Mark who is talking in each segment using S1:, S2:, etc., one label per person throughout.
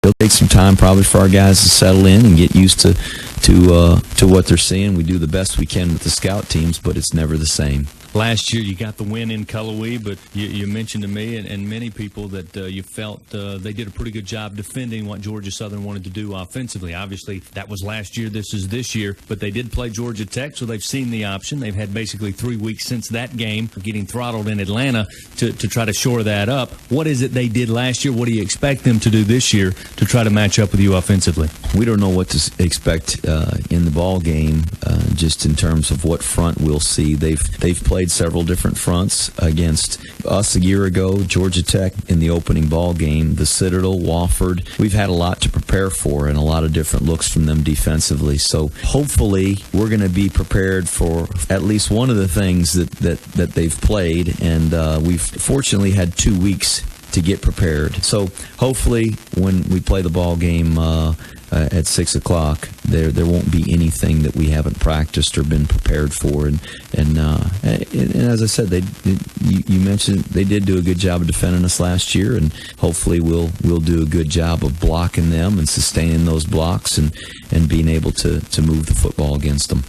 S1: it'll take some time probably for our guys to settle in and get used to what they're seeing. We do the best we can with the scout teams, but it's never the same.
S2: Last year, you got the win in Cullowhee, but you mentioned to me and many people that you felt they did a pretty good job defending what Georgia Southern wanted to do offensively. Obviously, that was last year. This is this year. But they did play Georgia Tech, so they've seen the option. They've had basically 3 weeks since that game, getting throttled in Atlanta to try to shore that up. What is it they did last year? What do you expect them to do this year to try to match up with you offensively?
S1: We don't know what to expect in the ball game, just in terms of what front we'll see. They've played several different fronts against us a year ago, Georgia Tech in the opening ball game, the Citadel, Wofford. We've had a lot to prepare for and a lot of different looks from them defensively. So hopefully we're going to be prepared for at least one of the things that they've played, and we've fortunately had 2 weeks to get prepared. So hopefully when we play the ball game at 6 o'clock, there won't be anything that we haven't practiced or been prepared for. And as I said, you mentioned they did do a good job of defending us last year, and hopefully we'll do a good job of blocking them and sustaining those blocks and being able to move the football against them.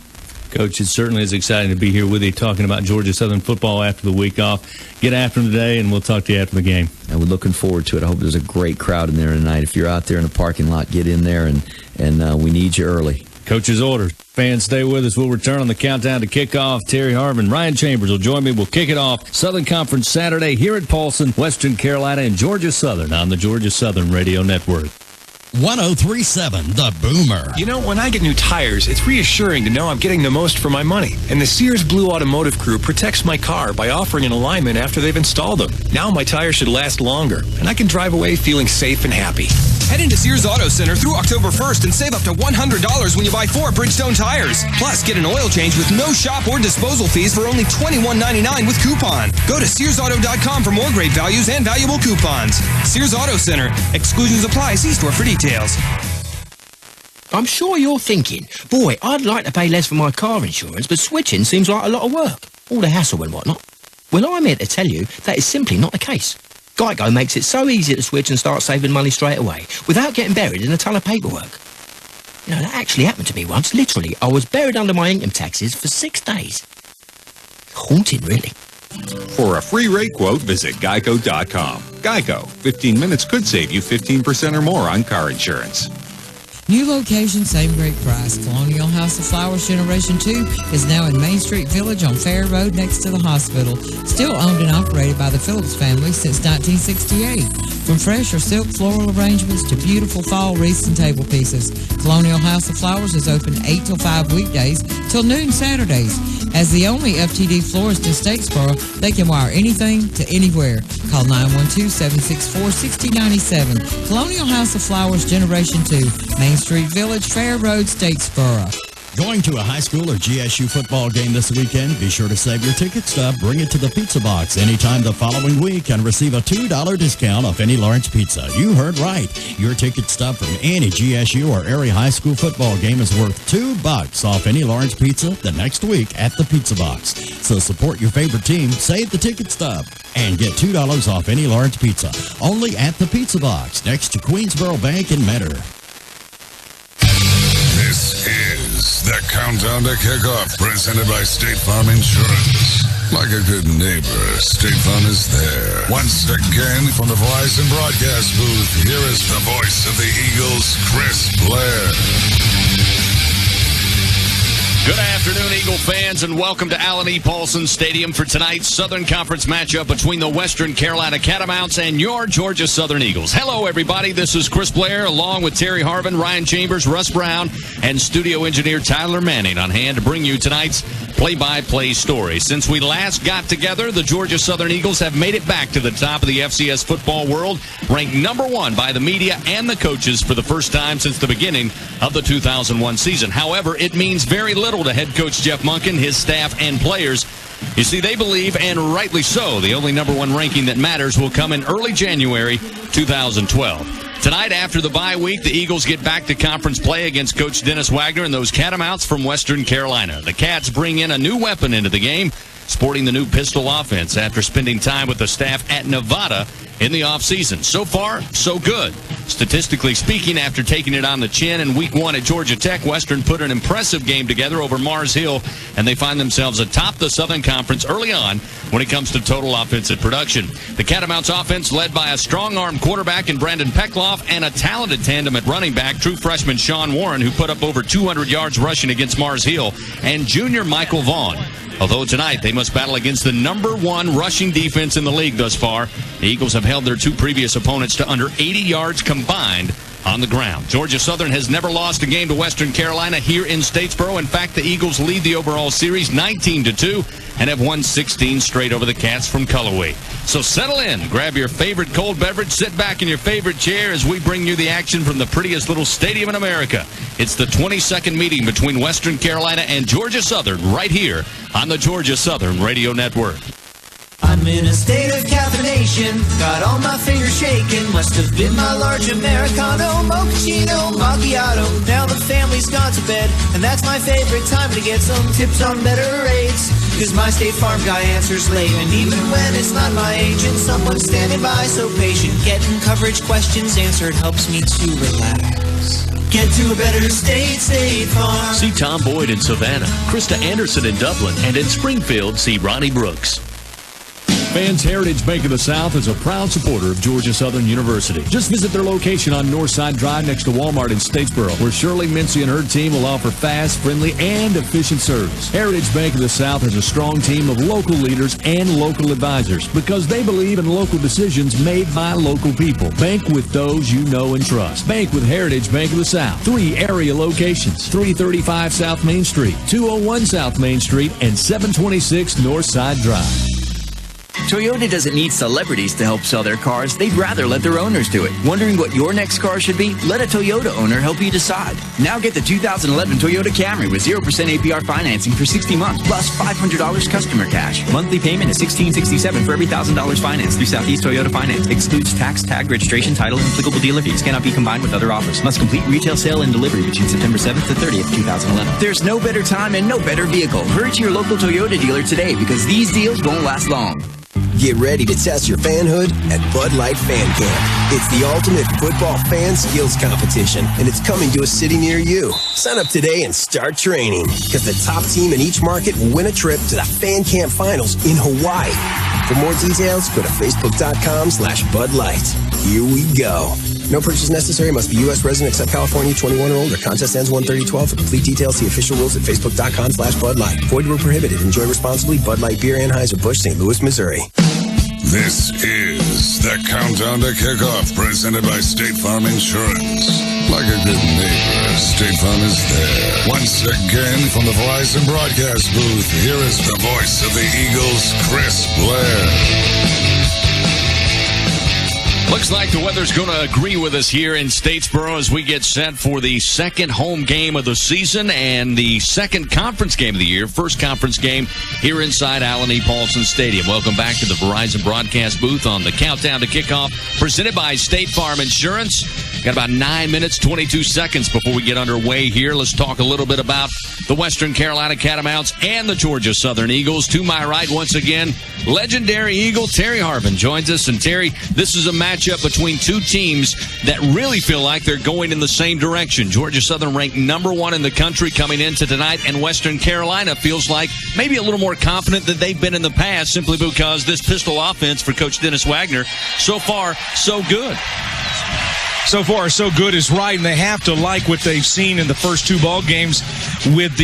S2: Coach, it certainly is exciting to be here with you talking about Georgia Southern football after the week off. Get after them today, and we'll talk to you after the game.
S1: And we're looking forward to it. I hope there's a great crowd in there tonight. If you're out there in the parking lot, get in there, and we need you early.
S2: Coach's orders. Fans, stay with us. We'll return on the countdown to kickoff. Terry Harvin, Ryan Chambers will join me. We'll kick it off Southern Conference Saturday here at Paulson, Western Carolina, and Georgia Southern on the Georgia Southern Radio Network.
S3: 103.7 The Boomer.
S4: You know, when I get new tires, it's reassuring to know I'm getting the most for my money. And the Sears Blue Automotive Crew protects my car by offering an alignment after they've installed them. Now my tires should last longer, and I can drive away feeling safe and happy.
S5: Head into Sears Auto Center through October 1st and save up to $100 when you buy 4 Bridgestone tires. Plus, get an oil change with no shop or disposal fees for only $21.99 with coupon. Go to SearsAuto.com for more great values and valuable coupons. Sears Auto Center. Exclusions apply. See store for details.
S6: I'm sure you're thinking, boy, I'd like to pay less for my car insurance, but switching seems like a lot of work. All the hassle and whatnot. Well, I'm here to tell you that is simply not the case. Geico makes it so easy to switch and start saving money straight away, without getting buried in a ton of paperwork. You know, that actually happened to me once. Literally, I was buried under my income taxes for 6 days. Haunting, really.
S7: For a free rate quote, visit geico.com. Geico. 15 minutes could save you 15% or more on car insurance.
S8: New location, same great price. Colonial House of Flowers Generation 2 is now in Main Street Village on Fair Road next to the hospital. Still owned and operated by the Phillips family since 1968. From fresh or silk floral arrangements to beautiful fall wreaths and table pieces, Colonial House of Flowers is open 8 till 5 weekdays till noon Saturdays. As the only FTD florist in Statesboro, they can wire anything to anywhere. Call 912-764-6097. Colonial House of Flowers Generation 2, Main Street Village, Fair Road, Statesboro.
S3: Going to a high school or GSU football game this weekend? Be sure to save your ticket stub. Bring it to the Pizza Box anytime the following week and receive a $2 discount off any large pizza. You heard right. Your ticket stub from any GSU or area high school football game is worth $2 off any large pizza the next week at the Pizza Box. So support your favorite team, save the ticket stub, and get $2 off any large pizza. Only at the Pizza Box, next to Queensboro Bank in Metter.
S9: This is the Countdown to Kickoff, presented by State Farm Insurance. Like a good neighbor, State Farm is there. Once again, from the Verizon broadcast booth, here is the voice of the Eagles, Chris Blair.
S10: Good afternoon, Eagle fans, and welcome to Allen E. Paulson Stadium for tonight's Southern Conference matchup between the Western Carolina Catamounts and your Georgia Southern Eagles. Hello, everybody. This is Chris Blair, along with Terry Harvin, Ryan Chambers, Russ Brown, and studio engineer Tyler Manning on hand to bring you tonight's play-by-play story. Since we last got together, the Georgia Southern Eagles have made it back to the top of the FCS football world, ranked number 1 by the media and the coaches for the first time since the beginning of the 2001 season. However, it means very little to head coach Jeff Monken, his staff, and players. You see, they believe, and rightly so, the only number 1 ranking that matters will come in early January 2012. Tonight, after the bye week, the Eagles get back to conference play against Coach Dennis Wagner and those Catamounts from Western Carolina. The Cats bring in a new weapon into the game, sporting the new pistol offense after spending time with the staff at Nevada in the offseason. So far, so good. Statistically speaking, after taking it on the chin in Week 1 at Georgia Tech, Western put an impressive game together over Mars Hill, and they find themselves atop the Southern Conference early on when it comes to total offensive production. The Catamounts offense led by a strong-arm quarterback in Brandon Peckloff and a talented tandem at running back, true freshman Sean Warren, who put up over 200 yards rushing against Mars Hill, and junior Michael Vaughn. Although tonight they must battle against the number 1 rushing defense in the league thus far. The Eagles have held their 2 previous opponents to under 80 yards combined on the ground. Georgia Southern has never lost a game to Western Carolina here in Statesboro. In fact, the Eagles lead the overall series 19-2 and have won 16 straight over the Cats from Cullowhee. So settle in, grab your favorite cold beverage, sit back in your favorite chair as we bring you the action from the prettiest little stadium in America. It's the 22nd meeting between Western Carolina and Georgia Southern right here on the Georgia Southern Radio Network.
S11: I'm in a state of caffeination, got all my fingers shaking. Must have been my large Americano, mochaccino, macchiato. Now the family's gone to bed, and that's my favorite time to get some tips on better rates. Cause my State Farm guy answers late, and even when it's not my agent, someone's standing by so patient. Getting coverage questions answered helps me to relax. Get to a better state, State Farm.
S12: See Tom Boyd in Savannah, Krista Anderson in Dublin, and in Springfield, see Ronnie Brooks.
S2: Fans Heritage Bank of the South is a proud supporter of Georgia Southern University. Just visit their location on Northside Drive next to Walmart in Statesboro, where Shirley Mincy and her team will offer fast, friendly, and efficient service. Heritage Bank of the South has a strong team of local leaders and local advisors because they believe in local decisions made by local people. Bank with those you know and trust. Bank with Heritage Bank of the South. 3 area locations: 335 South Main Street, 201 South Main Street, and 726 Northside Drive.
S13: Toyota doesn't need celebrities to help sell their cars. They'd rather let their owners do it. Wondering what your next car should be? Let a Toyota owner help you decide. Now get the 2011 Toyota Camry with 0% APR financing for 60 months, plus $500 customer cash. Monthly payment is $1,667 for every $1,000 financed through Southeast Toyota Finance. Excludes tax, tag, registration, title, and applicable dealer fees. Cannot be combined with other offers. Must complete retail sale and delivery between September 7th to 30th, 2011. There's no better time and no better vehicle. Hurry to your local Toyota dealer today because these deals won't last long.
S14: Get ready to test your fanhood at Bud Light Fan Camp. It's the ultimate football fan skills competition, and it's coming to a city near you. Sign up today and start training, because the top team in each market will win a trip to the Fan Camp Finals in Hawaii. For more details, go to facebook.com/Bud Light. Here we go. No purchase necessary. Must be U.S. resident except California, 21 or older. Contest ends 1/30/12. For complete details, see official rules at facebook.com/Bud Light. Void where prohibited. Enjoy responsibly. Bud Light Beer, Anheuser-Busch, St. Louis, Missouri.
S9: This is the Countdown to Kickoff, presented by State Farm Insurance. Like a good neighbor, State Farm is there. Once again, from the Verizon broadcast booth, here is the voice of the Eagles, Chris Blair.
S10: Looks like the weather's going to agree with us here in Statesboro as we get set for the second home game of the season and the second conference game of the year, first conference game here inside Alan E. Paulson Stadium. Welcome back to the Verizon broadcast booth on the Countdown to Kickoff, presented by State Farm Insurance. Got about 9 minutes, 22 seconds before we get underway here. Let's talk a little bit about the Western Carolina Catamounts and the Georgia Southern Eagles. To my right, once again, legendary Eagle Terry Harvin joins us. And Terry, this is a matchup between two teams that really feel like they're going in the same direction. Georgia Southern ranked number 1 in the country coming into tonight, and Western Carolina feels like maybe a little more confident than they've been in the past, simply because this pistol offense for Coach Dennis Wagner, so far, so good.
S15: So far, so good is right, and they have to like what they've seen in the first 2 ball games with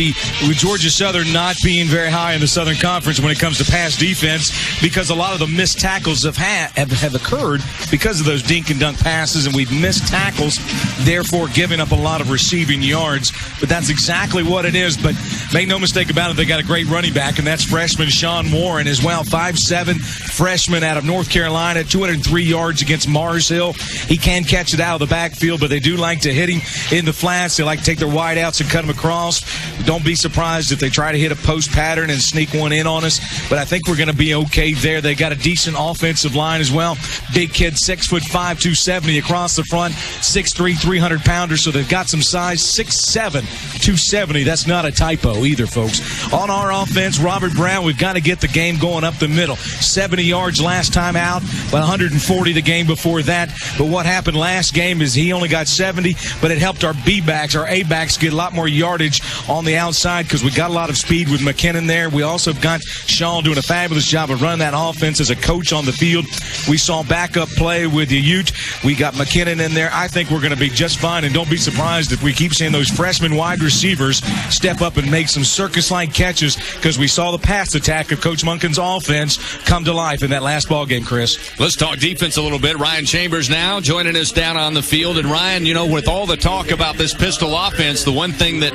S15: Georgia Southern not being very high in the Southern Conference when it comes to pass defense, because a lot of the missed tackles have occurred because of those dink and dunk passes, and we've missed tackles, therefore giving up a lot of receiving yards. But that's exactly what it is. But make no mistake about it, they got a great running back, and that's freshman Sean Warren as well. 5'7", freshman out of North Carolina, 203 yards against Mars Hill. He can catch it out out of the backfield, but they do like to hit him in the flats. They like to take their wide outs and cut him across. Don't be surprised if they try to hit a post pattern and sneak one in on us, but I think we're going to be okay there. They got a decent offensive line as well. Big kid, 6'5", 270 across the front, 6'3", 300-pounder, so they've got some size. 6'7", 270. That's not a typo either, folks. On our offense, Robert Brown, we've got to get the game going up the middle. 70 yards last time out, but 140 the game before that. But what happened last game is he only got 70, but it helped our B-backs, our A-backs, get a lot more yardage on the outside because we got a lot of speed with McKinnon there. We also got Sean doing a fabulous job of running that offense as a coach on the field. We saw backup play with the Ute. We got McKinnon in there. I think we're going to be just fine, and don't be surprised if we keep seeing those freshman wide receivers step up and make some circus-like catches because we saw the pass attack of Coach Monken's offense come to life in that last ball game, Chris.
S10: Let's talk defense a little bit. Ryan Chambers now joining us down on the field. And Ryan, you know, with all the talk about this pistol offense, the one thing that,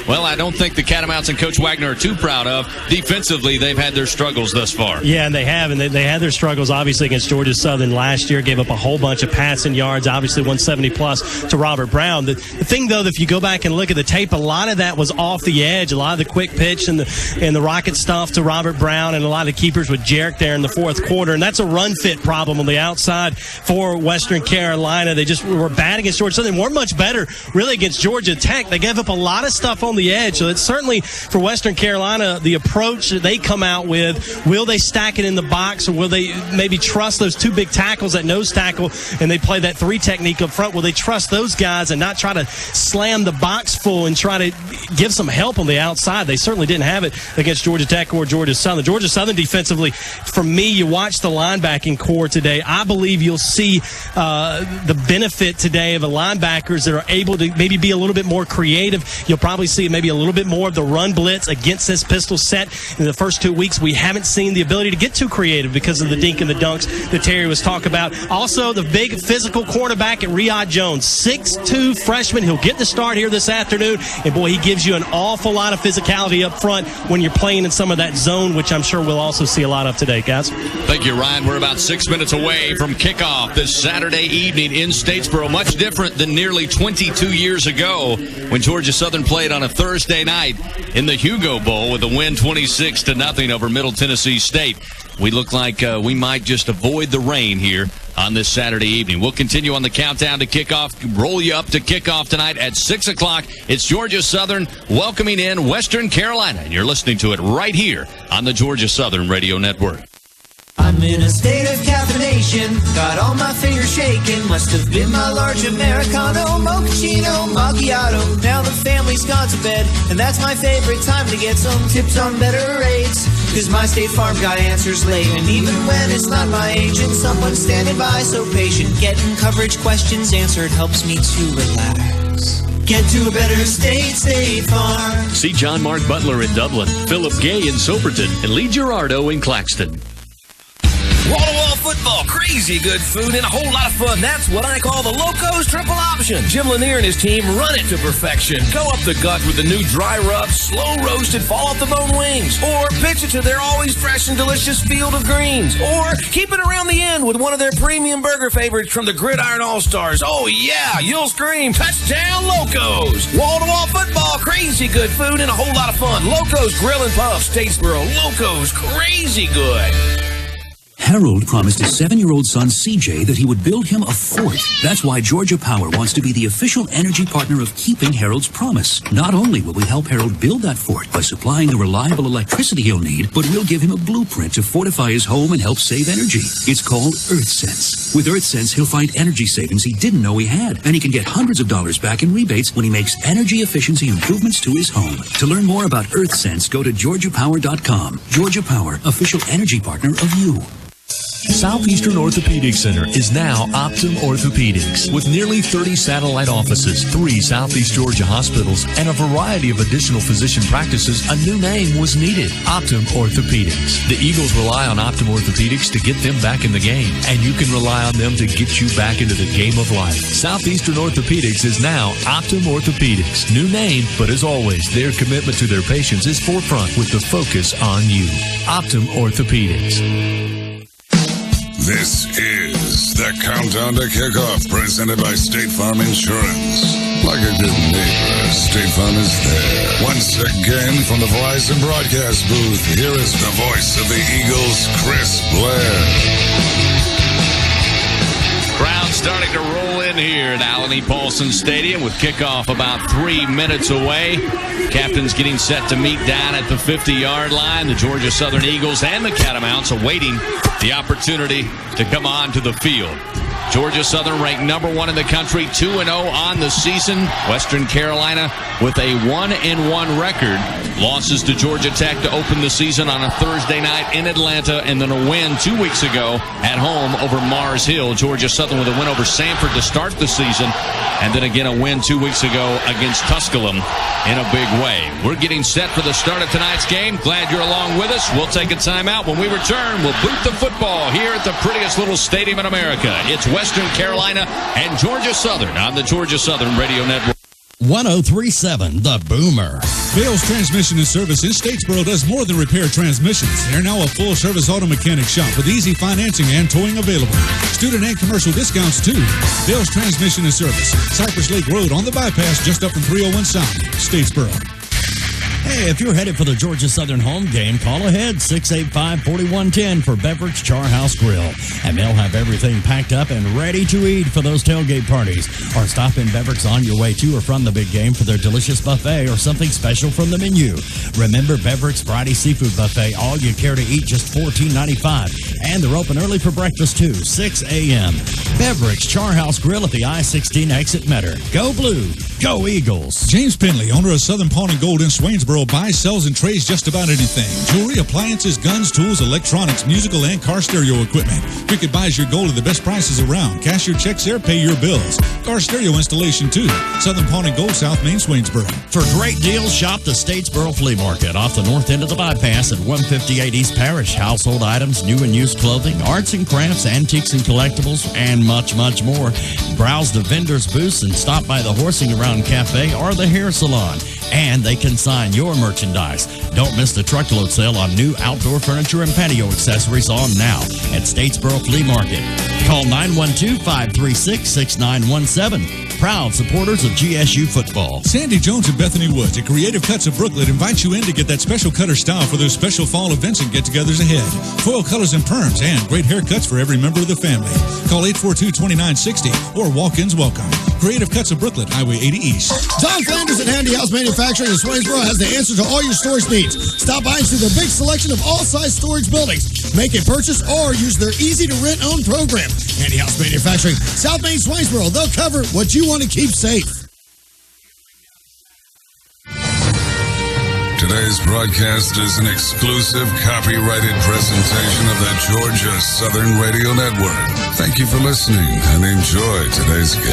S10: well, I don't think the Catamounts and Coach Wagner are too proud of, defensively, they've had their struggles thus far.
S16: Yeah, and they have. And they had their struggles, obviously, against Georgia Southern last year. Gave up a whole bunch of passing yards, obviously 170-plus to Robert Brown. The thing, though, if you go back and look at the tape, a lot of that was off the edge. A lot of the quick pitch and the rocket stuff to Robert Brown and a lot of the keepers with Jarek there in the fourth quarter. And that's a run-fit problem on the outside for Western Carolina. They just were bad against Georgia Southern. They weren't much better, really, against Georgia Tech. They gave up a lot of stuff on the edge. So it's certainly, for Western Carolina, the approach that they come out with, will they stack it in the box or will they maybe trust those two big tackles, that nose tackle, and they play that three technique up front? Will they trust those guys and not try to slam the box full and try to give some help on the outside? They certainly didn't have it against Georgia Tech or Georgia Southern. Georgia Southern defensively, for me, you watch the linebacking core today. I believe you'll see the benefit today of the linebackers that are able to maybe be a little bit more creative. You'll probably see maybe a little bit more of the run blitz against this pistol set. In the first 2 weeks, we haven't seen the ability to get too creative because of the dink and the dunks that Terry was talking about. Also, the big physical cornerback at Riyad Jones, 6'2" freshman. He'll get the start here this afternoon, and boy, he gives you an awful lot of physicality up front when you're playing in some of that zone, which I'm sure we'll also see a lot of today, guys.
S10: Thank you, Ryan. We're about 6 minutes away from kickoff this Saturday evening in Statesboro. Much different than nearly 22 years ago when Georgia Southern played on a Thursday night in the Hugo Bowl with a win 26-0 over Middle Tennessee State. We look like we might just avoid the rain here on this Saturday evening. We'll continue on the countdown to kickoff, roll you up to kickoff tonight at 6 o'clock. It's Georgia Southern welcoming in Western Carolina, and you're listening to it right here on the Georgia Southern Radio Network.
S11: I'm in a state of caffeination, got all my fingers shaking. Must have been my large Americano, mochaccino, macchiato. Now the family's gone to bed, and that's my favorite time to get some tips on better rates. Cause my State Farm guy answers late, and even when it's not my agent, someone's standing by so patient. Getting coverage questions answered helps me to relax. Get to a better State Farm.
S12: See John Mark Butler in Dublin, Philip Gay in Soperton, and Lee Gerardo in Claxton.
S17: Wall-to-wall football, crazy good food, and a whole lot of fun. That's what I call the Locos Triple Option. Jim Lanier and his team run it to perfection. Go up the gut with the new dry rub, slow roasted, fall off the bone wings. Or pitch it to their always fresh and delicious field of greens. Or keep it around the end with one of their premium burger favorites from the Gridiron All-Stars. Oh yeah, you'll scream, touchdown Locos. Wall-to-wall football, crazy good food, and a whole lot of fun. Locos Grill and Puff, Statesboro. Locos, crazy good.
S18: Harold promised his 7-year-old son CJ that he would build him a fort. That's why Georgia Power wants to be the official energy partner of keeping Harold's promise. Not only will we help Harold build that fort by supplying the reliable electricity he'll need, but we'll give him a blueprint to fortify his home and help save energy. It's called EarthSense. With EarthSense, he'll find energy savings he didn't know he had, and he can get hundreds of dollars back in rebates when he makes energy efficiency improvements to his home. To learn more about EarthSense, go to GeorgiaPower.com. Georgia Power, official energy partner of you.
S12: Southeastern Orthopedic Center is now Optum Orthopedics. With nearly 30 satellite offices, 3 Southeast Georgia hospitals, and a variety of additional physician practices, a new name was needed. Optum Orthopedics. The Eagles rely on Optum Orthopedics to get them back in the game, and you can rely on them to get you back into the game of life. Southeastern Orthopedics is now Optum Orthopedics. New name, but as always, their commitment to their patients is forefront with the focus on you. Optum Orthopedics.
S9: This is is the Countdown to Kickoff, presented by State Farm Insurance. Like a good neighbor, State Farm is there. Once again, from the Verizon broadcast booth, here is the voice of the Eagles, Chris Blair.
S10: Crowd starting to roll in here at Allen E. Paulson Stadium with kickoff about 3 minutes away. Captains getting set to meet down at the 50-yard line. The Georgia Southern Eagles and the Catamounts awaiting the opportunity to come on to the field. Georgia Southern ranked number 1 in the country, 2-0 on the season. Western Carolina with a 1-1 record. Losses to Georgia Tech to open the season on a Thursday night in Atlanta, and then a win 2 weeks ago at home over Mars Hill. Georgia Southern with a win over Samford to start the season, and then again a win 2 weeks ago against Tusculum in a big way. We're getting set for the start of tonight's game. Glad you're along with us. We'll take a timeout. When we return, we'll boot the football here at the prettiest little stadium in America. It's Western Carolina and Georgia Southern on the Georgia Southern Radio Network.
S3: 1037 The Boomer.
S19: Bales Transmission and Service in Statesboro does more than repair transmissions. They're now a full-service auto mechanic shop with easy financing and towing available. Student and commercial discounts, too. Bales Transmission and Service, Cypress Lake Road on the bypass just up from 301 South, Statesboro.
S3: Hey, if you're headed for the Georgia Southern home game, call ahead 685-4110 for Beverage Charhouse Grill. And they'll have everything packed up and ready to eat for those tailgate parties. Or stop in Beverage on your way to or from the big game for their delicious buffet or something special from the menu. Remember Beverage Friday Seafood Buffet, all you care to eat, just $14.95. And they're open early for breakfast too, 6 a.m. Beverage Charhouse Grill at the I-16 exit Metter. Go Blue, go Eagles.
S19: James Penley, owner of Southern Pawn and Gold in Swainsboro, buys, sells, and trades just about anything. Jewelry, appliances, guns, tools, electronics, musical, and car stereo equipment. Cricket buys your gold at the best prices around. Cash your checks there, pay your bills. Car stereo installation, too. Southern Pawn and Gold, South Main, Swainsboro.
S3: For great deals, shop the Statesboro Flea Market off the north end of the bypass at 158 East Parish. Household items, new and used clothing, arts and crafts, antiques and collectibles, and much, much more. Browse the vendors' booths and stop by the Horsing Around Cafe or the hair salon. And they can sign your merchandise. Don't miss the truckload sale on new outdoor furniture and patio accessories on now at Statesboro Flea Market. Call 912-536-6917. Proud supporters of GSU football.
S19: Sandy Jones and Bethany Woods at Creative Cuts of Brooklyn invite you in to get that special cutter style for their special fall events and get-togethers ahead. Foil colors and perms and great haircuts for every member of the family. Call 842-2960 or walk-ins welcome. Creative Cuts of Brooklyn, Highway 80 East.
S20: John Flanders at Handy House Manufacturing in Swainsboro has the answer to all your storage needs. Stop by and see their big selection of all size storage buildings. Make a purchase or use their easy-to-rent-own program. Handy House Manufacturing, South Main, Swainsboro. They'll cover what you want to keep safe.
S9: Today's broadcast is an exclusive copyrighted presentation of the Georgia Southern Radio Network. Thank you for listening and enjoy today's game.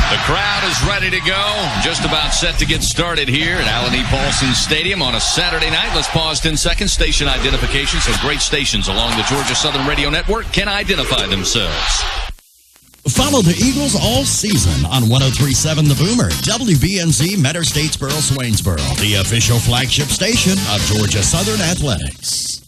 S10: The crowd is ready to go. Just about set to get started here at Allen E. Paulson Stadium on a Saturday night. Let's pause 10 seconds. Station identification. Some great stations along the Georgia Southern Radio Network can identify themselves.
S3: Follow the Eagles all season on 1037 The Boomer, WBNZ, Metter, Statesboro, Swainsboro, the official flagship station of Georgia Southern Athletics.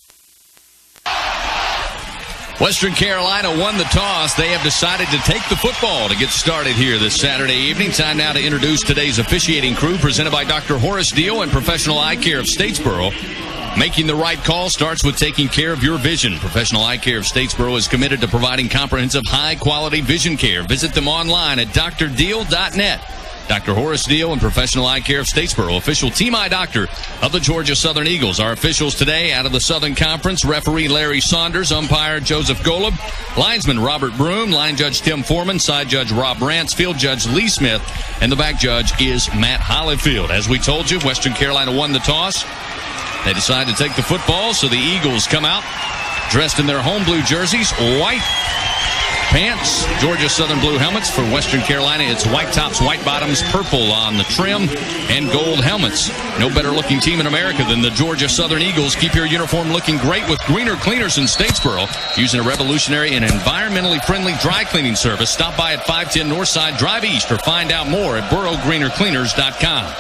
S10: Western Carolina won the toss. They have decided to take the football to get started here this Saturday evening. Time now to introduce today's officiating crew, presented by Dr. Horace Deal and Professional Eye Care of Statesboro. Making the right call starts with taking care of your vision. Professional Eye Care of Statesboro is committed to providing comprehensive, high-quality vision care. Visit them online at drdeal.net. Dr. Horace Deal and Professional Eye Care of Statesboro, official team eye doctor of the Georgia Southern Eagles. Our officials today out of the Southern Conference, referee Larry Saunders, umpire Joseph Golub, linesman Robert Broom, line judge Tim Foreman, side judge Rob Rance, field judge Lee Smith, and the back judge is Matt Hollifield. As we told you, Western Carolina won the toss. They decide to take the football, so the Eagles come out dressed in their home blue jerseys, white pants, Georgia Southern blue helmets. For Western Carolina, it's white tops, white bottoms, purple on the trim, and gold helmets. No better looking team in America than the Georgia Southern Eagles. Keep your uniform looking great with Greener Cleaners in Statesboro. Using a revolutionary and environmentally friendly dry cleaning service. Stop by at 510 Northside Drive East or find out more at BorougHgreenerCleaners.com.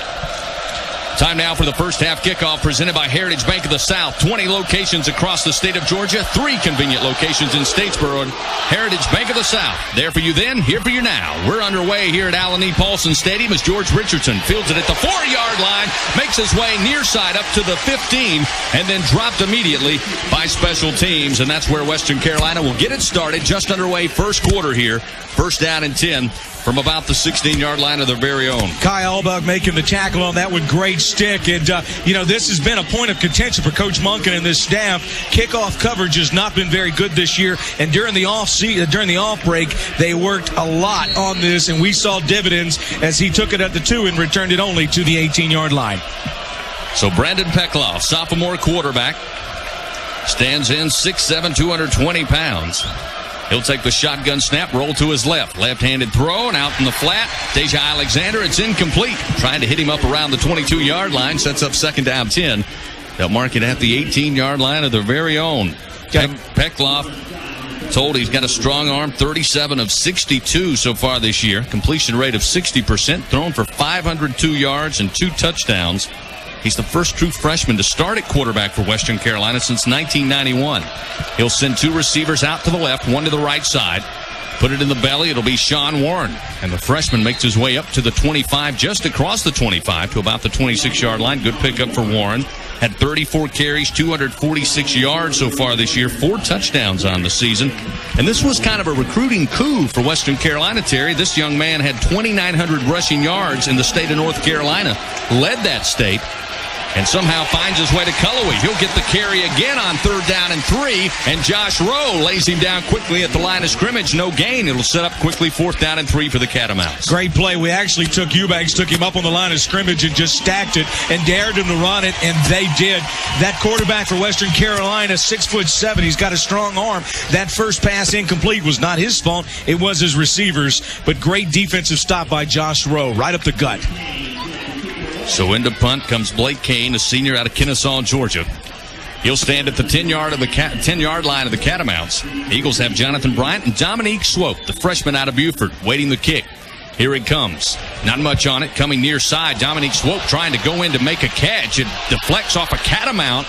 S10: Time now for the first half kickoff presented by Heritage Bank of the South. 20 locations across the state of Georgia, 3 convenient locations in Statesboro. Heritage Bank of the South. There for you then, here for you now. We're underway here at Alan E. Paulson Stadium as George Richardson fields it at the 4-yard line, makes his way near side up to the 15, and then dropped immediately by special teams. And that's where Western Carolina will get it started. Just underway first quarter here. First down and 10 from about the 16-yard line of their very own.
S15: Kai Allbuck making the tackle on that one. Great stick. And, this has been a point of contention for Coach Monken and this staff. Kickoff coverage has not been very good this year. And during the off break, they worked a lot on this. And we saw dividends as he took it at the 2 and returned it only to the 18-yard line.
S10: So Brandon Peckloff, sophomore quarterback, stands in 6'7", 220 pounds. He'll take the shotgun snap, roll to his left. Left-handed throw, and out in the flat. Deja Alexander, it's incomplete. Trying to hit him up around the 22-yard line. Sets up second down 10. They'll mark it at the 18-yard line of their very own. Peckloff told he's got a strong arm, 37 of 62 so far this year. Completion rate of 60%. Thrown for 502 yards and 2 touchdowns. He's the first true freshman to start at quarterback for Western Carolina since 1991. He'll send 2 receivers out to the left, 1 to the right side. Put it in the belly. It'll be Sean Warren. And the freshman makes his way up to the 25, just across the 25 to about the 26-yard line. Good pickup for Warren. Had 34 carries, 246 yards so far this year, 4 touchdowns on the season. And this was kind of a recruiting coup for Western Carolina, Terry. This young man had 2,900 rushing yards in the state of North Carolina, led that state, and somehow finds his way to Cullowhee. He'll get the carry again on 3rd down and 3, and Josh Rowe lays him down quickly at the line of scrimmage. No gain. It'll set up quickly 4th down and 3 for the Catamounts.
S15: Great play. We actually took Eubanks, took him up on the line of scrimmage and just stacked it and dared him to run it, and they did. That quarterback for Western Carolina, 6'7", he's got a strong arm. That first pass incomplete was not his fault. It was his receivers, but great defensive stop by Josh Rowe, right up the gut.
S10: So into punt comes Blake Kane, a senior out of Kennesaw, Georgia. He'll stand at the 10-yard line of the Catamounts. Eagles have Jonathan Bryant and Dominique Swope, the freshman out of Buford, waiting the kick. Here it comes. Not much on it. Coming near side, Dominique Swope trying to go in to make a catch. It deflects off a Catamount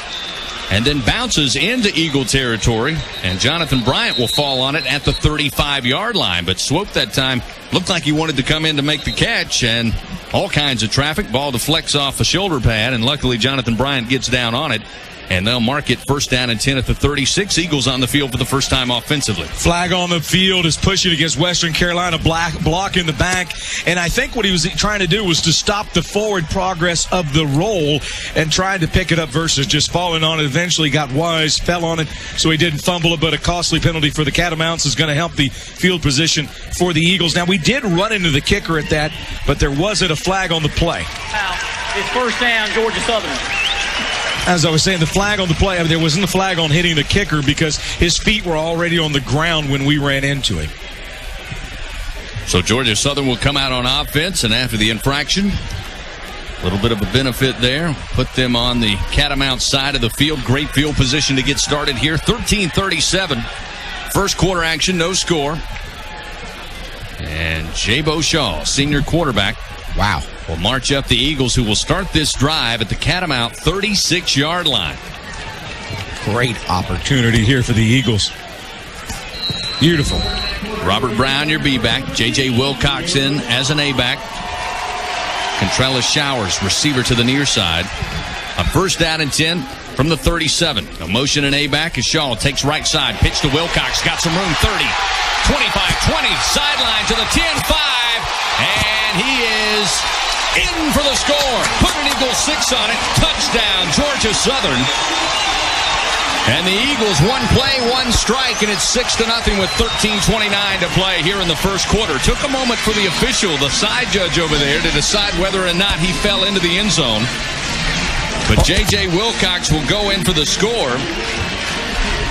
S10: and then bounces into Eagle territory. And Jonathan Bryant will fall on it at the 35-yard line. But Swope that time looked like he wanted to come in to make the catch, and all kinds of traffic. Ball deflects off the shoulder pad, and luckily Jonathan Bryant gets down on it. And they'll mark it 1st down and 10 at the 36. Eagles on the field for the first time offensively.
S15: Flag on the field is pushing against Western Carolina, block in the back. And I think what he was trying to do was to stop the forward progress of the roll and trying to pick it up versus just falling on it. Eventually got wise, fell on it, so he didn't fumble it. But a costly penalty for the Catamounts is going to help the field position for the Eagles. Now, we did run into the kicker at that, but there wasn't a flag on the play.
S21: It's 1st down, Georgia Southern.
S15: As I was saying, the flag on the play, there wasn't a flag on hitting the kicker because his feet were already on the ground when we ran into him.
S10: So Georgia Southern will come out on offense, and after the infraction, a little bit of a benefit there. Put them on the Catamount side of the field. Great field position to get started here. 13:37. First quarter action, no score. And Jay Beauchamp, senior quarterback, will march up the Eagles, who will start this drive at the Catamount 36-yard line.
S15: Great opportunity here for the Eagles. Beautiful.
S10: Robert Brown, your B-back. J.J. Wilcox in as an A-back. Contrella Showers, receiver to the near side. A 1st down and 10 from the 37. A motion and A-back as Shaw takes right side. Pitch to Wilcox. Got some room. 30, 25, 20. Sideline to the 10-5. And he is in for the score. Put an Eagle 6 on it. Touchdown, Georgia Southern. And the Eagles, 1 play, 1 strike, and it's 6-0 with 13:29 to play here in the first quarter. Took a moment for the official, the side judge over there, to decide whether or not he fell into the end zone. But J.J. Wilcox will go in for the score.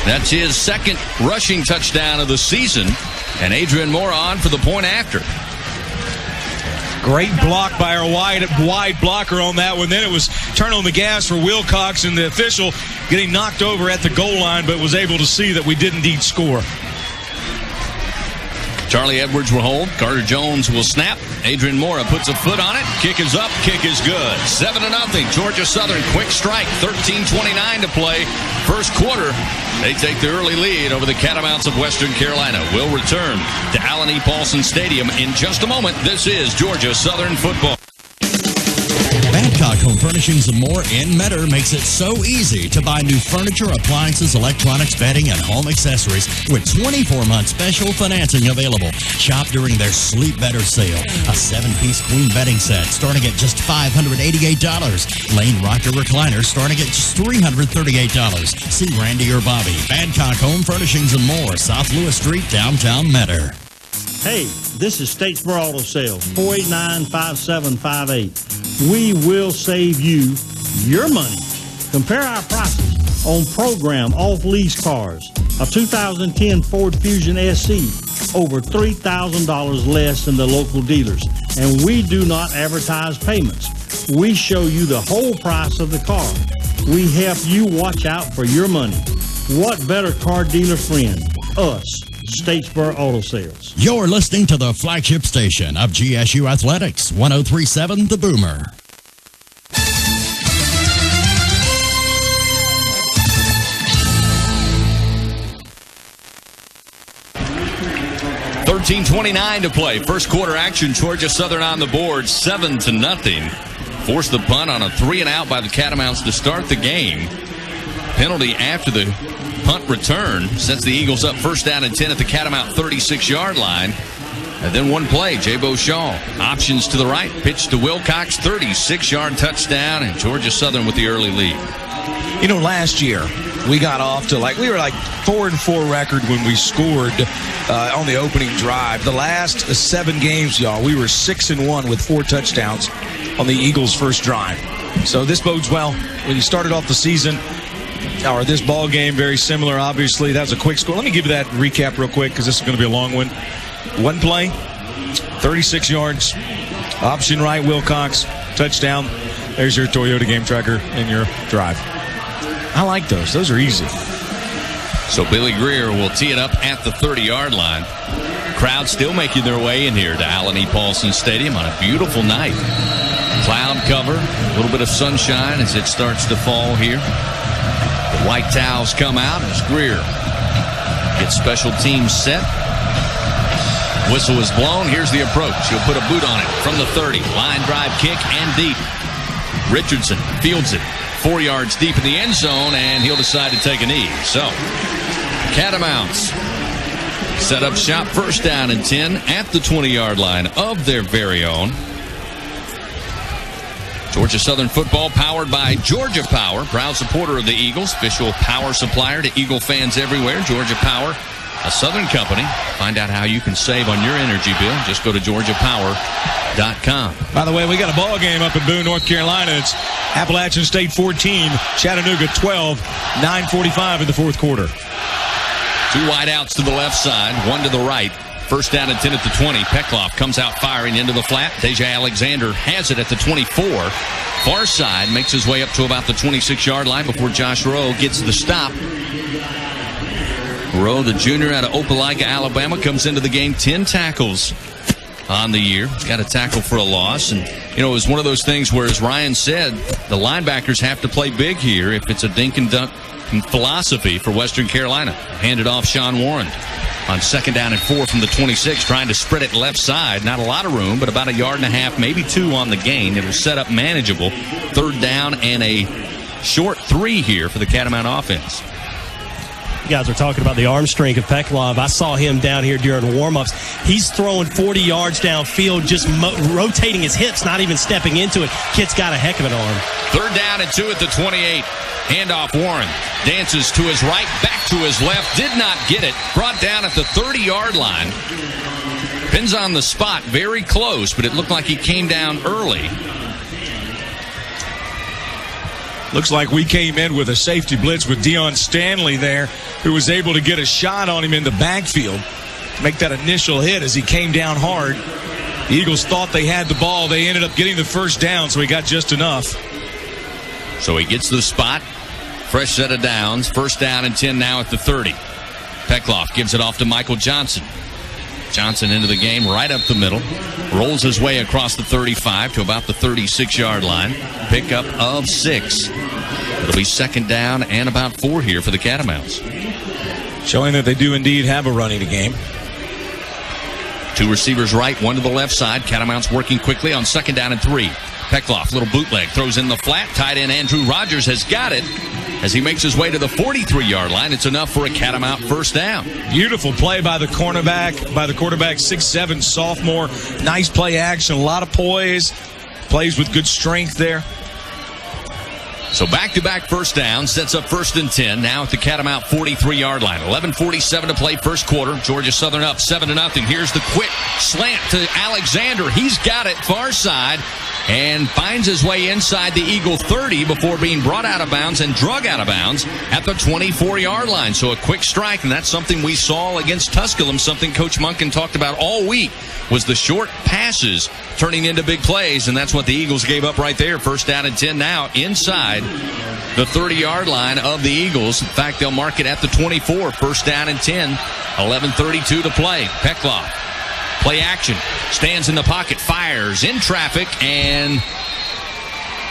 S10: That's his 2nd rushing touchdown of the season. And Adrian Moore on for the point after.
S15: Great block by our wide blocker on that one. Then it was turn on the gas for Wilcox, and the official getting knocked over at the goal line, but was able to see that we did indeed score.
S10: Charlie Edwards will hold. Carter Jones will snap. Adrian Mora puts a foot on it. Kick is up. Kick is good. 7-0. Georgia Southern quick strike. 13:29 to play. First quarter. They take the early lead over the Catamounts of Western Carolina. We'll return to Allen E. Paulson Stadium in just a moment. This is Georgia Southern football.
S3: Badcock Home Furnishings and More in Metter makes it so easy to buy new furniture, appliances, electronics, bedding, and home accessories with 24-month special financing available. Shop during their Sleep Better sale. A 7-piece queen bedding set starting at just $588. Lane rocker recliners starting at just $338. See Randy or Bobby. Badcock Home Furnishings and More, South Lewis Street, downtown Metter.
S1: Hey, this is Statesboro Auto Sales, 489-5758. We will save you your money. Compare our prices on program off-lease cars. A 2010 Ford Fusion SC, over $3,000 less than the local dealers. And we do not advertise payments. We show you the whole price of the car. We help you watch out for your money. What better car dealer friend? Us. Statesboro Auto Sales.
S3: You're listening to the flagship station of GSU Athletics, 103.7 The Boomer.
S10: $13:29 to play. First quarter action. Georgia Southern on the board, 7-0. Forced the punt on a 3-and-out by the Catamounts to start the game. Penalty after the punt return sets the Eagles up first down and 10 at the Catamount 36-yard line. And then one play, Jabo Shaw. Options to the right, pitch to Wilcox, 36-yard touchdown, and Georgia Southern with the early lead.
S15: You know, last year we got off to we were 4-4 record when we scored on the opening drive. The last 7 games, y'all, we were 6-1 with 4 touchdowns on the Eagles' first drive. So this bodes well. When you started off the season, or this ball game, very similar, obviously. That was a quick score. Let me give you that recap real quick because this is going to be a long one. One play, 36 yards, option right, Wilcox, touchdown. There's your Toyota game tracker and your drive. I like those. Those are easy.
S10: So Billy Greer will tee it up at the 30-yard line. Crowd still making their way in here to Allen E. Paulson Stadium on a beautiful night. Cloud cover, a little bit of sunshine as it starts to fall here. The white towels come out as Greer gets special teams set. Whistle is blown. Here's the approach. He'll put a boot on it from the 30. Line drive kick and deep. Richardson fields it 4 yards deep in the end zone, and he'll decide to take a knee. So, Catamounts set up shop first down and 10 at the 20-yard line of their very own. Georgia Southern football powered by Georgia Power, proud supporter of the Eagles, official power supplier to Eagle fans everywhere. Georgia Power, a Southern company. Find out how you can save on your energy bill. Just go to GeorgiaPower.com.
S15: By the way, we got a ball game up in Boone, North Carolina. It's Appalachian State 14, Chattanooga 12, 9:45 in the fourth quarter.
S10: 2 wide outs to the left side, 1 to the right. First down and 10 at the 20. Peckloff comes out firing into the flat. Tajay Alexander has it at the 24. Far side makes his way up to about the 26-yard line before Josh Rowe gets the stop. Rowe, the junior out of Opelika, Alabama, comes into the game 10 tackles on the year. Got a tackle for a loss. And, you know, it was one of those things where, as Ryan said, the linebackers have to play big here if it's a dink and dunk philosophy for Western Carolina. Handed off Sean Warren on second down and 4 from the 26, trying to spread it left side. Not a lot of room, but about 1.5 yards, maybe 2 on the gain. It was set up manageable. Third down and a short 3 here for the Catamount offense.
S16: You guys are talking about the arm strength of Peckloff. I saw him down here during warm-ups. He's throwing 40 yards downfield, just rotating his hips, not even stepping into it. Kid's got a heck of an arm.
S10: Third down and 2 at the 28. Handoff Warren. Dances to his right, back to his left. Did not get it. Brought down at the 30-yard line. Pins on the spot, very close, but it looked like he came down early.
S15: Looks like we came in with a safety blitz with Deion Stanley there, who was able to get a shot on him in the backfield, make that initial hit as he came down hard. The Eagles thought they had the ball. They ended up getting the first down, so he got just enough.
S10: So he gets the spot. Fresh set of downs. First down and 10 now at the 30. Peckloff gives it off to Michael Johnson. Johnson into the game right up the middle. Rolls his way across the 35 to about the 36-yard line. Pickup of 6. It'll be second down and about 4 here for the Catamounts.
S15: Showing that they do indeed have a running game.
S10: 2 receivers right, 1 to the left side. Catamounts working quickly on second down and 3. Peckloff, little bootleg, throws in the flat. Tight end Andrew Rogers has got it as he makes his way to the 43-yard line. It's enough for a Catamount first down.
S15: Beautiful play by the quarterback, 6'7" sophomore. Nice play action, a lot of poise. Plays with good strength there.
S10: So back-to-back first down sets up 1st and 10 now at the Catamount 43-yard line. 11:47 to play first quarter. Georgia Southern up 7-0. Here's the quick slant to Alexander. He's got it far side and finds his way inside the Eagle 30 before being brought out of bounds and drug out of bounds at the 24-yard line. So a quick strike, and that's something we saw against Tusculum, something Coach Monken talked about all week, was the short passes turning into big plays, and that's what the Eagles gave up right there. First down and 10 now inside the 30-yard line of the Eagles. In fact, they'll mark it at the 24. First down and 10. 11:32 to play. Peckloff. Play action. Stands in the pocket. Fires in traffic. And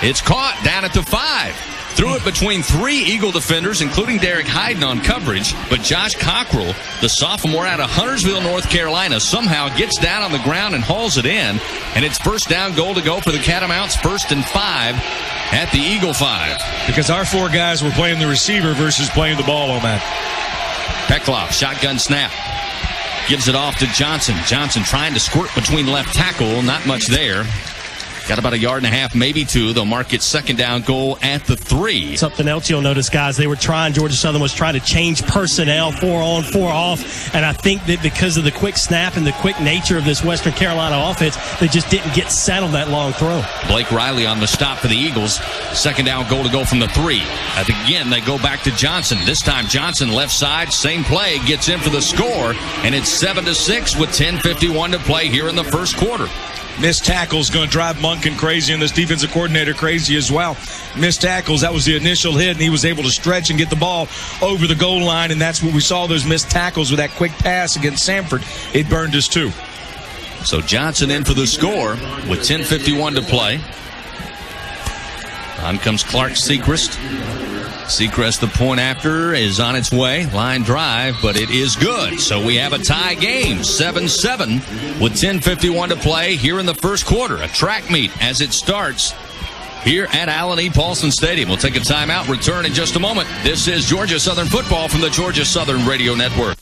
S10: it's caught down at the 5. Threw it between 3 Eagle defenders, including Derek Hayden on coverage. But Josh Cockrell, the sophomore out of Huntersville, North Carolina, somehow gets down on the ground and hauls it in. And it's first down goal to go for the Catamounts. 1st and 5 at the Eagle 5.
S15: Because our 4 guys were playing the receiver versus playing the ball on that.
S10: Peckloff, shotgun snap. Gives it off to Johnson. Johnson trying to squirt between left tackle. Not much there. Got about 1.5 yards, maybe 2. They'll mark it second down goal at the 3.
S16: Something else you'll notice, guys, Georgia Southern was trying to change personnel, 4 on, 4 off. And I think that because of the quick snap and the quick nature of this Western Carolina offense, they just didn't get set on that long throw.
S10: Blake Riley on the stop for the Eagles. Second down goal to go from the 3. Again, they go back to Johnson. This time Johnson left side, same play, gets in for the score. And it's 7-6 with 10:51 to play here in the first quarter.
S15: Missed tackles going to drive Monken crazy, and this defensive coordinator crazy as well. Missed tackles, that was the initial hit, and he was able to stretch and get the ball over the goal line, and that's what we saw, those missed tackles with that quick pass against Samford. It burned us too.
S10: So Johnson in for the score with 10:51 to play. On comes Clark Sechrist. Sechrist, the point after, is on its way. Line drive, but it is good. So we have a tie game, 7-7, with 10:51 to play here in the first quarter. A track meet as it starts here at Allen E. Paulson Stadium. We'll take a timeout, return in just a moment. This is Georgia Southern football from the Georgia Southern Radio Network.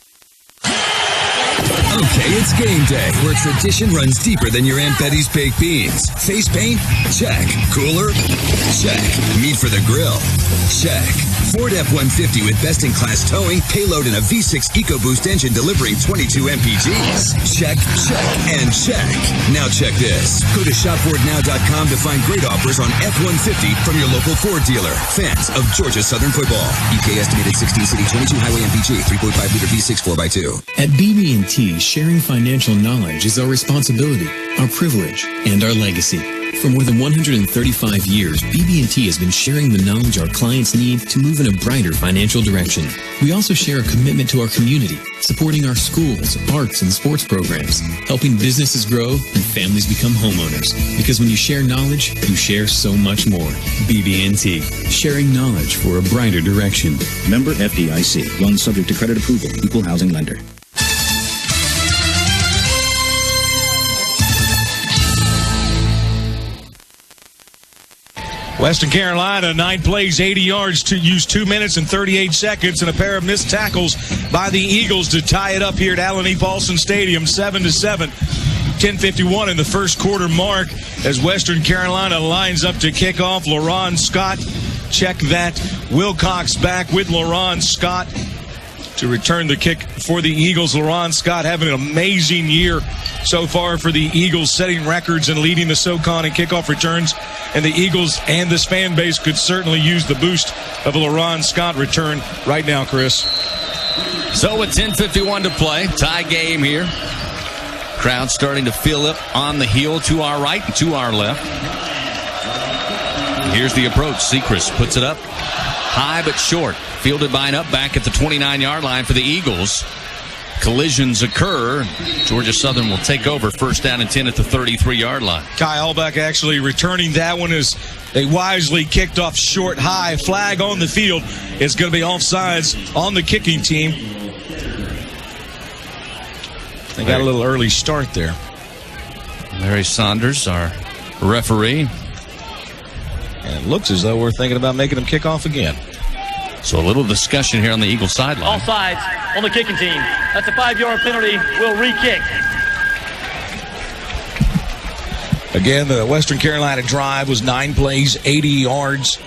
S4: Okay, it's game day, where tradition runs deeper than your Aunt Betty's baked beans. Face paint? Check. Cooler? Check. Meat for the grill? Check. Ford F-150 with best-in-class towing, payload, and a V6 EcoBoost engine delivering 22 mpgs. Check, check, and check. Now check this. Go to shopfordnow.com to find great offers on F-150 from your local Ford dealer. Fans of Georgia Southern football. EPA estimated 16 city, 22 highway MPG, 3.5-liter V6 4x2.
S22: At BB&T, sharing financial knowledge is our responsibility, our privilege, and our legacy. For more than 135 years, BB&T has been sharing the knowledge our clients need to move in a brighter financial direction. We also share a commitment to our community, supporting our schools, arts, and sports programs, helping businesses grow and families become homeowners. Because when you share knowledge, you share so much more. BB&T, sharing knowledge for a brighter direction.
S23: Member FDIC. Loan subject to credit approval. Equal housing lender.
S15: Western Carolina, 9 plays, 80 yards, to use 2 minutes and 38 seconds, and a pair of missed tackles by the Eagles to tie it up here at Allen E. Paulson Stadium, 7-7. 10:51 in the first quarter mark as Western Carolina lines up to kick off. LaRon Scott, check that. Wilcox back with LaRon Scott to return the kick for the Eagles. LaRon Scott having an amazing year so far for the Eagles, setting records and leading the SoCon in kickoff returns. And the Eagles and this fan base could certainly use the boost of a LaRon Scott return right now, Chris.
S10: So with 10:51 to play, tie game here. Crowd starting to fill up on the hill to our right and to our left. Here's the approach. Sechrist puts it up high but short. Fielded by an up back at the 29-yard line for the Eagles. collisions occur. Georgia Southern will take over, first down and 10 at the 33-yard line.
S15: Kai Allbeck actually returning that one as they wisely kicked off short high. Flag on the field. It's going to be offsides on the kicking team. They got a little early start there.
S10: Larry Saunders, our referee.
S15: And it looks as though we're thinking about making them kick off again.
S10: So a little discussion here on the Eagles sideline.
S21: Offsides on the kicking team. That's a 5-yard penalty. We'll re-kick.
S15: Again, the Western Carolina drive was 9 plays, 80 yards,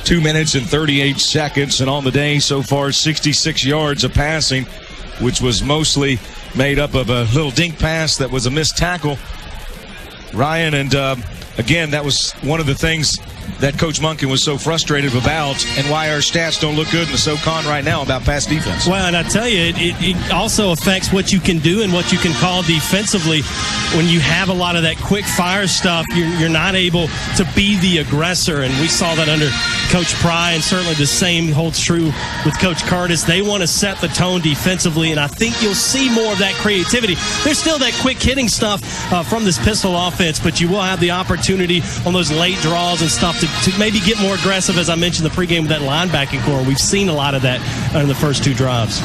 S15: 2 minutes and 38 seconds. And on the day so far, 66 yards of passing, which was mostly made up of a little dink pass that was a missed tackle. Ryan, and again, that was one of the things that Coach Monken was so frustrated about, and why our stats don't look good in the SoCon right now about pass defense.
S16: Well, and I tell you, it also affects what you can do and what you can call defensively. When you have a lot of that quick fire stuff, you're not able to be the aggressor, and we saw that under Coach Pry, and certainly the same holds true with Coach Curtis. They want to set the tone defensively, and I think you'll see more of that creativity. There's still that quick hitting stuff from this pistol offense, but you will have the opportunity on those late draws and stuff to maybe get more aggressive, as I mentioned the pregame with that linebacking core. We've seen a lot of that in the first 2 drives.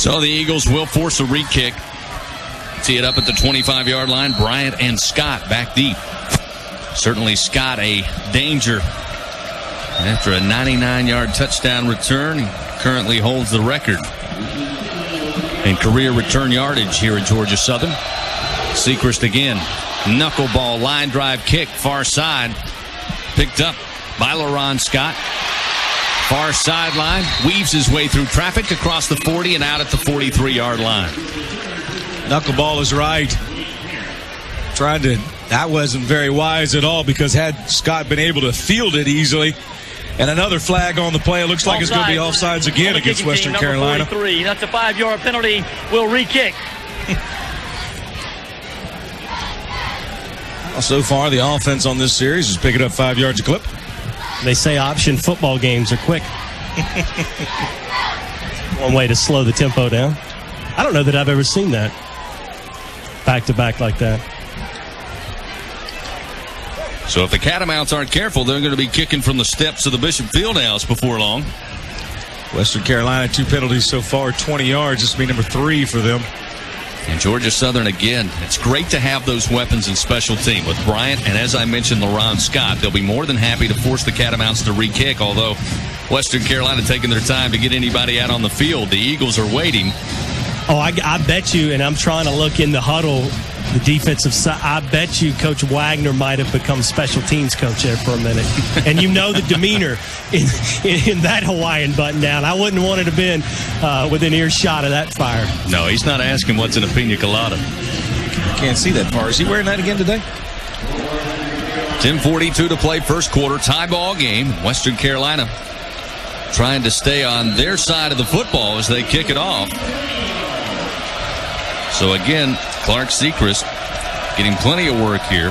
S10: So the Eagles will force a re-kick. Tee it up at the 25-yard line. Bryant and Scott back deep. Certainly Scott a danger. After a 99-yard touchdown return, he currently holds the record in career return yardage here at Georgia Southern. Sechrist again. Knuckleball line drive kick far side. Picked up by LaRon Scott. Far sideline. Weaves his way through traffic across the 40 and out at the 43-yard line.
S15: Knuckleball is right. That wasn't very wise at all, because had Scott been able to field it easily. And another flag on the play. It looks like it's going to be offsides again against Western Carolina.
S21: 43. That's a 5-yard penalty. We'll re-kick.
S15: So far, the offense on this series is picking up 5 yards a clip.
S16: They say option football games are quick. One way to slow the tempo down. I don't know that I've ever seen that back-to-back like that.
S10: So if the Catamounts aren't careful, they're going to be kicking from the steps of the Bishop Fieldhouse before long.
S15: Western Carolina, 2 penalties so far, 20 yards. This will be number 3 for them.
S10: And Georgia Southern, again, it's great to have those weapons in special team with Bryant and, as I mentioned, LaRon Scott. They'll be more than happy to force the Catamounts to re-kick, although Western Carolina taking their time to get anybody out on the field. The Eagles are waiting.
S16: Oh, I bet you, and I'm trying to look in the huddle, the defensive side, I bet you Coach Wagner might have become special teams coach there for a minute. And you know the demeanor in that Hawaiian button down. I wouldn't want it to have been within earshot of that fire.
S10: No, he's not asking what's in a pina colada.
S15: Can't see that far. Is he wearing that again today?
S10: 10:42 to play, first quarter, tie ball game. Western Carolina trying to stay on their side of the football as they kick it off. So again, Clark Sechrist getting plenty of work here.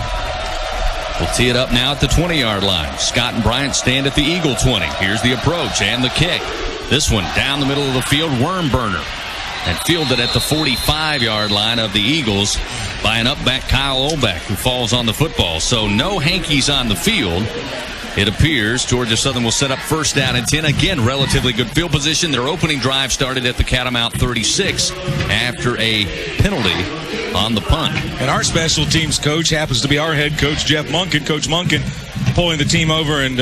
S10: We'll tee it up now at the 20-yard line. Scott and Bryant stand at the Eagle 20. Here's the approach and the kick. This one down the middle of the field, worm burner. And fielded at the 45-yard line of the Eagles by an up-back Kyle Olbeck, who falls on the football. So no hankies on the field. It appears Georgia Southern will set up first down and 10. Again, relatively good field position. Their opening drive started at the Catamount 36 after a penalty on the punt.
S15: And our special teams coach happens to be our head coach, Jeff Monken. Coach Monken pulling the team over, and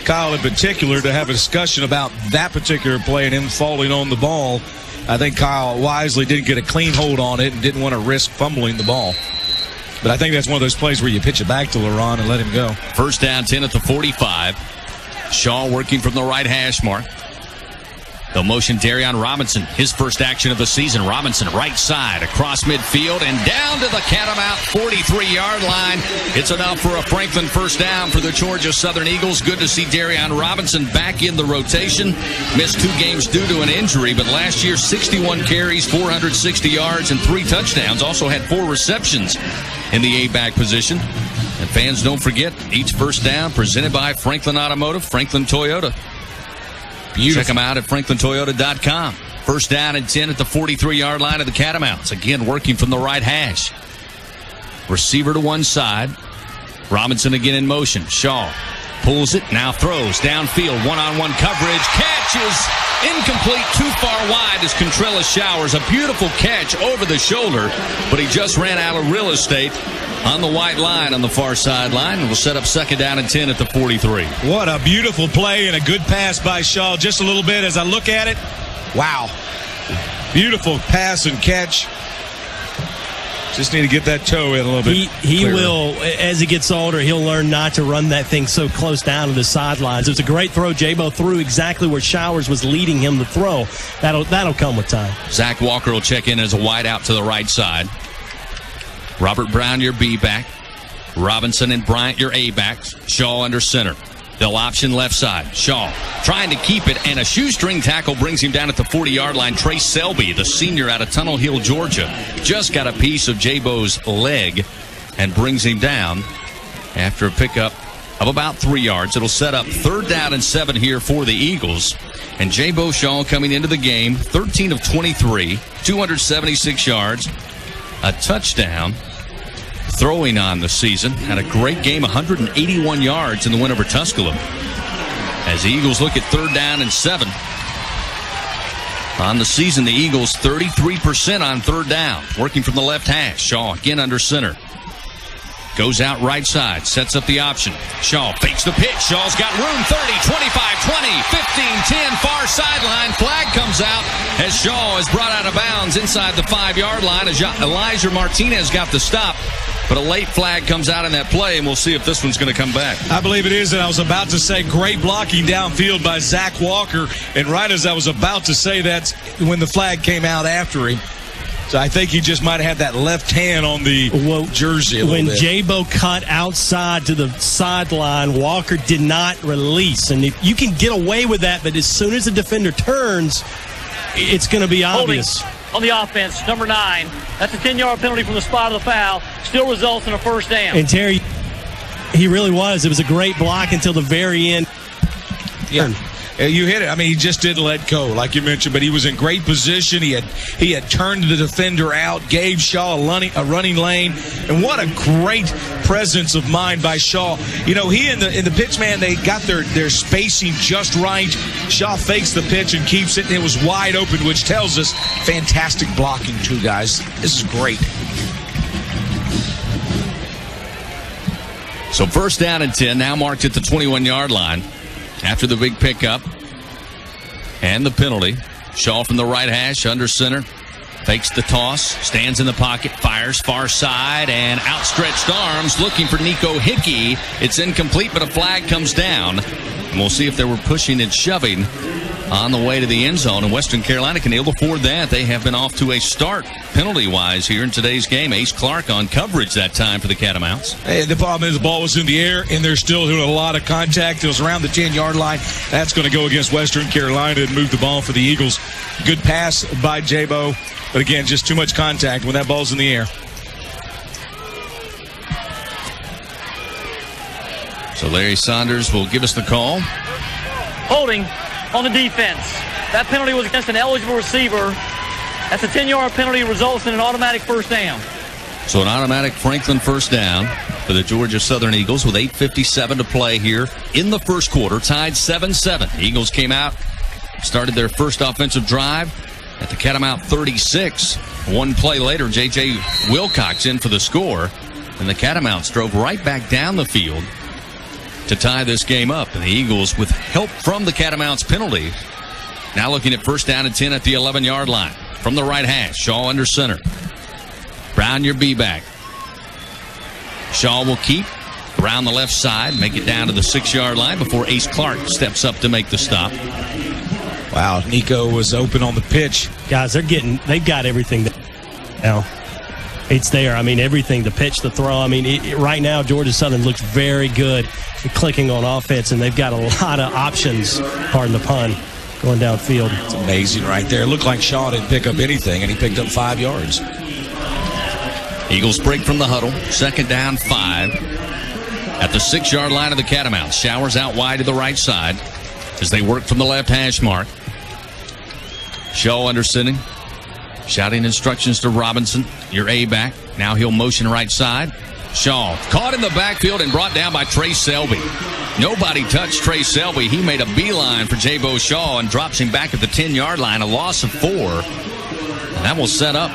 S15: Kyle in particular, to have a discussion about that particular play and him falling on the ball. I think Kyle wisely didn't get a clean hold on it and didn't want to risk fumbling the ball. But I think that's one of those plays where you pitch it back to LaRon and let him go.
S10: First down, 10 at the 45. Shaw working from the right hash mark. They'll motion Darion Robinson, his first action of the season. Robinson right side across midfield and down to the Catamount 43-yard line. It's enough for a Franklin first down for the Georgia Southern Eagles. Good to see Darion Robinson back in the rotation. Missed 2 games due to an injury, but last year 61 carries, 460 yards, and 3 touchdowns. Also had 4 receptions in the A-back position. And fans, don't forget, each first down presented by Franklin Automotive, Franklin Toyota. Beautiful. Check them out at franklintoyota.com. First down and 10 at the 43-yard line of the Catamounts. Again, working from the right hash. Receiver to one side. Robinson again in motion. Shaw pulls it, now throws downfield. One-on-one coverage. Catch is incomplete, too far wide as Contrella Showers. A beautiful catch over the shoulder, but he just ran out of real estate on the white line on the far sideline. And will set up second down and 10 at the 43.
S15: What a beautiful play and a good pass by Shaw. Just a little bit as I look at it. Wow. Beautiful pass and catch. Just need to get that toe in a little bit.
S16: He will, as he gets older, he'll learn not to run that thing so close down to the sidelines. It was a great throw. Jabo threw exactly where Showers was leading him to throw. That'll come with time.
S10: Zach Walker will check in as a wide out to the right side. Robert Brown, your B back. Robinson and Bryant, your A backs. Shaw under center. They'll option left side. Shaw trying to keep it, and a shoestring tackle brings him down at the 40-yard line. Trace Selby, the senior out of Tunnel Hill, Georgia, just got a piece of Jabo's leg and brings him down after a pickup of about 3 yards. It'll set up third down and 7 here for the Eagles. And Jabo Shaw coming into the game, 13 of 23, 276 yards, a touchdown. Throwing on the season. Had a great game, 181 yards in the win over Tusculum. As the Eagles look at third down and 7. On the season, the Eagles 33% on third down. Working from the left hash. Shaw again under center. Goes out right side. Sets up the option. Shaw fakes the pitch. Shaw's got room. 30, 25, 20, 15, 10. Far sideline. Flag comes out as Shaw is brought out of bounds inside the 5-yard line. As Elijah Martinez got the stop. But a late flag comes out in that play, and we'll see if this one's going to come back.
S15: I believe it is, and I was about to say great blocking downfield by Zach Walker. And right as I was about to say that, when the flag came out after him. So I think he just might have had that left hand on the jersey a little bit.
S16: When Jabo cut outside to the sideline, Walker did not release. And if you can get away with that, but as soon as the defender turns, it's going to be obvious.
S21: Holding on the offense, number 9. That's a 10-yard penalty from the spot of the foul. Still results in a first down.
S16: And Terry, he really was. It was a great block until the very end.
S15: Yeah. You hit it. I mean, he just didn't let go, like you mentioned, but he was in great position. He had turned the defender out, gave Shaw a running lane, and what a great presence of mind by Shaw. You know, he and the pitch man, they got their spacing just right. Shaw fakes the pitch and keeps it, and it was wide open, which tells us fantastic blocking too, guys. This is great.
S10: So first down and 10, now marked at the 21-yard line. After the big pickup and the penalty, Shaw from the right hash under center, fakes the toss, stands in the pocket, fires far side, and outstretched arms looking for Nico Hickey. It's incomplete, but a flag comes down. And we'll see if they were pushing and shoving on the way to the end zone. And Western Carolina can ill afford that. They have been off to a start penalty-wise here in today's game. Ace Clark on coverage that time for the Catamounts.
S15: Hey, the problem is the ball was in the air, and they're still doing a lot of contact. It was around the 10-yard line. That's going to go against Western Carolina and move the ball for the Eagles. Good pass by Jabo, but again, just too much contact when that ball's in the air.
S10: So Larry Saunders will give us the call.
S21: Holding on the defense. That penalty was against an eligible receiver. That's a 10-yard penalty, results in an automatic first down.
S10: So an automatic Franklin first down for the Georgia Southern Eagles with 8:57 to play here in the first quarter, tied 7-7. Eagles came out, started their first offensive drive at the Catamount 36. One play later, J.J. Wilcox in for the score, and the Catamounts drove right back down the field to tie this game up. And the Eagles, with help from the Catamounts penalty, now looking at first down and 10 at the 11-yard line. From the right hash, Shaw under center. Brown, your B-back. Shaw will keep around the left side, make it down to the 6-yard line before Ace Clark steps up to make the stop.
S15: Wow, Nico was open on the pitch.
S16: Guys, they've got everything now. It's there. I mean, everything, the pitch, the throw. I mean, right now, Georgia Southern looks very good at clicking on offense, and they've got a lot of options, pardon the pun, going downfield.
S15: It's amazing right there. It looked like Shaw didn't pick up anything, and he picked up 5 yards.
S10: Eagles break from the huddle. Second down, 5. At the 6-yard line of the Catamounts. Showers out wide to the right side as they work from the left hash mark. Shaw under center, shouting instructions to Robinson. Your A-back. Now he'll motion right side. Shaw caught in the backfield and brought down by Trey Selby. Nobody touched Trey Selby. He made a beeline for Jabo Shaw and drops him back at the 10-yard line. A loss of 4. And that will set up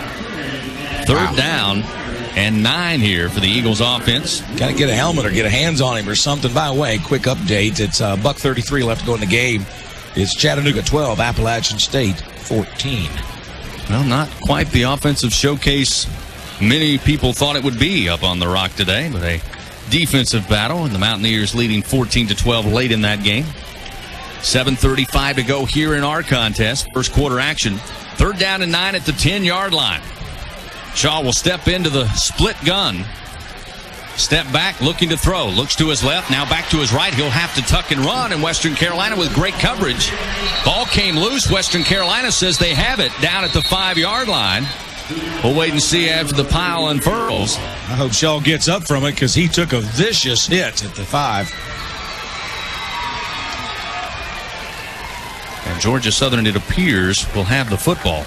S10: third down and 9 here for the Eagles offense.
S5: Got to get a helmet or get a hands on him or something. By the way, quick update. It's $1:33 left to go in the game. It's Chattanooga 12, Appalachian State 14.
S10: Well, not quite the offensive showcase many people thought it would be up on the Rock today, but a defensive battle, and the Mountaineers leading 14-12 late in that game. 7:35 to go here in our contest. First quarter action. Third down and 9 at the 10-yard line. Shaw will step into the split gun. Step back, looking to throw. Looks to his left, now back to his right. He'll have to tuck and run, and Western Carolina with great coverage. Ball came loose. Western Carolina says they have it down at the 5-yard line. We'll wait and see after the pile unfurls.
S5: I hope Shaw gets up from it because he took a vicious hit at the 5.
S10: And Georgia Southern, it appears, will have the football.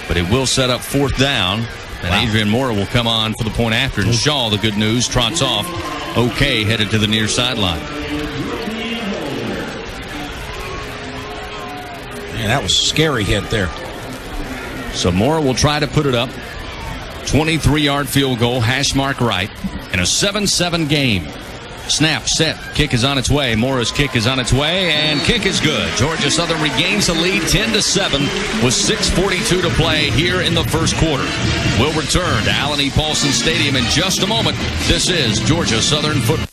S10: But it will set up fourth down. And Adrian Mora will come on for the point after. And Shaw, the good news, trots off. Okay, headed to the near sideline.
S5: Man, that was a scary hit there.
S10: So Mora will try to put it up. 23-yard field goal, hash mark right. And a 7-7 game. Snap, set, kick is on its way. Mora's kick is on its way, and kick is good. Georgia Southern regains the lead 10-7 with 6:42 to play here in the first quarter. We'll return to Allen E. Paulson Stadium in just a moment. This is Georgia Southern football.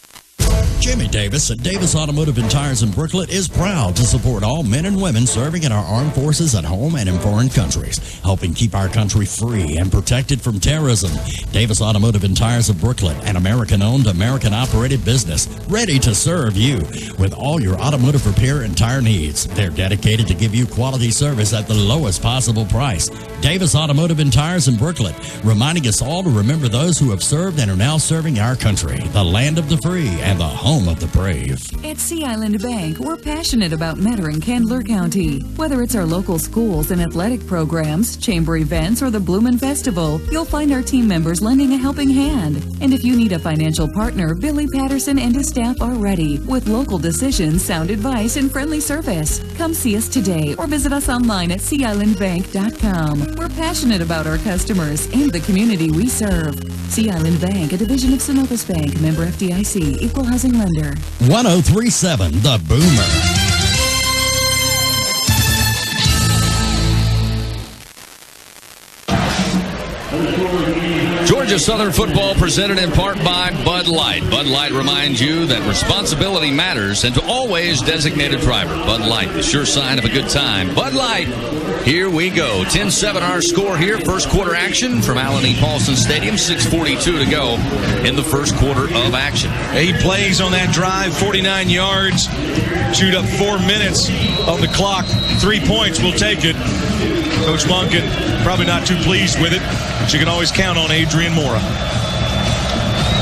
S3: Jimmy Davis at Davis Automotive and Tires in Brooklet is proud to support all men and women serving in our armed forces at home and in foreign countries, helping keep our country free and protected from terrorism. Davis Automotive and Tires of Brooklet, an American-owned, American-operated business, ready to serve you with all your automotive repair and tire needs. They're dedicated to give you quality service at the lowest possible price. Davis Automotive and Tires in Brooklet, reminding us all to remember those who have served and are now serving our country, the land of the free and the home of the brave.
S6: At Sea Island Bank, we're passionate about Mettering-Candler County. Whether it's our local schools and athletic programs, chamber events, or the Bloomin' Festival, you'll find our team members lending a helping hand. And if you need a financial partner, Billy Patterson and his staff are ready with local decisions, sound advice, and friendly service. Come see us today or visit us online at SeaIslandBank.com. We're passionate about our customers and the community we serve. Sea Island Bank, a division of Synovus Bank, member FDIC, equal housing lender.
S3: 1037 The Boomer.
S10: Georgia Southern football presented in part by Bud Light. Bud Light reminds you that responsibility matters and to always designate a driver. Bud Light, the sure sign of a good time. Bud Light, here we go. 10-7 our score here. First quarter action from Allen E. Paulson Stadium. 6:42 to go in the first quarter of action.
S5: 8 plays on that drive, 49 yards. Chewed up 4 minutes on the clock. 3 points, we'll take it. Coach Monken probably not too pleased with it, but you can always count on Adrian Mora.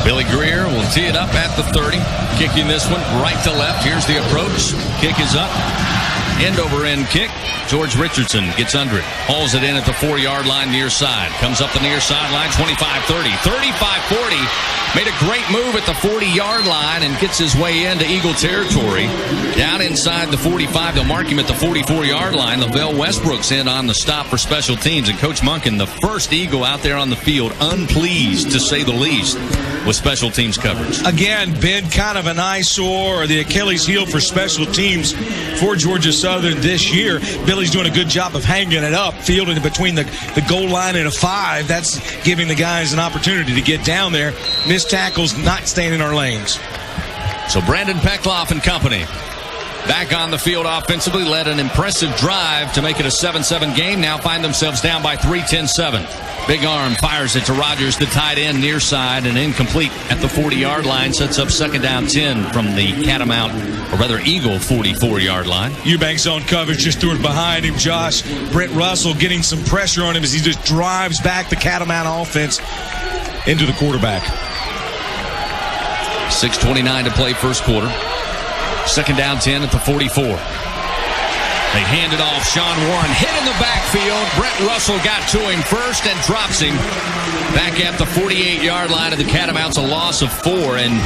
S10: Billy Greer will tee it up at the 30. Kicking this one right to left. Here's the approach. Kick is up. End over end kick. George Richardson gets under it. Hauls it in at the 4-yard line near side. Comes up the near sideline. 25-30. 35-40. Made a great move at the 40-yard line and gets his way into Eagle territory. Down inside the 45. They'll mark him at the 44-yard line. Lavelle Westbrook's in on the stop for special teams. And Coach Monken, the first Eagle out there on the field, unpleased to say the least with special teams coverage.
S5: Again, been kind of an eyesore or the Achilles heel for special teams for Georgia Southern this year. Billy's doing a good job of hanging it up, fielding it between the goal line and a 5. That's giving the guys an opportunity to get down there. Missed tackles, not staying in our lanes.
S10: So Brandon Peckloff and company back on the field offensively, led an impressive drive to make it a 7-7 game. Now find themselves down by 3, 10-7. Big Arm fires it to Rogers, the tight end, near side, and incomplete at the 40-yard line. Sets up second down 10 from the Catamount, or rather Eagle 44-yard line.
S5: Eubank zone coverage, just threw it behind him, Josh. Brent Russell getting some pressure on him as he just drives back the Catamount offense into the quarterback.
S10: 6:29 to play first quarter. Second down 10 at the 44. They hand it off. Sean Warren hit in the backfield. Brent Russell got to him first and drops him back at the 48-yard line of the Catamounts. A loss of 4, and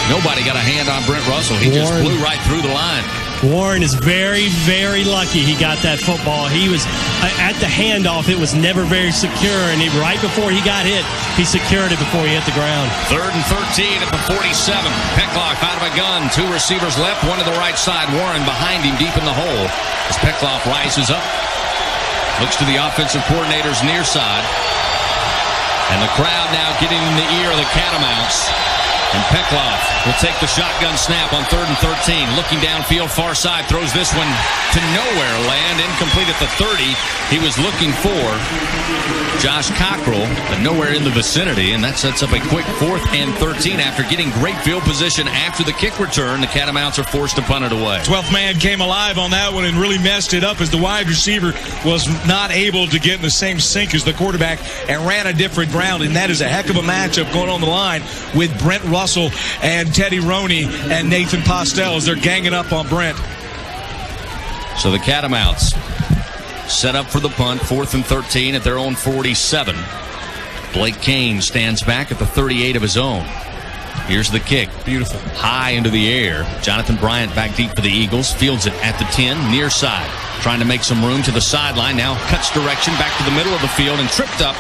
S10: nobody got a hand on Brent Russell. He just flew right through the line.
S16: Warren is very, very lucky he got that football. He was at the handoff. It was never very secure, and right before he got hit, he secured it before he hit the ground.
S10: 3rd and 13 at the 47. Peckloff out of a gun. 2 receivers left, one to the right side. Warren behind him deep in the hole as Peckloff rises up. Looks to the offensive coordinator's near side. And the crowd now getting in the ear of the Catamounts. And Peckloff will take the shotgun snap on 3rd and 13. Looking downfield, far side, throws this one to nowhere land. Incomplete at the 30. He was looking for Josh Cockrell, but nowhere in the vicinity. And that sets up a quick 4th and 13. After getting great field position after the kick return, the Catamounts are forced to punt it away.
S5: 12th man came alive on that one and really messed it up as the wide receiver was not able to get in the same sync as the quarterback and ran a different route. And that is a heck of a matchup going on the line with Brent Russell and Teddy Roney and Nathan Postel as they're ganging up on Brent.
S10: So the Catamounts set up for the punt, 4th and 13 at their own 47. Blake Kane stands back at the 38 of his own. Here's the kick.
S5: Beautiful.
S10: High into the air. Jonathan Bryant back deep for the Eagles. Fields it at the 10, near side. Trying to make some room to the sideline. Now cuts direction back to the middle of the field and tripped up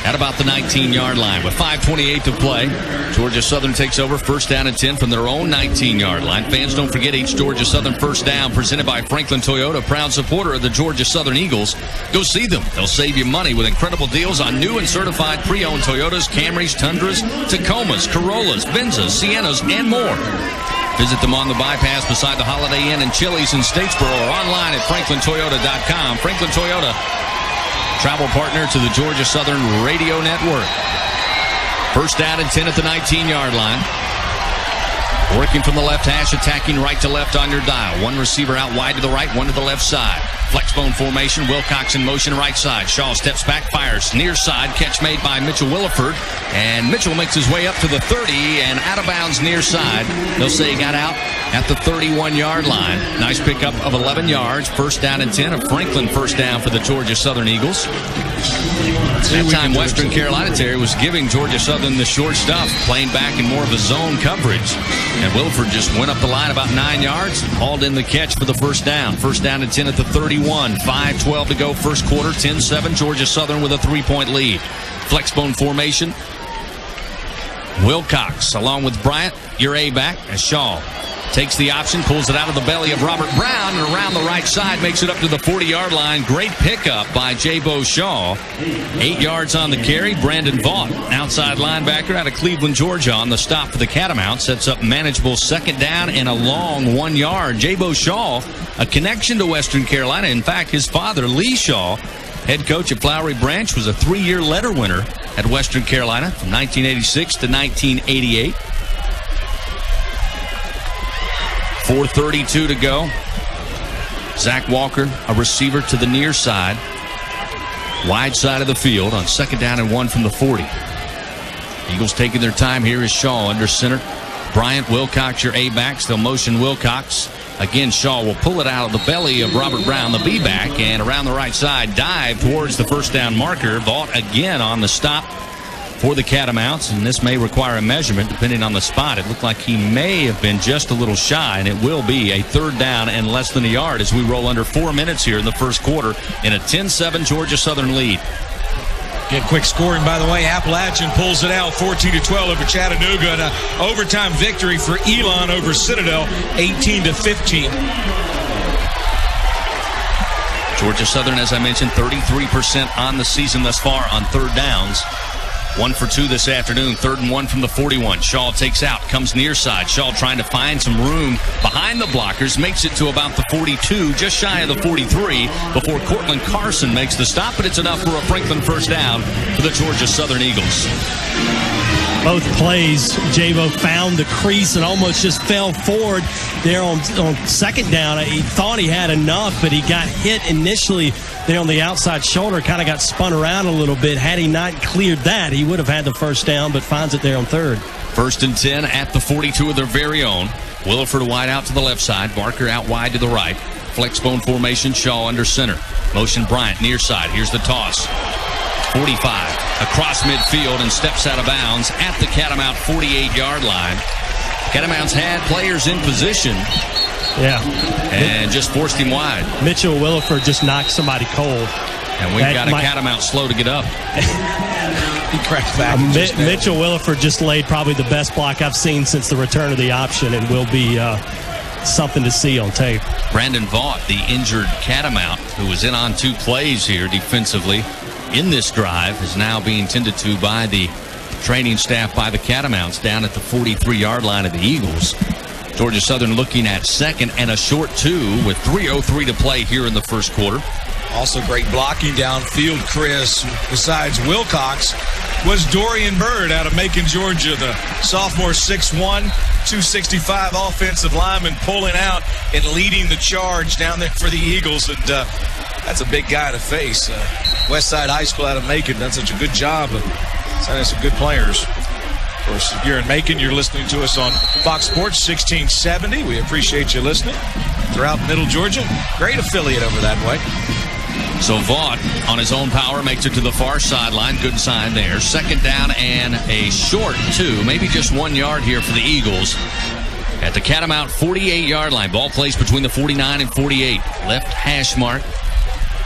S10: at about the 19-yard line. With 5:28 to play, Georgia Southern takes over 1st down and 10 from their own 19-yard line. Fans, don't forget each Georgia Southern first down presented by Franklin Toyota, proud supporter of the Georgia Southern Eagles. Go see them. They'll save you money with incredible deals on new and certified pre-owned Toyotas, Camrys, Tundras, Tacomas, Corollas, Venzas, Siennas, and more. Visit them on the bypass beside the Holiday Inn and Chili's in Statesboro or online at franklintoyota.com. Franklin Toyota, travel partner to the Georgia Southern Radio Network. 1st down and 10 at the 19-yard line. Working from the left hash, attacking right to left on your dial. 1 receiver out wide to the right, 1 to the left side. Flexbone formation, Wilcox in motion right side. Shaw steps back, fires near side. Catch made by Mitchell Williford. And Mitchell makes his way up to the 30 and out of bounds near side. They'll say he got out at the 31-yard line. Nice pickup of 11 yards. 1st down and 10. A Franklin 1st down for the Georgia Southern Eagles. That time Western Carolina, Terry, was giving Georgia Southern the short stuff, playing back in more of a zone coverage. And Williford just went up the line about 9 yards, hauled in the catch for the 1st down. 1st down and 10 at the 31. 5:12 to go, 1st quarter. 10-7, Georgia Southern with a 3-point lead. Flexbone formation. Wilcox along with Bryant, your A-back, as Shaw takes the option, pulls it out of the belly of Robert Brown, and around the right side makes it up to the 40-yard line. Great pickup by J-Bo Shaw. 8 yards on the carry. Brandon Vaught, outside linebacker out of Cleveland, Georgia, on the stop for the Catamounts. Sets up manageable 2nd down and a long 1 yard. J-Bo Shaw, a connection to Western Carolina. In fact, his father, Lee Shaw, head coach at Flowery Branch, was a 3-year letter winner at Western Carolina from 1986 to 1988. 4:32 to go. Zach Walker, a receiver to the near side. Wide side of the field on 2nd down and 1 from the 40. Eagles taking their time here is Shaw under center. Bryant, Wilcox, your A-backs. They'll motion Wilcox. Again, Shaw will pull it out of the belly of Robert Brown, the B-back, and around the right side, dive towards the 1st down marker. Vaught again on the stop for the Catamounts, and this may require a measurement depending on the spot. It looked like he may have been just a little shy, and it will be a 3rd down and less than a yard as we roll under 4 minutes here in the 1st quarter in a 10-7 Georgia Southern lead.
S5: Get quick scoring, by the way. Appalachian pulls it out 14-12 over Chattanooga, and an overtime victory for Elon over Citadel, 18-15.
S10: Georgia Southern, as I mentioned, 33% on the season thus far on 3rd downs. 1 for 2 this afternoon, 3rd and 1 from the 41. Shaw takes out, comes near side. Shaw trying to find some room behind the blockers, makes it to about the 42, just shy of the 43, before Cortland Carson makes the stop, but it's enough for a Franklin 1st down for the Georgia Southern Eagles.
S16: Both plays, J-Bo found the crease and almost just fell forward there on 2nd down. He thought he had enough, but he got hit initially there on the outside shoulder, kind of got spun around a little bit. Had he not cleared that, he would have had the 1st down, but finds it there on 3rd.
S10: 1st and 10 at the 42 of their very own. Williford wide out to the left side. Barker out wide to the right. Flexbone formation, Shaw under center. Motion Bryant near side. Here's the toss. 45 across midfield and steps out of bounds at the Catamount 48-yard line. Catamounts had players in position.
S16: Yeah.
S10: And just forced him wide.
S16: Mitchell Williford just knocked somebody cold.
S10: And we've got a Catamount slow to get up.
S5: He cracked back.
S16: Mitchell Williford just laid probably the best block I've seen since the return of the option, and will be something to see on tape.
S10: Brandon Vaught, the injured Catamount, who was in on 2 plays here defensively in this drive, is now being tended to by the training staff by the Catamounts down at the 43-yard line of the Eagles. Georgia Southern looking at second and a short 2 with 3:03 to play here in the first quarter.
S5: Also great blocking downfield, Chris. Besides Wilcox, was Dorian Bird out of Macon, Georgia, the sophomore 6'1", 265 offensive lineman, pulling out and leading the charge down there for the Eagles. And that's a big guy to face. Westside High School out of Macon done such a good job of signing some good players. Of course, if you're in Macon, you're listening to us on Fox Sports 1670. We appreciate you listening. Throughout Middle Georgia, great affiliate over that way.
S10: So Vaught, on his own power, makes it to the far sideline. Good sign there. Second down and a short 2, maybe just 1 yard here for the Eagles. At the Catamount 48-yard line. Ball placed between the 49 and 48. Left hash mark.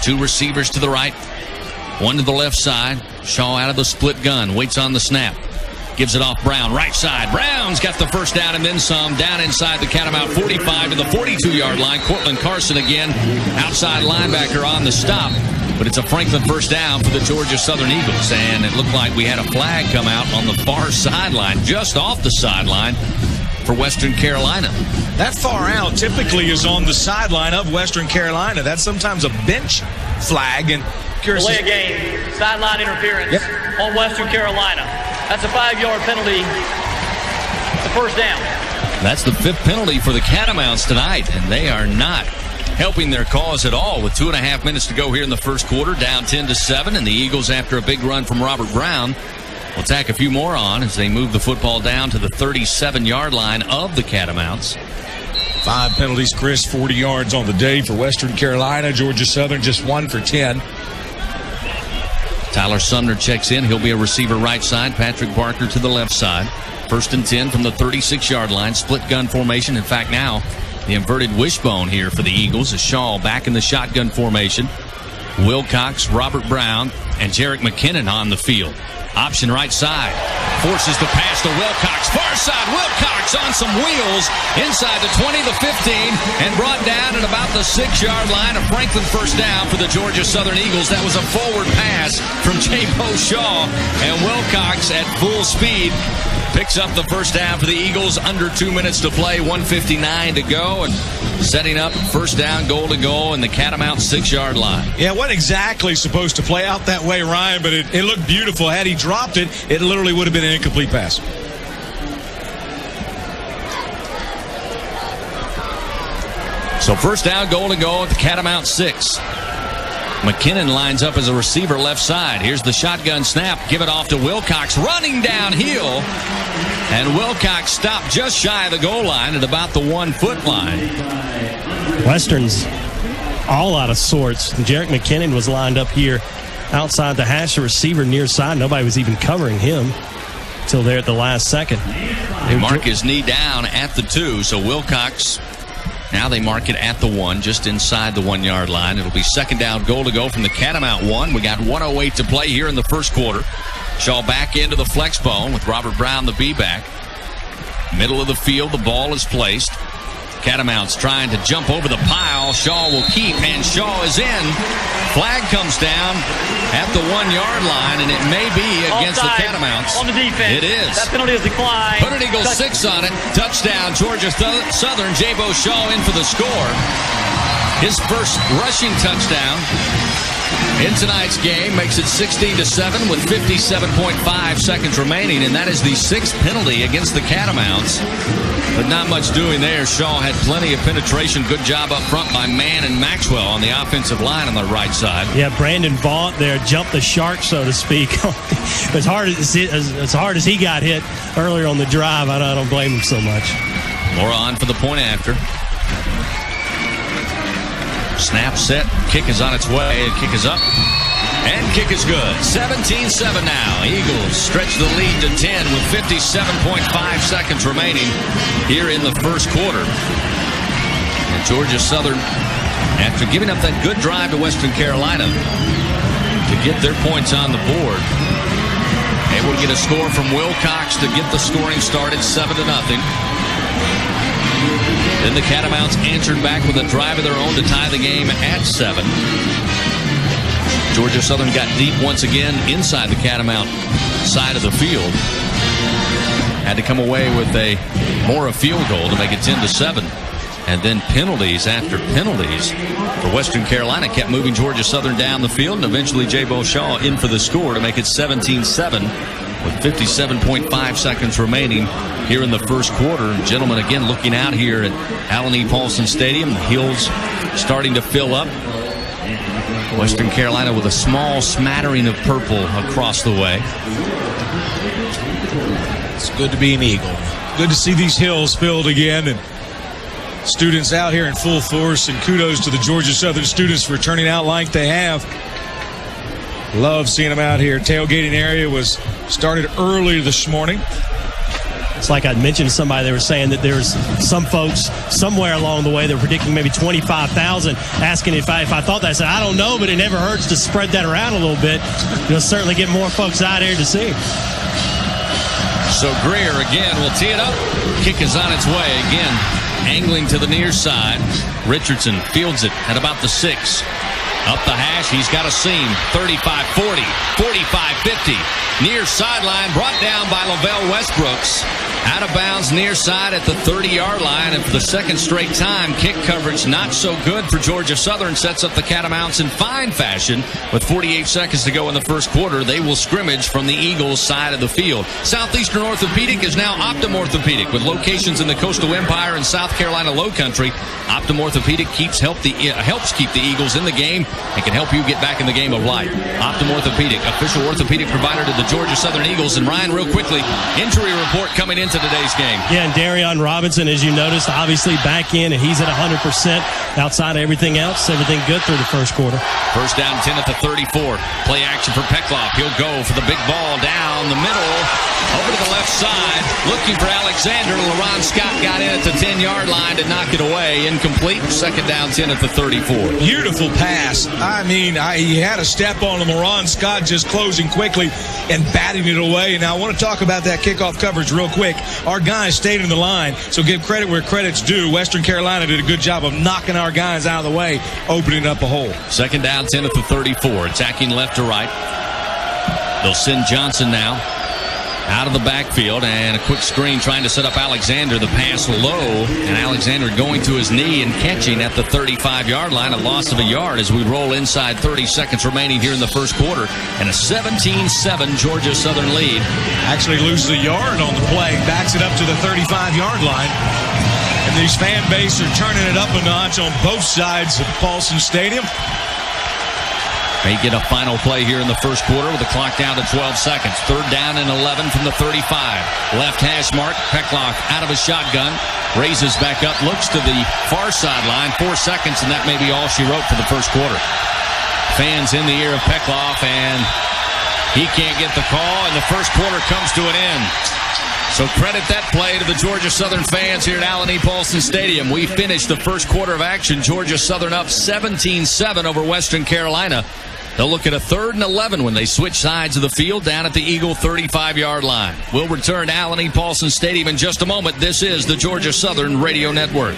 S10: 2 receivers to the right. 1 to the left side. Shaw out of the split gun. Waits on the snap. Gives it off Brown. Right side. Brown's got the first down and then some. Down inside the Catamount 45 to the 42-yard line. Cortland Carson again. Outside linebacker on the stop. But it's a Franklin first down for the Georgia Southern Eagles. And it looked like we had a flag come out on the far sideline, just off the sideline for Western Carolina.
S5: That far out typically is on the sideline of Western Carolina. That's sometimes a bench flag. And curious.
S21: Delay a game. Sideline interference on Western Carolina. That's a 5-yard penalty. The first down.
S10: That's the 5th penalty for the Catamounts tonight, and they are not helping their cause at all with 2.5 minutes to go here in the first quarter, down 10-7, and the Eagles, after a big run from Robert Brown, will tack a few more on as they move the football down to the 37-yard line of the Catamounts.
S5: 5 penalties, Chris, 40 yards on the day for Western Carolina. Georgia Southern just 1 for 10.
S10: Tyler Sumner checks in. He'll be a receiver right side. Patrick Barker to the left side. 1st and 10 from the 36-yard line. Split gun formation. In fact, now the inverted wishbone here for the Eagles. Is Shaw back in the shotgun formation. Wilcox, Robert Brown, and Jarek McKinnon on the field. Option right side. Forces the pass to Wilcox. Far side. Wilcox on some wheels inside the 20, the 15, and brought down at about the 6-yard line. A Franklin first down for the Georgia Southern Eagles. That was a forward pass from J-Bo Shaw, and Wilcox at full speed picks up the first down for the Eagles. Under 2 minutes to play, 1:59 to go, and setting up first down, goal to goal, and the Catamount 6-yard line.
S5: Yeah, it wasn't exactly supposed to play out that way, Ryan, but it looked beautiful. Had he dropped it, it literally would have been an incomplete pass.
S10: So first down, goal to go at the Catamount 6. McKinnon lines up as a receiver left side. Here's the shotgun snap. Give it off to Wilcox, running downhill. And Wilcox stopped just shy of the goal line at about the 1-foot line.
S16: Western's all out of sorts. Jarek McKinnon was lined up here outside the hash, a receiver near side. Nobody was even covering him till there at the last second.
S10: They mark his knee down at the 2, so Wilcox, now they mark it at the 1, just inside the 1-yard line. It'll be second down, goal to go from the Catamount 1. We got 1:08 to play here in the first quarter. Shaw back into the flex bone with Robert Brown, the B-back. Middle of the field, the ball is placed. Catamounts trying to jump over the pile. Shaw will keep, and Shaw is in. Flag comes down at the 1-yard line, and it may be against
S21: Offside
S10: the Catamounts.
S21: on the defense.
S10: It is.
S21: That penalty is declined.
S10: Put an Eagle 6 on it. Touchdown, Georgia Southern. J-Bo Shaw in for the score. His first rushing touchdown in tonight's game makes it 16-7 with 57.5 seconds remaining, and that is the 6th penalty against the Catamounts. But not much doing there. Shaw had plenty of penetration. Good job up front by Mann and Maxwell on the offensive line on the right side.
S16: Yeah, Brandon Vaught there jumped the shark, so to speak. as hard as he got hit earlier on the drive, I don't blame him so much.
S10: More on for the point after. Snap, set, kick is on its way. Kick is up. And kick is good. 17-7 now. Eagles stretch the lead to 10 with 57.5 seconds remaining here in the first quarter. And Georgia Southern, after giving up that good drive to Western Carolina to get their points on the board, able to get a score from Wilcox to get the scoring started 7-0. Then the Catamounts answered back with a drive of their own to tie the game at 7. Georgia Southern got deep once again inside the Catamount side of the field. Had to come away with a field goal to make it 10-7. And then penalties after penalties for Western Carolina kept moving Georgia Southern down the field. And eventually Jay Beauchamp in for the score to make it 17-7 with 57.5 seconds remaining here in the first quarter. And gentlemen, again, looking out here at Alan E. Paulson Stadium. The hills starting to fill up. Western Carolina with a small smattering of purple across the way.
S5: It's good to be an Eagle. Good to see these hills filled again, and students out here in full force, and kudos to the Georgia Southern students for turning out like they have. Love seeing them out here. Tailgating area was started early this morning.
S16: It's like I mentioned to somebody, they were saying that there's some folks somewhere along the way that were predicting maybe 25,000, asking if I thought that. I said, I don't know, but it never hurts to spread that around a little bit. You'll certainly get more folks out here to see.
S10: So Greer again will tee it up. Kick is on its way again, angling to the near side. Richardson fields it at about the 6. Up the hash, he's got a seam. 35-40, 45-50. Near sideline, brought down by Lavelle Westbrooks. Out of bounds near side at the 30-yard line. And for the second straight time, kick coverage not so good for Georgia Southern. Sets up the Catamounts in fine fashion. With 48 seconds to go in the first quarter, they will scrimmage from the Eagles side of the field. Southeastern Orthopedic is now Optum Orthopedic. With locations in the Coastal Empire and South Carolina Lowcountry, Optum Orthopedic helps keep the Eagles in the game and can help you get back in the game of life. Optum Orthopedic, official orthopedic provider to the Georgia Southern Eagles. And Ryan, real quickly, injury report coming into today's game.
S16: Yeah, and Darion Robinson, as you noticed, obviously back in, and he's at 100%. Outside of everything else, everything good through the first quarter.
S10: First down, 10 at the 34. Play action for Peckloff. He'll go for the big ball down the middle, over to the left side, looking for Alexander. LaRon Scott got in at the 10-yard line to knock it away. Incomplete. Second down, 10 at the 34.
S5: Beautiful pass. I mean, he had a step on him. LaRon Scott just closing quickly and batting it away. And I want to talk about that kickoff coverage real quick. Our guys stayed in the line, so give credit where credit's due. Western Carolina did a good job of knocking our guys out of the way, opening up a hole.
S10: Second down, 10 at the 34. Attacking left to right. They'll send Johnson now out of the backfield, and a quick screen trying to set up Alexander. The pass low, and Alexander going to his knee and catching at the 35-yard line. A loss of a yard as we roll inside 30 seconds remaining here in the first quarter. And a 17-7 Georgia Southern lead.
S5: Actually loses a yard on the play, backs it up to the 35-yard line. And these fan base are turning it up a notch on both sides of Paulson Stadium.
S10: They get a final play here in the first quarter with the clock down to 12 seconds. Third down and 11 from the 35. Left hash mark. Peckloff out of a shotgun. Raises back up. Looks to the far sideline. 4 seconds, and that may be all she wrote for the first quarter. Fans in the ear of Peckloff, and he can't get the call, and the first quarter comes to an end. So credit that play to the Georgia Southern fans here at Alan E. Paulson Stadium. We finished the first quarter of action. Georgia Southern up 17-7 over Western Carolina. They'll look at a 3rd and 11 when they switch sides of the field down at the Eagle 35-yard line. We'll return to Alan E. Paulson Stadium in just a moment. This is the Georgia Southern Radio Network.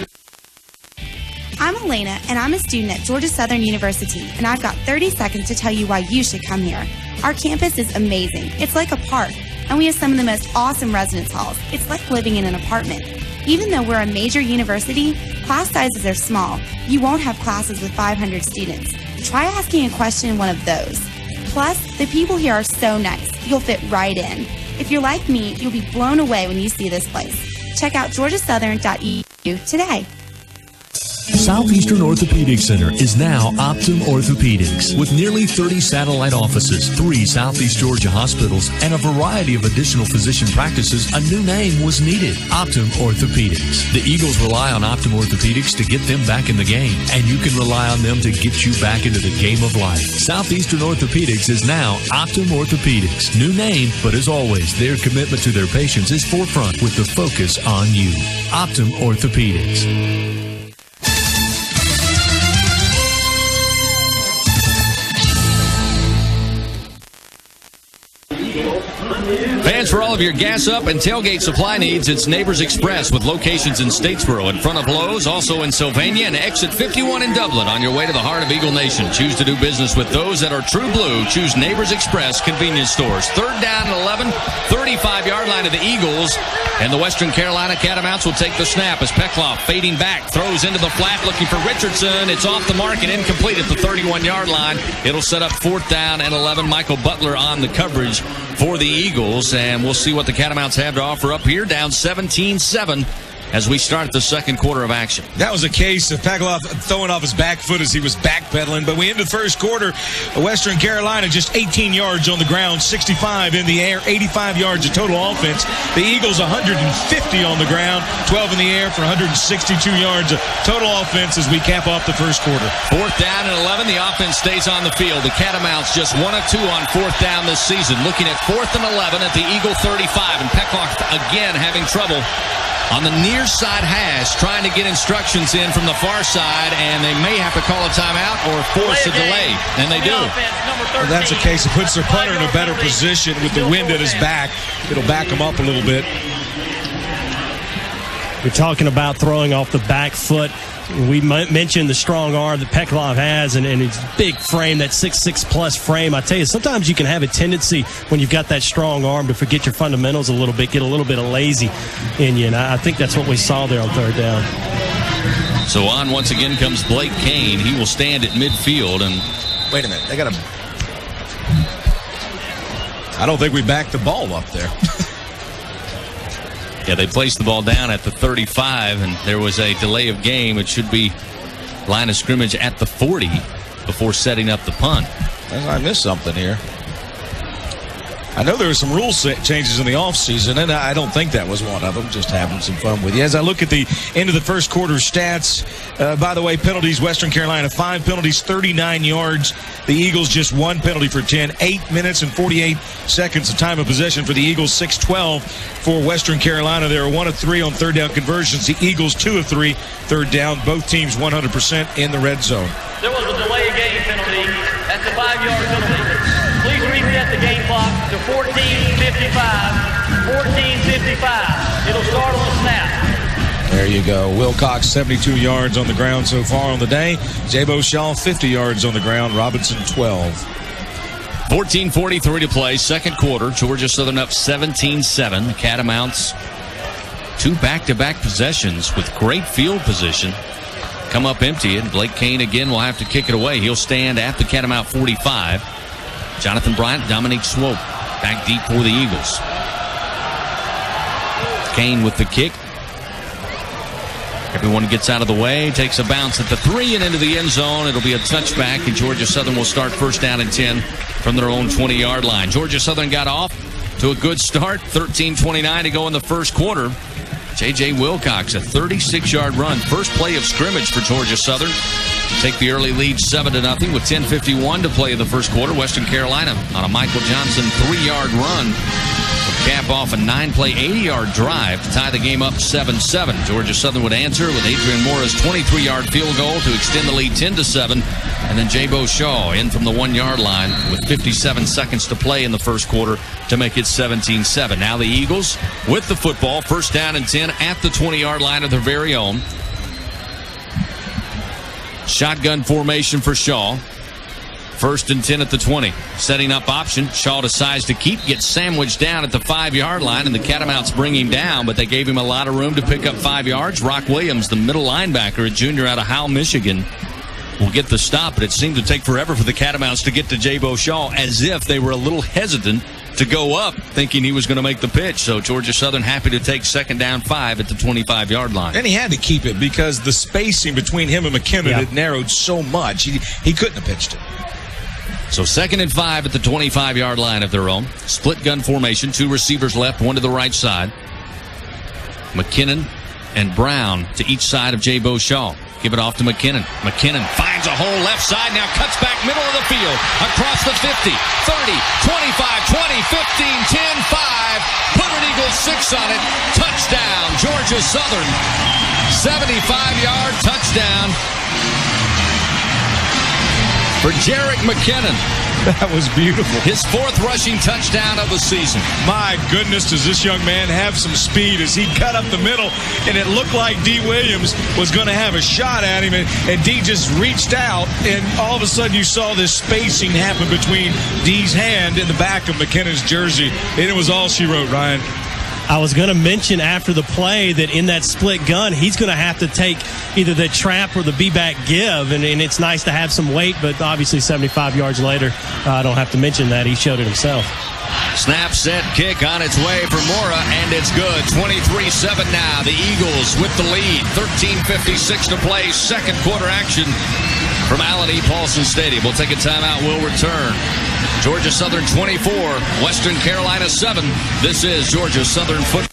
S2: I'm Elena, and I'm a student at Georgia Southern University, and I've got 30 seconds to tell you why you should come here. Our campus is amazing. It's like a park, and we have some of the most awesome residence halls. It's like living in an apartment. Even though we're a major university, class sizes are small. You won't have classes with 500 students. Try asking a question in one of those. Plus, the people here are so nice. You'll fit right in. If you're like me, you'll be blown away when you see this place. Check out georgiasouthern.edu today.
S12: Southeastern Orthopedic Center is now Optum Orthopedics. With nearly 30 satellite offices, 3 Southeast Georgia hospitals, and a variety of additional physician practices, a new name was needed. Optum Orthopedics. The Eagles rely on Optum Orthopedics to get them back in the game, and you can rely on them to get you back into the game of life. Southeastern Orthopedics is now Optum Orthopedics. New name, but as always, their commitment to their patients is forefront with the focus on you. Optum Orthopedics.
S10: Fans, for all of your gas up and tailgate supply needs, it's Neighbors Express with locations in Statesboro, in front of Lowe's, also in Sylvania, and exit 51 in Dublin on your way to the heart of Eagle Nation. Choose to do business with those that are true blue. Choose Neighbors Express convenience stores. 3rd down and 11, 35-yard line of the Eagles, and the Western Carolina Catamounts will take the snap as Peckloff fading back, throws into the flat, looking for Richardson. It's off the mark and incomplete at the 31-yard line. It'll set up 4th down and 11. Michael Butler on the coverage for the Eagles, and we'll see what the Catamounts have to offer up here, down 17-7 as we start the second quarter of action.
S5: That was a case of Peckloff throwing off his back foot as he was backpedaling, but we end the first quarter, Western Carolina just 18 yards on the ground, 65 in the air, 85 yards of total offense. The Eagles 150 on the ground, 12 in the air for 162 yards of total offense as we cap off the first quarter.
S10: 4th down and 11, the offense stays on the field. The Catamounts just 1 of 2 on 4th down this season, looking at 4th and 11 at the Eagle 35, and Peckloff again having trouble on the near side hash, trying to get instructions in from the far side, and they may have to call a timeout or force a delay, and they do.
S5: Well, that's a case of puts their punter in a better position with the wind at his back. It'll back him up a little bit.
S16: You're talking about throwing off the back foot. We mentioned the strong arm that Peckloff has and his big frame, that 6'6" frame. I tell you, sometimes you can have a tendency when you've got that strong arm to forget your fundamentals a little bit, get a little bit of lazy in you, and I think that's what we saw there on 3rd down.
S10: So on once again comes Blake Kane. He will stand at midfield, and
S5: wait a minute, they got to. I don't think we backed the ball up there.
S10: Yeah, they placed the ball down at the 35, and there was a delay of game. It should be line of scrimmage at the 40 before setting up the punt.
S5: I missed something here. I know there were some rule changes in the offseason, and I don't think that was one of them. Just having some fun with you. As I look at the end of the first quarter stats, by the way, penalties, Western Carolina, 5 penalties, 39 yards. The Eagles just 1 penalty for 10, 8 minutes and 48 seconds of time of possession for the Eagles, 6-12 for Western Carolina. They were 1 of 3 on 3rd down conversions. The Eagles 2 of 3 3rd down. Both teams 100% in the red zone.
S21: There was a delay of game penalty. That's a 5-yard penalty. Please reset the game clock to 14:55. 14:55. It'll start on the snap.
S5: There you go. Wilcox, 72 yards on the ground so far on the day. Jabo Shaw, 50 yards on the ground. Robinson, 12.
S10: 14:43 to play, second quarter. Georgia Southern up 17-7. The Catamounts, 2 back-to-back possessions with great field position. Come up empty, and Blake Kane again will have to kick it away. He'll stand at the Catamount 45. Jonathan Bryant, Dominique Swope back deep for the Eagles. Kane with the kick. Everyone gets out of the way, takes a bounce at the 3 and into the end zone. It'll be a touchback, and Georgia Southern will start 1st down and 10 from their own 20-yard line. Georgia Southern got off to a good start, 13:29 to go in the first quarter. J.J. Wilcox, a 36-yard run. First play of scrimmage for Georgia Southern. Take the early lead 7-0 with 10:51 to play in the first quarter. Western Carolina on a Michael Johnson 3-yard run would cap off a 9-play 80-yard drive to tie the game up 7-7. Georgia Southern would answer with Adrian Mora's 23-yard field goal to extend the lead 10-7. And then Jabo Shaw in from the 1-yard line with 57 seconds to play in the first quarter to make it 17-7. Now the Eagles with the football, 1st down and 10 at the 20-yard line of their very own. Shotgun formation for Shaw. 1st and 10 at the 20. Setting up option. Shaw decides to keep, gets sandwiched down at the 5-yard line, and the Catamounts bring him down, but they gave him a lot of room to pick up 5 yards. Rock Williams, the middle linebacker, a junior out of Howell, Michigan, will get the stop, but it seemed to take forever for the Catamounts to get to Jabo Shaw, as if they were a little hesitant to go up, thinking he was going to make the pitch. So Georgia Southern happy to take 2nd down 5 at the 25-yard line.
S5: And he had to keep it because the spacing between him and McKinnon had narrowed so much. He couldn't have pitched it.
S10: So 2nd and 5 at the 25-yard line of their own. Split gun formation, 2 receivers left, 1 to the right side. McKinnon and Brown to each side of Jay Beauchamp. Give it off to McKinnon. McKinnon finds a hole left side, now cuts back middle of the field. Across the 50, 30, 25, 20, 15, 10, 5. Put an Eagle 6 on it. Touchdown, Georgia Southern. 75-yard touchdown for Jerick McKinnon.
S5: That was beautiful.
S10: His 4th rushing touchdown of the season.
S5: My goodness, does this young man have some speed as he cut up the middle, and it looked like D. Williams was going to have a shot at him, and D just reached out, and all of a sudden you saw this spacing happen between D's hand and the back of McKinnon's jersey, and it was all she wrote, Ryan.
S16: I was going to mention after the play that in that split gun, he's going to have to take either the trap or the be-back give, and it's nice to have some weight, but obviously 75 yards later, I don't have to mention that. He showed it himself.
S10: Snap, set, kick on its way for Mora, and it's good. 23-7 now. The Eagles with the lead. 13:56 to play. 2nd quarter action from Allen E. Paulson Stadium. We'll take a timeout. We'll return. Georgia Southern 24, Western Carolina 7. This is Georgia Southern football.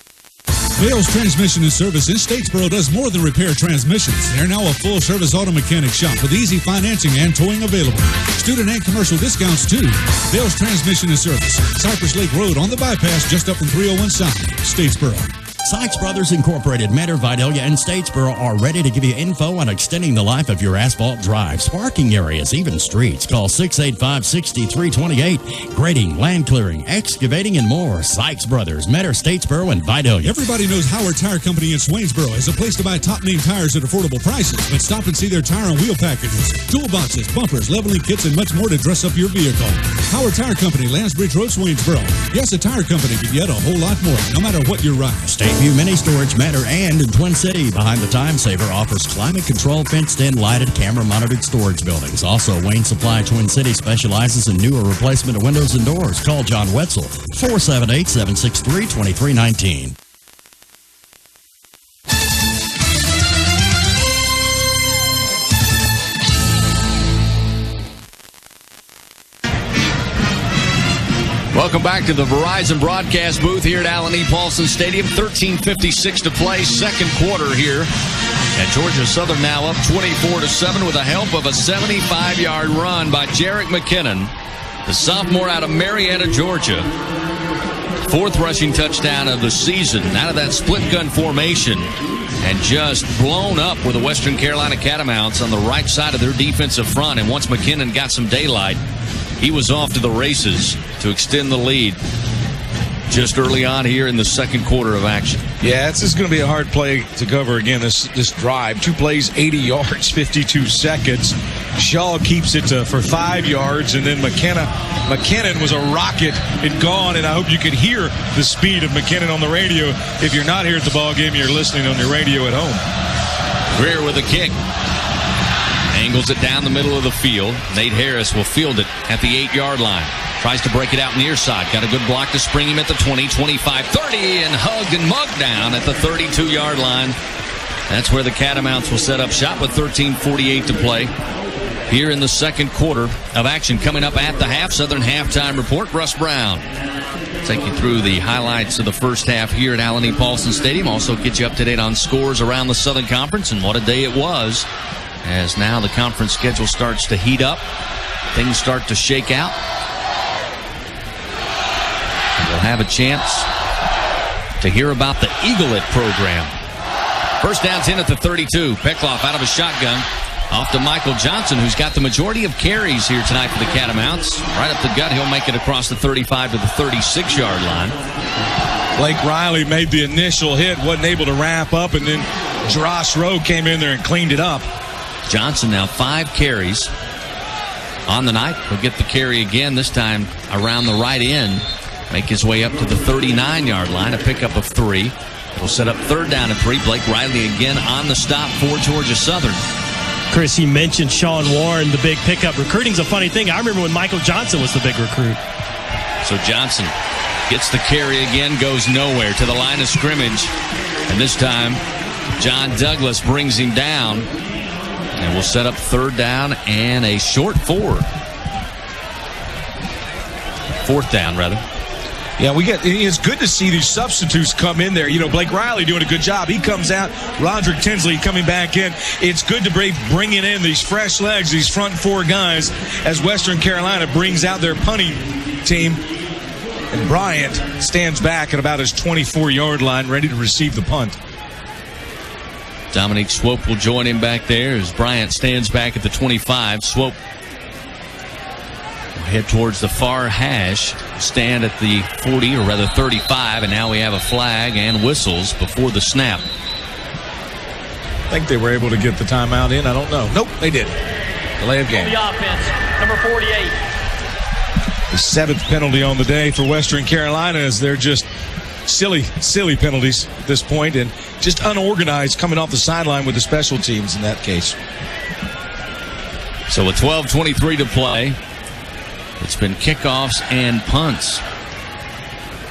S19: Bales Transmission and Service in Statesboro does more than repair transmissions. They're now a full-service auto mechanic shop with easy financing and towing available. Student and commercial discounts, too. Bales Transmission and Service, Cypress Lake Road on the bypass just up from 301 South, Statesboro.
S3: Sykes Brothers Incorporated, Mentor, Vidalia, and Statesboro are ready to give you info on extending the life of your asphalt drives, parking areas, even streets. Call 685-6328. Grading, land clearing, excavating, and more. Sykes Brothers, Mentor, Statesboro, and Vidalia.
S19: Everybody knows Howard Tire Company in Swainsboro is a place to buy top-name tires at affordable prices. But stop and see their tire and wheel packages, toolboxes, bumpers, leveling kits, and much more to dress up your vehicle. Howard Tire Company, Lansbridge Road, Swainsboro. Yes, a tire company can get a whole lot more, no matter what your ride.
S3: Stateview Mini Storage, Mentor, and in Twin City, behind the Time Saver, offers climate-controlled, fenced-in, lighted, camera-monitored storage buildings. Also, Wayne Supply Twin City specializes in new or replacement of windows and doors. Call John Wetzel, 478-763-2319.
S10: Welcome back to the Verizon broadcast booth here at Allen E. Paulson Stadium. 13:56 to play, 2nd quarter here. And Georgia Southern now up 24-7 with the help of a 75-yard run by Jerick McKinnon, the sophomore out of Marietta, Georgia. 4th rushing touchdown of the season out of that split gun formation, and just blown up with the Western Carolina Catamounts on the right side of their defensive front. And once McKinnon got some daylight, he was off to the races to extend the lead just early on here in the 2nd quarter of action.
S5: Yeah, this is going to be a hard play to cover again, this drive. 2 plays, 80 yards, 52 seconds. Shaw keeps it for 5 yards, and then McKinnon was a rocket and gone, and I hope you could hear the speed of McKinnon on the radio. If you're not here at the ball game, you're listening on your radio at home.
S10: Greer with a kick. Angles it down the middle of the field. Nate Harris will field it at the 8-yard line. Tries to break it out near side. Got a good block to spring him at the 20, 25, 30, and hugged and mugged down at the 32-yard line. That's where the Catamounts will set up shop with 13:48 to play here in the 2nd quarter of action. Coming up at the half, Southern Halftime Report. Russ Brown take you through the highlights of the first half here at Allen E. Paulson Stadium. Also get you up to date on scores around the Southern Conference and what a day it was, as now the conference schedule starts to heat up. Things start to shake out. We'll have a chance to hear about the Eaglet program. First down 10 at the 32. Peckloff out of a shotgun. Off to Michael Johnson, who's got the majority of carries here tonight for the Catamounts. Right up the gut, he'll make it across the 35 to the 36-yard line.
S5: Blake Riley made the initial hit, wasn't able to wrap up, and then Josh Rowe came in there and cleaned it up.
S10: Johnson now 5 carries on the night. He'll get the carry again, this time around the right end. Make his way up to the 39-yard line, a pickup of 3. It'll set up 3rd down and 3. Blake Riley again on the stop for Georgia Southern.
S16: Chris, you mentioned Sean Warren, the big pickup. Recruiting's a funny thing. I remember when Michael Johnson was the big recruit.
S10: So Johnson Gets the carry again, goes nowhere to the line of scrimmage. And this time, John Douglas brings him down. And we'll set up third down and a short fourth down, rather.
S5: Yeah, it's good to see these substitutes come in there. Blake Riley doing a good job. He comes out. Roderick Tinsley coming back in. It's good to be bringing in these fresh legs, these front four guys, as Western Carolina brings out their punting team. And Bryant stands back at about his 24-yard line, ready to receive the punt.
S10: Dominique Swope will join him back there as Bryant stands back at the 25. Swope will head towards the far hash, stand at the 40, or rather 35, and now we have a flag and whistles before the snap.
S5: I think they were able to get the timeout in. I don't know. Nope, they didn't. Delay of game.
S21: The offense, number 48.
S5: The 7th penalty on the day for Western Carolina, as they're just silly penalties at this point, and just unorganized coming off the sideline with the special teams in that case.
S10: So with 12:23 to play, it's been kickoffs and punts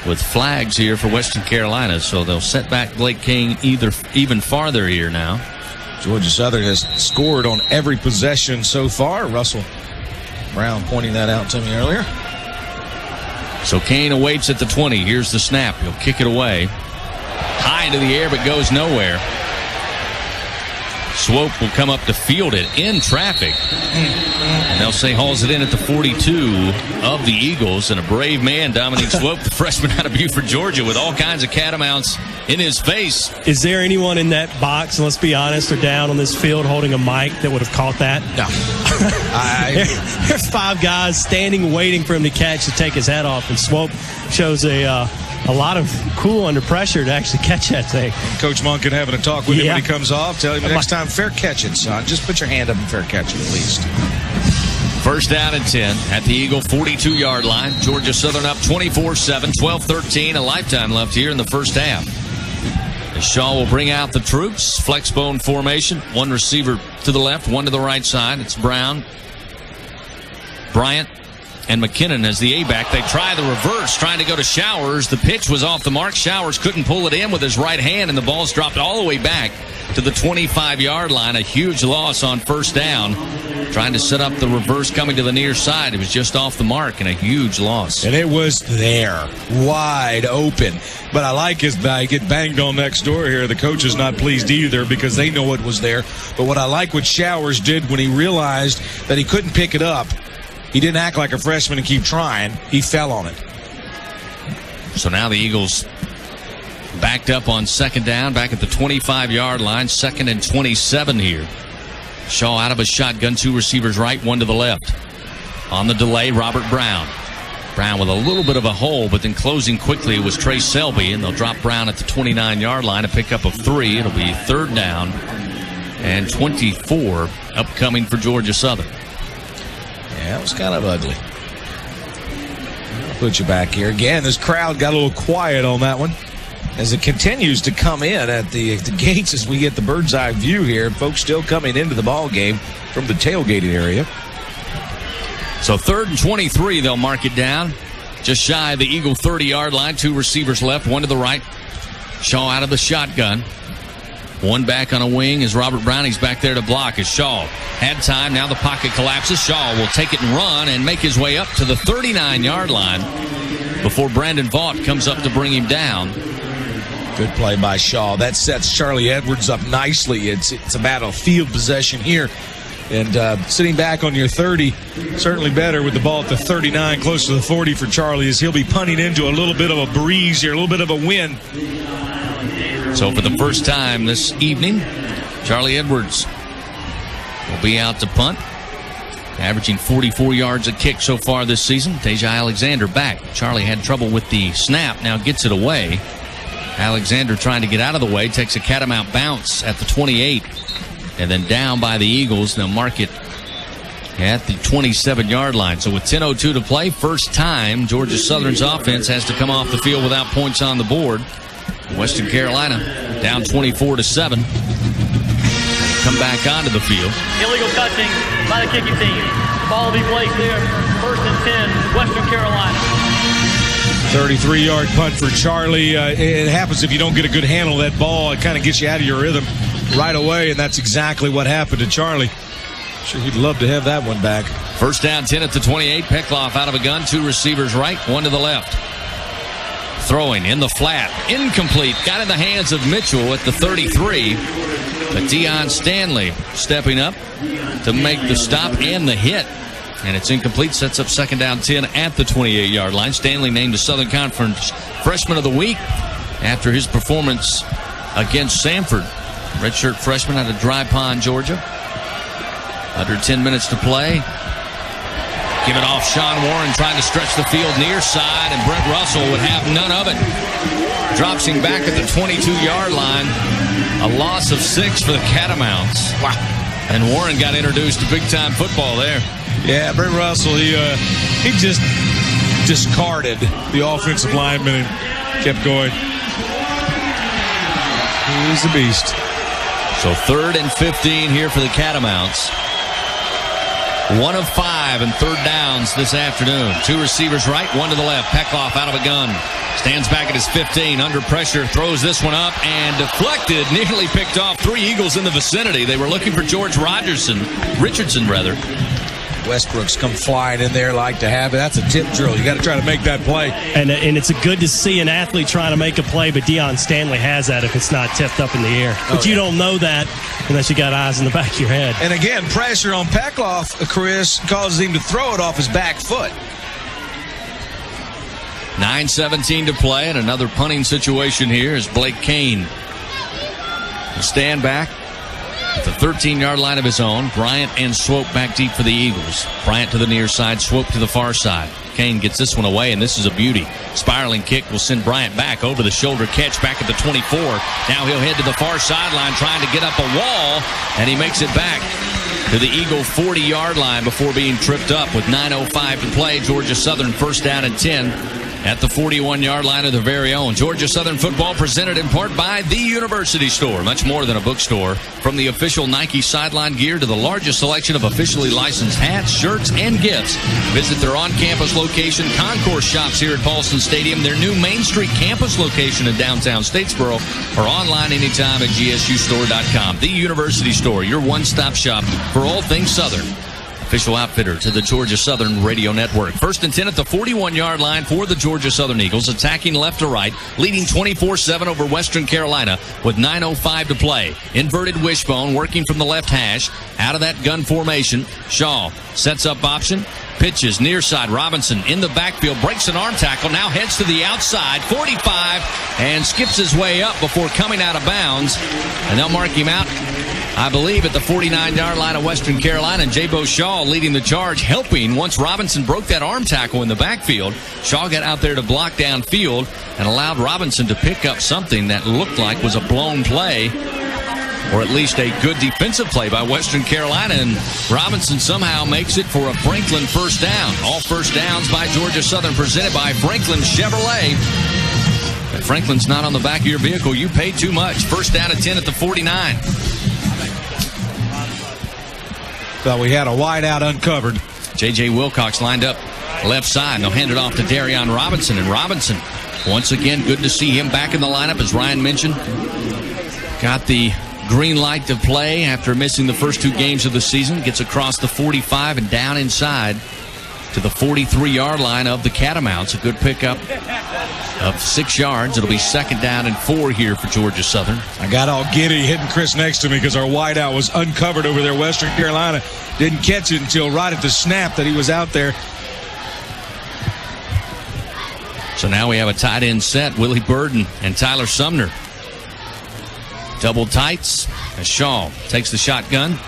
S10: with flags here for Western Carolina. So they'll set back Blake King even farther here now.
S5: Georgia Southern has scored on every possession so far. Russell Brown pointing that out to me earlier.
S10: So Kane awaits at the 20. Here's the snap. He'll kick it away. High into the air, but goes nowhere. Swope will come up to field it in traffic. And they'll say hauls it in at the 42 of the Eagles. And a brave man, Dominique Swope, the freshman out of Buford, Georgia, with all kinds of catamounts in his face.
S16: Is there anyone in that box, and let's be honest, or down on this field holding a mic that would have caught that?
S5: No.
S16: There's 5 guys standing waiting for him to catch, to take his hat off. And Swope shows a lot of cool under pressure to actually catch that thing.
S5: Coach Monken having a talk with him when he comes off. Tell him next time, fair catch it, son. Just put your hand up and fair catch it at least.
S10: First down and 10 at the Eagle 42-yard line. Georgia Southern up 24-7, 12-13. A lifetime left here in the first half. As Shaw will bring out the troops. Flexbone formation. One receiver to the left, one to the right side. It's Brown, Bryant, and McKinnon as the A-back. They try the reverse, trying to go to Showers. The pitch was off the mark. Showers couldn't pull it in with his right hand, and the ball's dropped all the way back to the 25-yard line. A huge loss on first down. Trying to set up the reverse coming to the near side. It was just off the mark, and a huge loss.
S5: And it was there, wide open. But I like as I get banged on next door here, the coach is not pleased either because they know it was there. But what I like what Showers did when he realized that he couldn't pick it up, he didn't act like a freshman and keep trying. He fell on it.
S10: So now the Eagles backed up on second down, back at the 25-yard line, 2nd and 27 here. Shaw out of a shotgun, 2 receivers right, 1 to the left. On the delay, Robert Brown. Brown with a little bit of a hole, but then closing quickly was Trey Selby, and they'll drop Brown at the 29-yard line, a pickup of 3. It'll be third down and 24 upcoming for Georgia Southern.
S5: Yeah, it was kind of ugly. I'll put you back here. Again, this crowd got a little quiet on that one as it continues to come in at the gates as we get the bird's eye view here. Folks still coming into the ball game from the tailgating area.
S10: So 3rd and 23, they'll mark it down. Just shy of the Eagle 30-yard line. 2 receivers left, 1 to the right. Shaw out of the shotgun. 1 back on a wing is Robert Brown. He's back there to block as Shaw had time. Now the pocket collapses. Shaw will take it and run and make his way up to the 39-yard line before Brandon Vaught comes up to bring him down.
S5: Good play by Shaw. That sets Charlie Edwards up nicely. It's a battle of field possession here. And sitting back on your 30, certainly better with the ball at the 39, close to the 40 for Charlie, as he'll be punting into a little bit of a breeze here, a little bit of a wind.
S10: So for the first time this evening, Charlie Edwards will be out to punt, averaging 44 yards a kick so far this season. Deja Alexander back. Charlie had trouble with the snap, now gets it away. Alexander trying to get out of the way, takes a catamount bounce at the 28, and then down by the Eagles. They'll mark it at the 27-yard line. So with 10:02 to play, first time Georgia Southern's offense has to come off the field without points on the board. Western Carolina down 24-7. Come back onto the field.
S21: Illegal touching by the kicking team. Ball will be placed there. 1st and 10, Western Carolina.
S5: 33-yard punt for Charlie. It happens if you don't get a good handle of that ball. It kind of gets you out of your rhythm right away, and that's exactly what happened to Charlie. Sure, he'd love to have that one back.
S10: First down, 10 at the 28. Peckloff out of a gun. 2 receivers right, 1 to the left. Throwing in the flat. Incomplete. Got in the hands of Mitchell at the 33. But Deion Stanley stepping up to make the stop and the hit. And it's incomplete. Sets up second down 10 at the 28-yard line. Stanley named the Southern Conference Freshman of the Week after his performance against Samford. Redshirt freshman out of Dry Pond, Georgia. Under 10 minutes to play. Give it off. Sean Warren trying to stretch the field near side, and Brent Russell would have none of it. Drops him back at the 22-yard line. A loss of 6 for the Catamounts. Wow. And Warren got introduced to big-time football there.
S5: Yeah, Brent Russell, he just discarded the offensive lineman and kept going. He's a beast.
S10: So 3rd and 15 here for the Catamounts. 1 of 5 and 3rd downs this afternoon. 2 receivers right, 1 to the left. Peckloff out of a gun. Stands back at his 15. Under pressure. Throws this one up and deflected. Nearly picked off 3 Eagles in the vicinity. They were looking for George Richardson.
S5: Westbrook's come flying in there, like to have it. That's a tip drill. You got to try to make that play.
S16: And it's good to see an athlete trying to make a play, but Deion Stanley has that if it's not tipped up in the air. But you don't know that unless you got eyes in the back of your head.
S5: And again, pressure on Peckloff, Chris, causes him to throw it off his back foot.
S10: 9:17 to play, and another punting situation here is Blake Kane. He'll stand back at the 13-yard line of his own. Bryant and Swope back deep for the Eagles. Bryant to the near side, Swope to the far side. Kane gets this one away, and this is a beauty. Spiraling kick will send Bryant back over the shoulder catch back at the 24. Now he'll head to the far sideline trying to get up a wall, and he makes it back to the Eagle 40-yard line before being tripped up with 9:05 to play. Georgia Southern first down and 10 at the 41-yard line of their very own. Georgia Southern football presented in part by The University Store. Much more than a bookstore. From the official Nike sideline gear to the largest selection of officially licensed hats, shirts, and gifts. Visit their on-campus location, Concourse Shops here at Paulson Stadium, their new Main Street campus location in downtown Statesboro, or online anytime at gsustore.com. The University Store, your one-stop shop for all things Southern. Official outfitter to the Georgia Southern Radio Network. First and 10 at the 41-yard line for the Georgia Southern Eagles, attacking left to right, leading 24-7 over Western Carolina with 9:05 to play. Inverted wishbone, working from the left hash. Out of that gun formation, Shaw sets up option, pitches near side. Robinson in the backfield, breaks an arm tackle, now heads to the outside, 45, and skips his way up before coming out of bounds. And they'll mark him out, I believe, at the 49-yard line of Western Carolina. And Jabo Shaw leading the charge, helping once Robinson broke that arm tackle in the backfield. Shaw got out there to block downfield and allowed Robinson to pick up something that looked like was a blown play, or at least a good defensive play by Western Carolina. And Robinson somehow makes it for a Franklin first down. All first downs by Georgia Southern presented by Franklin Chevrolet. If Franklin's not on the back of your vehicle, you pay too much. First down at 10 at the 49.
S5: Thought we had a wide out uncovered.
S10: J.J. Wilcox lined up left side. They'll hand it off to Darion Robinson. And Robinson, once again, good to see him back in the lineup, as Ryan mentioned. Got the green light to play after missing the first 2 games of the season. Gets across the 45 and down inside to the 43-yard line of the Catamounts. A good pickup of 6 yards. It'll be second down and 4 here for Georgia Southern.
S5: I got all giddy hitting Chris next to me because our wideout was uncovered over there. Western Carolina didn't catch it until right at the snap that he was out there.
S10: So now we have a tight end set. Willie Burden and Tyler Sumner. Double tights as Shaw takes the shotgun.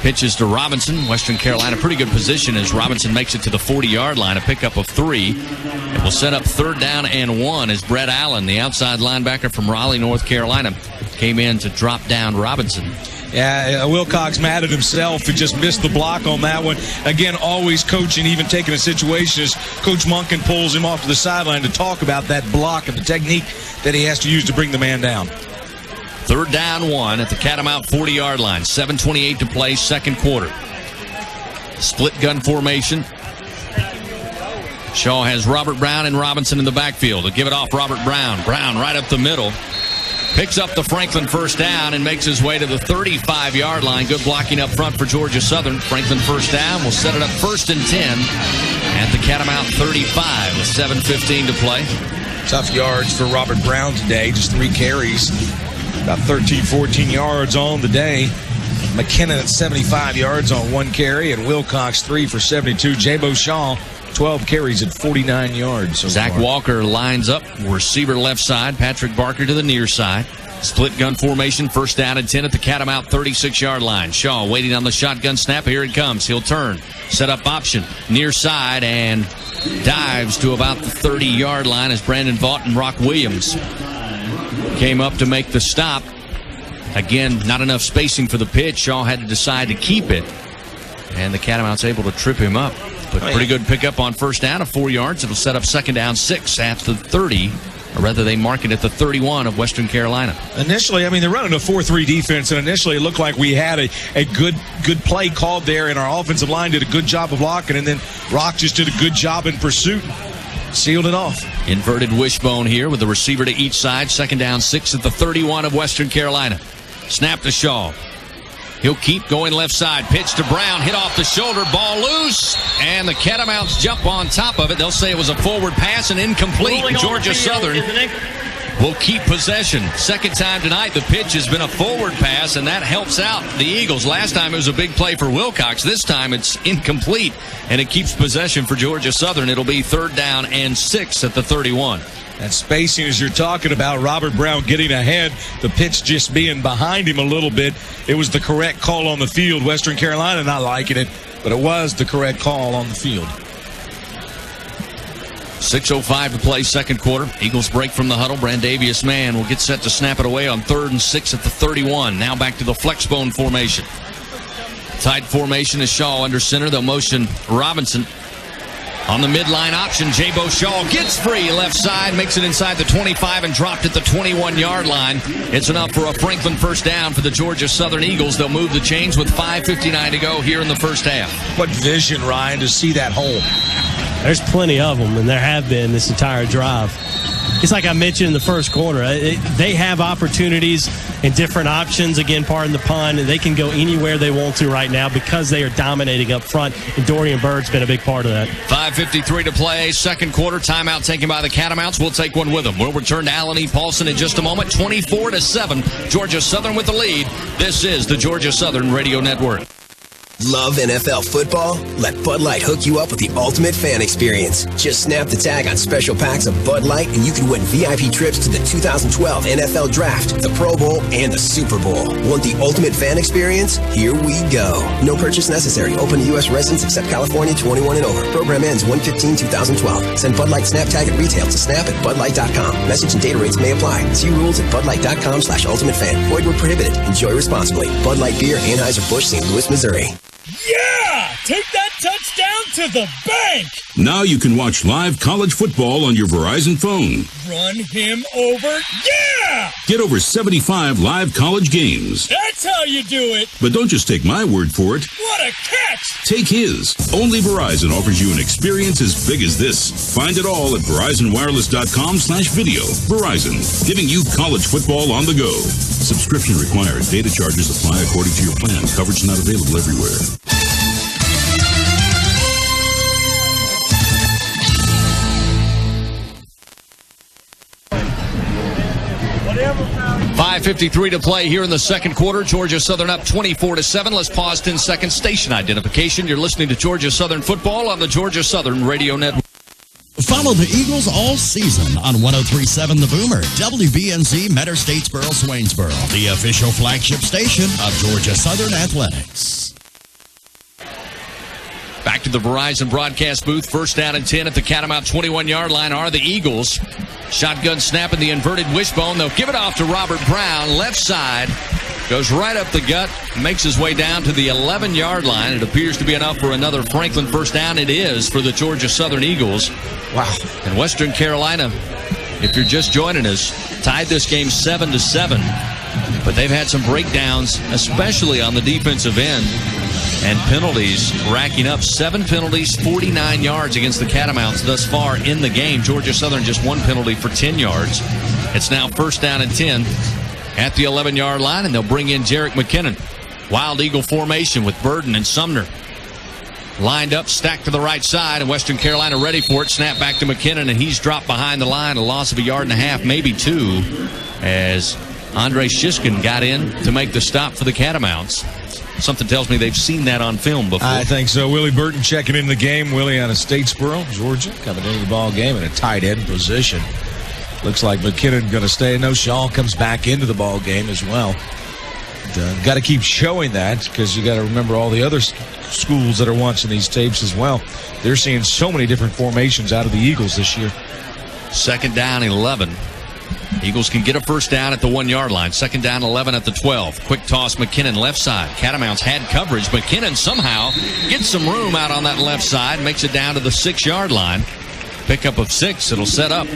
S10: Pitches to Robinson. Western Carolina, pretty good position as Robinson makes it to the 40-yard line, a pickup of 3. It will set up third down and 1 as Brett Allen, the outside linebacker from Raleigh, North Carolina, came in to drop down Robinson.
S5: Yeah, Wilcox mad at himself. He just missed the block on that one. Again, always coaching, even taking a situation as Coach Monken pulls him off to the sideline to talk about that block and the technique that he has to use to bring the man down.
S10: Third down 1 at the Catamount 40-yard line. 7:28 to play, second quarter. Split gun formation. Shaw has Robert Brown and Robinson in the backfield. They'll give it off Robert Brown. Brown right up the middle. Picks up the Franklin first down and makes his way to the 35-yard line. Good blocking up front for Georgia Southern. Franklin first down. Will set it up 1st and 10 at the Catamount 35 with 7:15 to play.
S5: Tough yards for Robert Brown today. Just 3 carries. About 13, 14 yards on the day. McKinnon at 75 yards on 1 carry, and Wilcox 3 for 72. Jabo Shaw, 12 carries at 49 yards.
S10: Zach Walker lines up, receiver left side. Patrick Barker to the near side. Split gun formation, 1st down and 10 at the Catamount 36-yard line. Shaw waiting on the shotgun snap. Here it comes. He'll turn. Set up option. Near side and dives to about the 30-yard line as Brandon Vaught and Rock Williams came up to make the stop. Again, not enough spacing for the pitch. Shaw had to decide to keep it. And the Catamounts able to trip him up. But pretty good pickup on 1st down of 4 yards. It'll set up 2nd down 6 at the 30. Or rather, they mark it at the 31 of Western Carolina.
S5: Initially, they're running a 4-3 defense, and initially it looked like we had a good play called there, and our offensive line did a good job of blocking, and then Rock just did a good job in pursuit. Sealed it off.
S10: Inverted wishbone here with the receiver to each side. 2nd down 6 at the 31 of Western Carolina. Snap to Shaw. He'll keep going left side. Pitch to Brown. Hit off the shoulder. Ball loose. And the Catamounts jump on top of it. They'll say it was a forward pass and incomplete. Georgia Southern will keep possession. 2nd time tonight, the pitch has been a forward pass, and that helps out the Eagles. Last time it was a big play for Wilcox. This time it's incomplete, and it keeps possession for Georgia Southern. It'll be 3rd down and 6 at the 31.
S5: That spacing, as you're talking about, Robert Brown getting ahead, the pitch just being behind him a little bit. It was the correct call on the field. Western Carolina not liking it, but it was the correct call on the field.
S10: 6:05 to play, 2nd quarter. Eagles break from the huddle. Brandavius Mann will get set to snap it away on 3rd and 6 at the 31. Now back to the flexbone formation. Tight formation is Shaw under center. They'll motion Robinson. On the midline option, Jabo Shaw gets free left side, makes it inside the 25 and dropped at the 21-yard line. It's enough for a Franklin first down for the Georgia Southern Eagles. They'll move the chains with 5:59 to go here in the first half.
S5: What vision, Ryan, to see that hole.
S16: There's plenty of them, and there have been this entire drive. It's like I mentioned in the first quarter. They have opportunities and different options. Again, pardon the pun. They can go anywhere they want to right now because they are dominating up front, and Dorian Bird's been a big part of that.
S10: 5:53 to play, 2nd quarter. Timeout taken by the Catamounts. We'll take one with them. We'll return to Alan E. Paulson in just a moment. 24-7. Georgia Southern with the lead. This is the Georgia Southern Radio Network.
S14: Love NFL football? Let Bud Light hook you up with the ultimate fan experience. Just snap the tag on special packs of Bud Light and you can win VIP trips to the 2012 NFL Draft, the Pro Bowl, and the Super Bowl. Want the ultimate fan experience? Here we go. No purchase necessary. Open to U.S. residents except California, 21 and over. Program ends 1/15/2012. Send Bud Light snap tag at retail to snap@budlight.com. Message and data rates may apply. See rules at budlight.com/ultimatefan. Void where prohibited. Enjoy responsibly. Bud Light Beer, Anheuser-Busch, St. Louis, Missouri.
S7: Yeah! Take that touchdown to the bank!
S8: Now you can watch live college football on your Verizon phone.
S7: Run him over? Yeah!
S8: Get over 75 live college games.
S7: That's how you do it!
S8: But don't just take my word for it.
S7: What a catch!
S8: Take his. Only Verizon offers you an experience as big as this. Find it all at VerizonWireless.com/video. Verizon, giving you college football on the go. Subscription required. Data charges apply according to your plan. Coverage not available everywhere.
S10: .553 to play here in the 2nd quarter. Georgia Southern up 24-7. Let's pause 10 seconds. Station identification. You're listening to Georgia Southern football on the Georgia Southern Radio Network.
S3: Follow the Eagles all season on 103.7 The Boomer, WBNZ, Metter, Statesboro, Swainsboro, the official flagship station of Georgia Southern Athletics.
S10: Back to the Verizon broadcast booth. 1st down and 10 at the Catamount 21-yard line are the Eagles. Shotgun snap in the inverted wishbone. They'll give it off to Robert Brown. Left side. Goes right up the gut. Makes his way down to the 11-yard line. It appears to be enough for another Franklin first down. It is for the Georgia Southern Eagles.
S5: Wow.
S10: And Western Carolina, if you're just joining us, tied this game 7-7. But they've had some breakdowns, especially on the defensive end. And penalties racking up 7 penalties, 49 yards against the Catamounts thus far in the game. Georgia Southern just 1 penalty for 10 yards. It's now 1st down and 10 at the 11-yard line, and they'll bring in Jerick McKinnon. Wild Eagle formation with Burden and Sumner lined up, stacked to the right side, and Western Carolina ready for it. Snap back to McKinnon, and he's dropped behind the line, a loss of 1.5 yards, maybe 2, as Andre Shishkin got in to make the stop for the Catamounts. Something tells me they've seen that on film before.
S5: I think so. Willie Burton checking into the game. Willie out of Statesboro, Georgia, coming into the ball game in a tight end position. Looks like McKinnon going to stay. No, Shaw comes back into the ball game as well. Got to keep showing that, because you got to remember all the other schools that are watching these tapes as well. They're seeing so many different formations out of the Eagles this year.
S10: 2nd down, 11. Eagles can get a 1st down at the 1-yard line. 2nd down, 11 at the 12. Quick toss, McKinnon left side. Catamounts had coverage. McKinnon somehow gets some room out on that left side, makes it down to the 6-yard line. Pickup of 6. It'll set up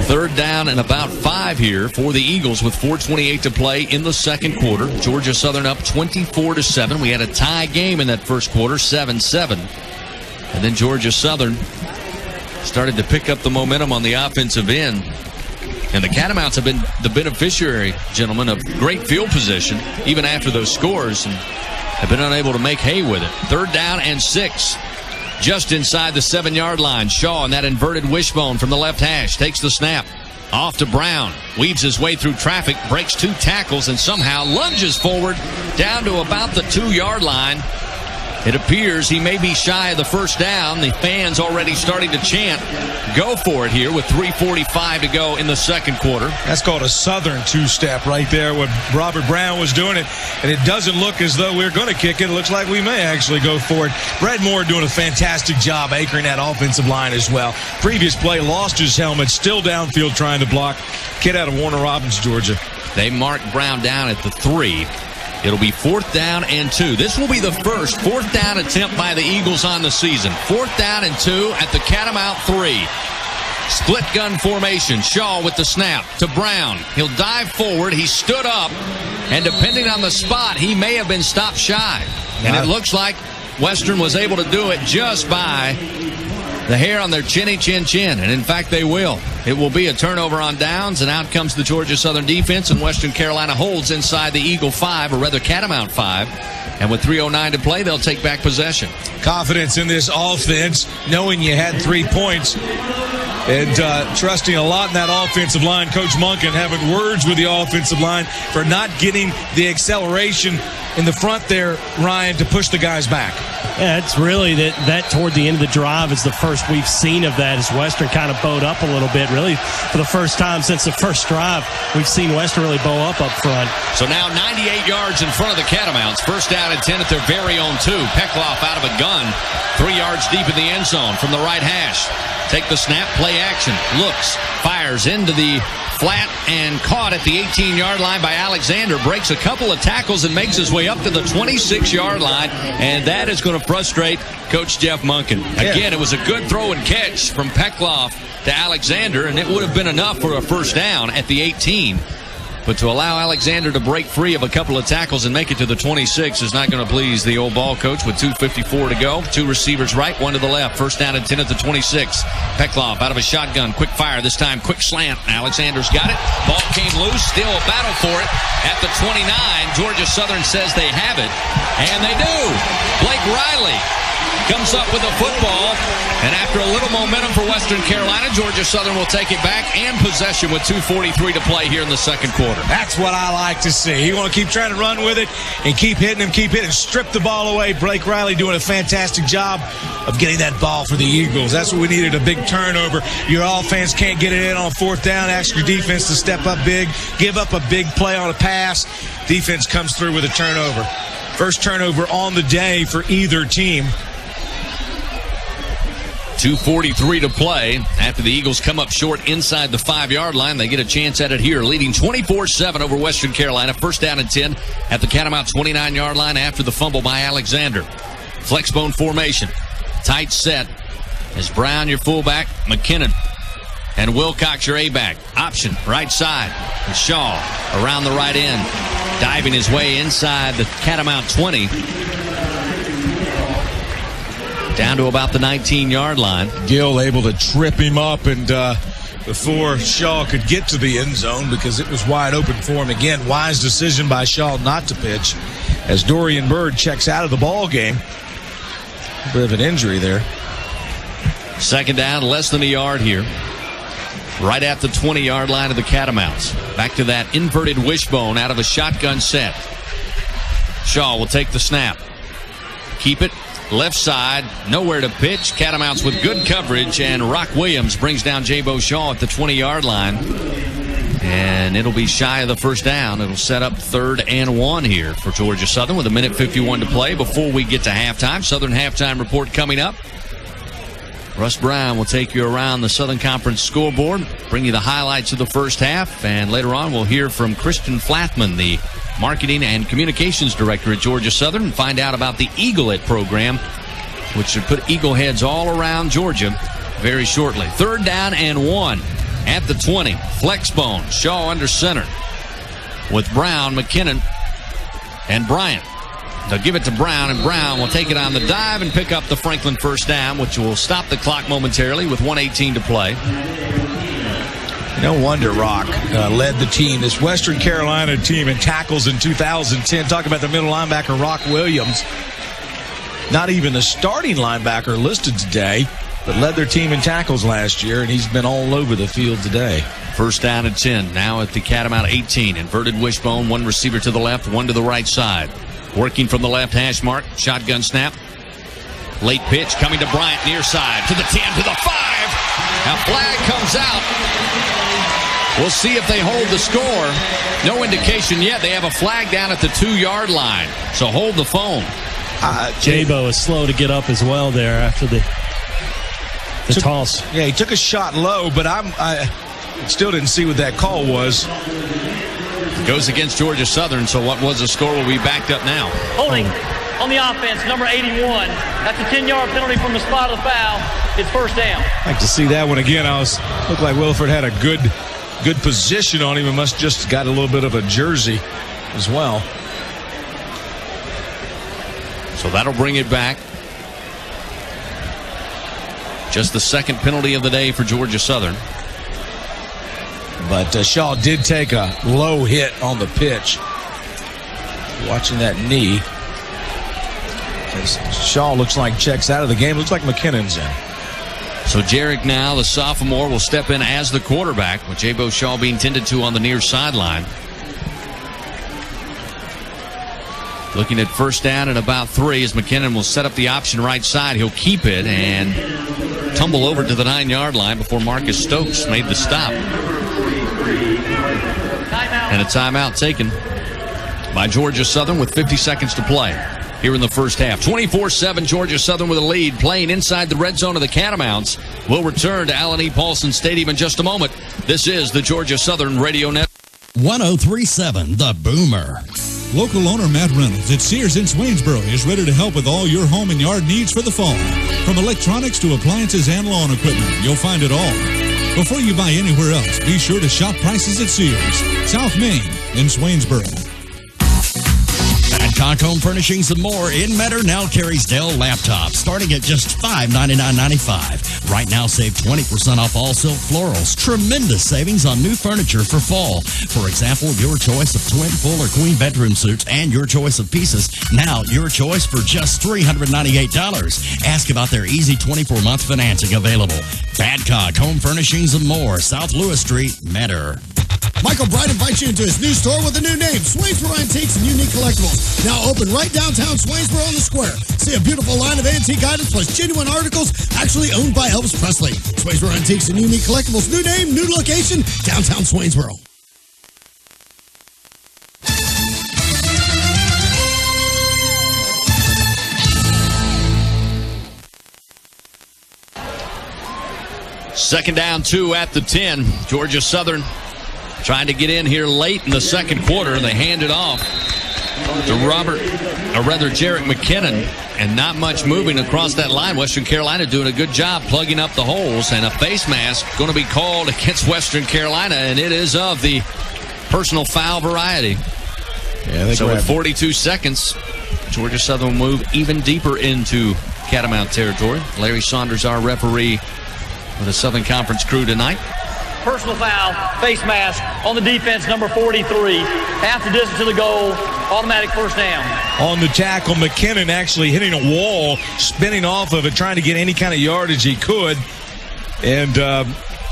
S10: 3rd down and about 5 here for the Eagles with 4:28 to play in the second quarter. Georgia Southern up 24-7. We had a tie game in that first quarter, 7-7. And then Georgia Southern started to pick up the momentum on the offensive end. And the Catamounts have been the beneficiary, gentlemen, of great field position, even after those scores, and have been unable to make hay with it. 3rd down and 6. Just inside the 7-yard line. Shaw in that inverted wishbone from the left hash takes the snap. Off to Brown. Weaves his way through traffic, breaks 2 tackles, and somehow lunges forward down to about the 2-yard line. It appears he may be shy of the 1st down. The fans already starting to chant, go for it here with 3:45 to go in the second quarter.
S5: That's called a Southern two-step right there, what Robert Brown was doing it. And it doesn't look as though we're going to kick it. It looks like we may actually go for it. Brad Moore doing a fantastic job anchoring that offensive line as well. Previous play, lost his helmet, still downfield trying to block. Kid out of Warner Robins, Georgia.
S10: They mark Brown down at the 3. It'll be 4th down and 2. This will be the first 4th down attempt by the Eagles on the season. 4th down and 2 at the Catamount 3. Split gun formation. Shaw with the snap to Brown. He'll dive forward. He stood up, and depending on the spot, he may have been stopped shy. And it looks like Western was able to do it just by the hair on their chinny chin. And in fact, they will. It will be a turnover on downs, and out comes the Georgia Southern defense, and Western Carolina holds inside the Eagle 5, or rather Catamount 5. And with 3:09 to play, they'll take back possession.
S5: Confidence in this offense, knowing you had 3 points, and trusting a lot in that offensive line. Coach Monken having words with the offensive line for not getting the acceleration in the front there, Ryan, to push the guys back.
S16: Yeah, it's really that toward the end of the drive is the first we've seen of that, as Western kind of bowed up a little bit. Really, for the first time since the first drive, we've seen Western really bow up front.
S10: So now 98 yards in front of the Catamounts. 1st down and 10 at their very own 2. Peckloff out of a gun, 3 yards deep in the end zone from the right hash. Take the snap, play action, looks, fires into the flat, and caught at the 18-yard line by Alexander. Breaks a couple of tackles and makes his way up to the 26-yard line, and that is going to frustrate Coach Jeff Monken. Again, it was a good throw and catch from Peckloff to Alexander, and it would have been enough for a 1st down at the 18. But to allow Alexander to break free of a couple of tackles and make it to the 26 is not going to please the old ball coach with 2:54 to go. 2 receivers right, 1 to the left. 1st down and 10 at the 26. Peckloff out of a shotgun. Quick fire this time. Quick slant. Alexander's got it. Ball came loose. Still a battle for it at the 29. Georgia Southern says they have it. And they do. Blake Riley comes up with a football, and after a little momentum for Western Carolina, Georgia Southern will take it back and possession with 2:43 to play here in the second quarter.
S5: That's what I like to see. You want to keep trying to run with it and keep hitting, strip the ball away. Blake Riley doing a fantastic job of getting that ball for the Eagles. That's what we needed, a big turnover. Your offense can't get it in on 4th down. Ask your defense to step up big, give up a big play on a pass. Defense comes through with a turnover. First turnover on the day for either team.
S10: 2:43 to play after the Eagles come up short inside the 5-yard line. They get a chance at it here, leading 24-7 over Western Carolina. 1st down and 10 at the Catamount 29-yard line after the fumble by Alexander. Flexbone formation. Tight set as Brown, your fullback, McKinnon, and Wilcox, your A-back. Option, right side. And Shaw around the right end. diving his way inside the Catamount 20. Down to about the 19-yard line.
S5: Gill able to trip him up and before Shaw could get to the end zone because it was wide open for him. Again, wise decision by Shaw not to pitch as Dorian Bird checks out of the ball game. A bit of an injury there.
S10: Second down, less than a yard here. Right at the 20-yard line of the Catamounts. Back to that inverted wishbone out of a shotgun set. Shaw will take the snap. Keep it. Left side, nowhere to pitch. Catamounts with good coverage, and Rock Williams brings down Jabo Shaw at the 20-yard line. And it'll be shy of the first down. It'll set up 3rd and 1 here for Georgia Southern with 1:51 to play before we get to halftime. Southern halftime report coming up. Russ Brown will take you around the Southern Conference scoreboard, bring you the highlights of the first half, and later on we'll hear from Christian Flathman, the Marketing and Communications Director at Georgia Southern, and find out about the Eaglet program, which should put eagle heads all around Georgia very shortly. 3rd down and 1 at the 20. Flexbone, Shaw under center with Brown, McKinnon, and Bryant. They'll give it to Brown, and Brown will take it on the dive and pick up the Franklin first down, which will stop the clock momentarily with 1:18 to play.
S5: No wonder Rock led the team, this Western Carolina team, in tackles in 2010. Talk about the middle linebacker, Rock Williams. Not even the starting linebacker listed today, but led their team in tackles last year, and he's been all over the field today.
S10: First down and 10, now at the Catamount 18. Inverted wishbone, one receiver to the left, one to the right side. Working from the left hash mark, shotgun snap. Late pitch coming to Bryant, near side, to the 10, to the 5. Now flag comes out. We'll see if they hold the score. No indication yet. They have a flag down at the 2-yard line. So hold the phone.
S16: Jabo is slow to get up as well there after the toss.
S5: Yeah, he took a shot low, but I still didn't see what that call was.
S10: Goes against Georgia Southern, so what was the score will be backed up now.
S21: Holding on the offense, number 81. That's a 10-yard penalty from the spot of the foul. It's first down.
S5: I'd like to see that one again. Looked like Wilford had a good position on him and must just got a little bit of a jersey as well.
S10: So that'll bring it back. Just the second penalty of the day for Georgia Southern.
S5: But Shaw did take a low hit on the pitch. Watching that knee. Shaw looks like checks out of the game. Looks like McKinnon's in.
S10: So Jarek now, the sophomore, will step in as the quarterback, with Jabo Shaw being tended to on the near sideline. Looking at first down and about 3 as McKinnon will set up the option right side. He'll keep it and tumble over to the 9-yard line before Marcus Stokes made the stop. And a timeout taken by Georgia Southern with 50 seconds to play here in the first half. 24-7 Georgia Southern with a lead, playing inside the red zone of the Catamounts. We'll return to Alan E. Paulson Stadium in just a moment. This is the Georgia Southern Radio Network.
S3: 1037 The Boomer.
S19: Local owner Matt Reynolds at Sears in Swainsboro is ready to help with all your home and yard needs for the fall. From electronics to appliances and lawn equipment, you'll find it all. Before you buy anywhere else, be sure to shop prices at Sears, South Main in Swainsboro.
S3: Adcock Home Furnishings and more in Metter now carries Dell laptops starting at just $599.95. Right now, save 20% off all silk florals. Tremendous savings on new furniture for fall. For example, your choice of twin, full, or queen bedroom suits and your choice of pieces. Now, your choice for just $398. Ask about their easy 24-month financing available. Adcock Home Furnishings and more, South Lewis Street, Metter.
S20: Michael Bright invites you into his new store with a new name, Swainsboro Antiques and Unique Collectibles. Now open right downtown Swainsboro on the square. See a beautiful line of antique items plus genuine articles actually owned by Elvis Presley. Swainsboro Antiques and Unique Collectibles. New name, new location, downtown Swainsboro.
S10: Second down, 2 at the 10. Georgia Southern trying to get in here late in the second quarter. They hand it off to Jarek McKinnon, and not much moving across that line. Western Carolina doing a good job plugging up the holes, and a face mask going to be called against Western Carolina, and it is of the personal foul variety. Yeah, so with 42 seconds, Georgia Southern will move even deeper into Catamount territory. Larry Saunders, our referee for the Southern Conference crew tonight.
S21: Personal foul, face mask on the defense, number 43. Half the distance to the goal, automatic first down.
S5: On the tackle, McKinnon actually hitting a wall, spinning off of it, trying to get any kind of yardage he could, and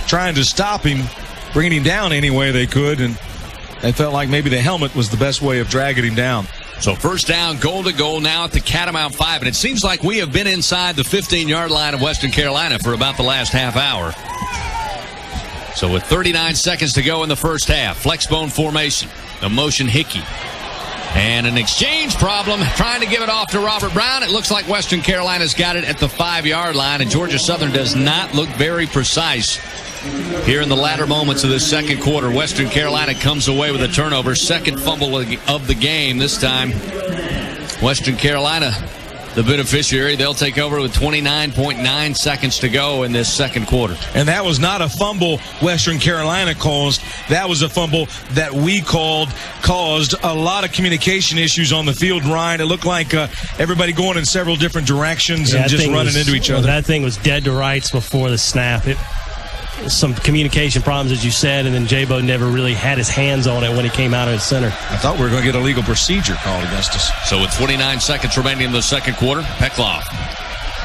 S5: trying to stop him, bringing him down any way they could, and they felt like maybe the helmet was the best way of dragging him down.
S10: So first down, goal to goal now at the Catamount 5, and it seems like we have been inside the 15-yard line of Western Carolina for about the last half hour. So with 39 seconds to go in the first half, flexbone formation, the motion Hickey. And an exchange problem, trying to give it off to Robert Brown. It looks like Western Carolina's got it at the 5-yard line, and Georgia Southern does not look very precise here in the latter moments of this second quarter. Western Carolina comes away with a turnover, second fumble of the game. This time, Western Carolina, the beneficiary. They'll take over with 29.9 seconds to go in this second quarter.
S5: And that was not a fumble Western Carolina caused. That was a fumble that we caused a lot of communication issues on the field, Ryan. It looked like everybody going in several different directions and just running into each other.
S16: That thing was dead to rights before the snap. Some communication problems, as you said, and then J-Bo never really had his hands on it when he came out of his center.
S5: I thought we were going to get a legal procedure called against us.
S10: So with 29 seconds remaining in the second quarter, Peckloff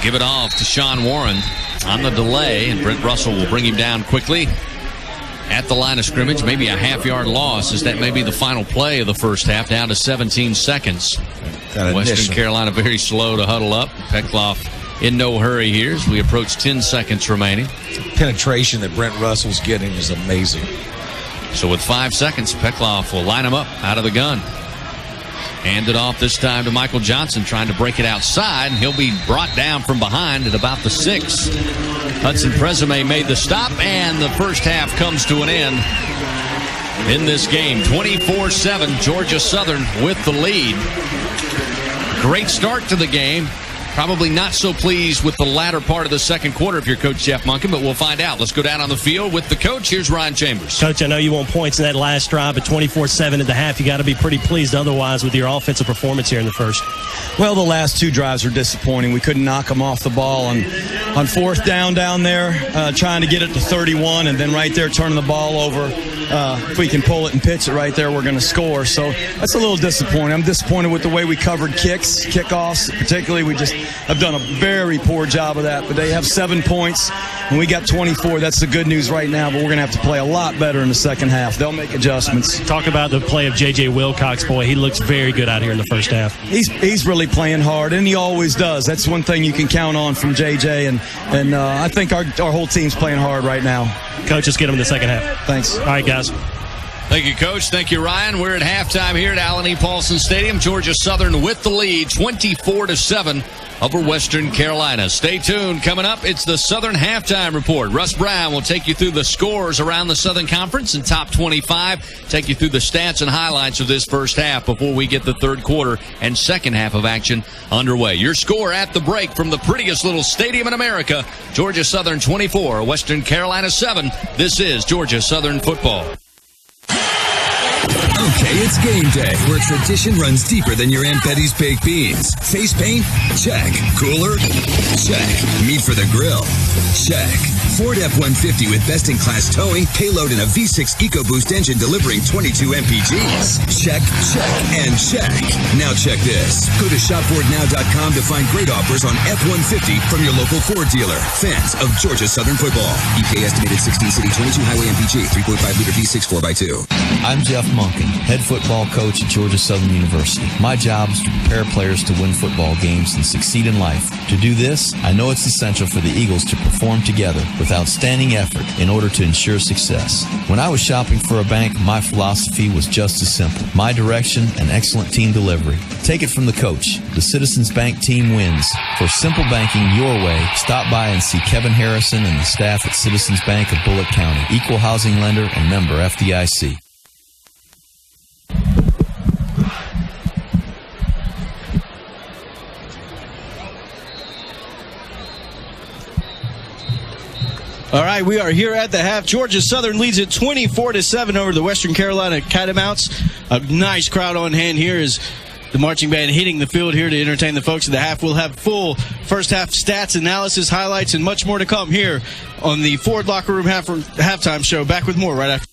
S10: give it off to Sean Warren on the delay, and Brent Russell will bring him down quickly at the line of scrimmage. Maybe a half-yard loss, as that may be the final play of the first half, down to 17 seconds. Western Carolina very slow to huddle up. Peckloff in no hurry here as we approach 10 seconds remaining.
S5: Penetration that Brent Russell's getting is amazing.
S10: So with 5 seconds, Peckloff will line him up out of the gun. Hand it off this time to Michael Johnson, trying to break it outside. He'll be brought down from behind at about the 6. Hudson Presume made the stop, and the first half comes to an end in this game. 24-7, Georgia Southern with the lead. Great start to the game. Probably not so pleased with the latter part of the second quarter if you're Coach Jeff Monken, but we'll find out. Let's go down on the field with the coach. Here's Ryan Chambers.
S16: Coach, I know you want points in that last drive, but 24-7 at the half, you got to be pretty pleased otherwise with your offensive performance here in the first.
S11: Well, the last 2 drives were disappointing. We couldn't knock them off the ball on fourth down there, trying to get it to 31, and then right there turning the ball over. If we can pull it and pitch it right there, we're going to score. So that's a little disappointing. I'm disappointed with the way we covered kickoffs. Particularly, we just have done a very poor job of that. But they have 7 points, and we got 24. That's the good news right now, but we're going to have to play a lot better in the second half. They'll make adjustments.
S16: Talk about the play of J.J. Wilcox, boy. He looks very good out here in the first half.
S11: He's really playing hard, and he always does. That's one thing you can count on from J.J., and I think our whole team's playing hard right now.
S16: Coach, let's get him in the second half.
S11: Thanks.
S16: All right, guys.
S10: Thank you, Coach. Thank you, Ryan. We're at halftime here at Allen E. Paulson Stadium. Georgia Southern with the lead, 24-7 over Western Carolina. Stay tuned. Coming up, it's the Southern Halftime Report. Russ Brown will take you through the scores around the Southern Conference and top 25, take you through the stats and highlights of this first half before we get the third quarter and second half of action underway. Your score at the break from the prettiest little stadium in America, Georgia Southern 24, Western Carolina 7. This is Georgia Southern football.
S4: Okay, it's game day, where tradition runs deeper than your Aunt Betty's baked beans. Face paint? Check. Cooler? Check. Meat for the grill? Check. Ford F-150 with best-in-class towing, payload, and a V6 EcoBoost engine delivering 22 MPGs. Check, check, and check. Now check this. Go to shopfordnow.com to find great offers on F-150 from your local Ford dealer. Fans of Georgia Southern football. EPA estimated 16 city, 22 highway MPG, 3.5-liter V6 4x2.
S13: I'm Jeff Monken, head football coach at Georgia Southern University. My job is to prepare players to win football games and succeed in life. To do this, I know it's essential for the Eagles to perform together with outstanding effort in order to ensure success. When I was shopping for a bank, my philosophy was just as simple. My direction and excellent team delivery. Take it from the coach. The Citizens Bank team wins. For simple banking your way, stop by and see Kevin Harrison and the staff at Citizens Bank of Bullitt County. Equal housing lender and member FDIC.
S9: All right, we are here at the half. Georgia Southern leads it 24-7 over the Western Carolina Catamounts. A nice crowd on hand here as the marching band hitting the field here to entertain the folks at the half. We'll have full first half stats, analysis, highlights, and much more to come here on the Ford Locker Room halftime show. Back with more right after.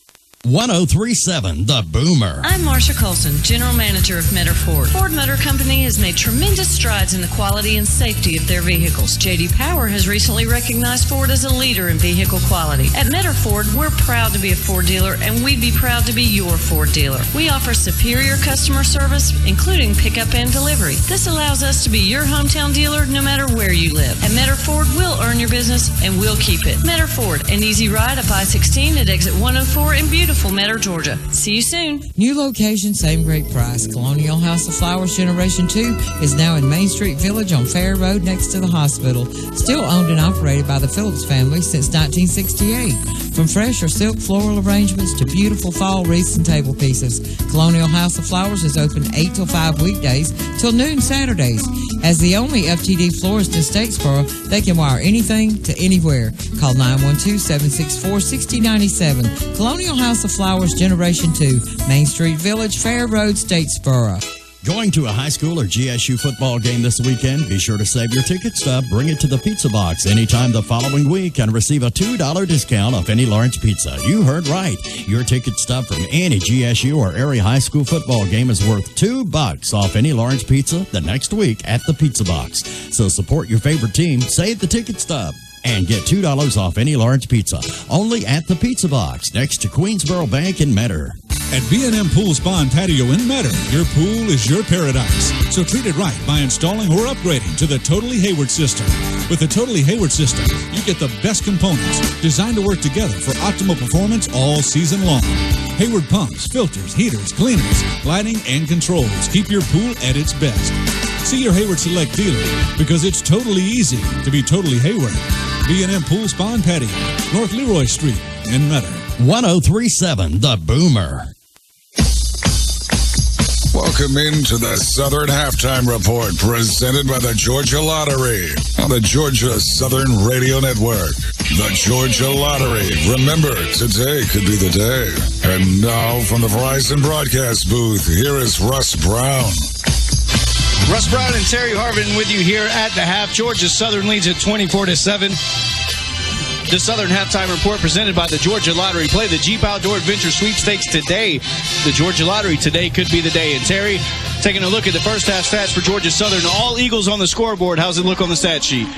S3: 1037 The Boomer.
S17: I'm Marsha Colson, General Manager of Metter Ford. Ford Motor Company has made tremendous strides in the quality and safety of their vehicles. J.D. Power has recently recognized Ford as a leader in vehicle quality. At Metter Ford, we're proud to be a Ford dealer, and we'd be proud to be your Ford dealer. We offer superior customer service, including pickup and delivery. This allows us to be your hometown dealer no matter where you live. At Metter Ford, we'll earn your business, and we'll keep it. Metter Ford, an easy ride up I-16 at exit 104 in beautiful Metter, Georgia. See you soon.
S18: New location, same great price. Colonial House of Flowers Generation 2 is now in Main Street Village on Fair Road next to the hospital. Still owned and operated by the Phillips family since 1968. From fresh or silk floral arrangements to beautiful fall wreaths and table pieces, Colonial House of Flowers is open 8 till 5 weekdays till noon Saturdays. As the only FTD florist in Statesboro, they can wire anything to anywhere. Call 912-764-6097. Colonial House of Flowers Generation 2, Main Street Village, Fair Road, Statesboro.
S3: Going to a high school or GSU football game this weekend? Be sure to save your ticket stub. Bring it to the Pizza Box anytime the following week and receive a $2 discount off any large pizza. You heard right. Your ticket stub from any GSU or area high school football game is worth $2 off any large pizza the next week at the Pizza Box. So support your favorite team, save the ticket stub, and get $2 off any large pizza. Only at the Pizza Box, next to Queensboro Bank in Metter.
S19: At B&M Pool Spa and Patio in Metter, your pool is your paradise. So treat it right by installing or upgrading to the Totally Hayward system. With the Totally Hayward system, you get the best components designed to work together for optimal performance all season long. Hayward pumps, filters, heaters, cleaners, lighting, and controls keep your pool at its best. See your Hayward Select dealer because it's totally easy to be Totally Hayward. B&M Pool Spa and Patio, North Leroy Street in Metter.
S3: 1037 The Boomer.
S24: Welcome into the Southern Halftime Report, presented by the Georgia Lottery on the Georgia Southern Radio Network. The Georgia Lottery. Remember, today could be the day. And now from the Verizon broadcast booth, here is Russ Brown.
S9: Russ Brown and Terry Harvin with you here at the half. Georgia Southern leads at 24-7. The Southern Halftime Report presented by the Georgia Lottery. Play the Jeep Outdoor Adventure Sweepstakes today. The Georgia Lottery, today could be the day. And Terry, taking a look at the first half stats for Georgia Southern. All Eagles on the scoreboard. How's it look on the stat sheet?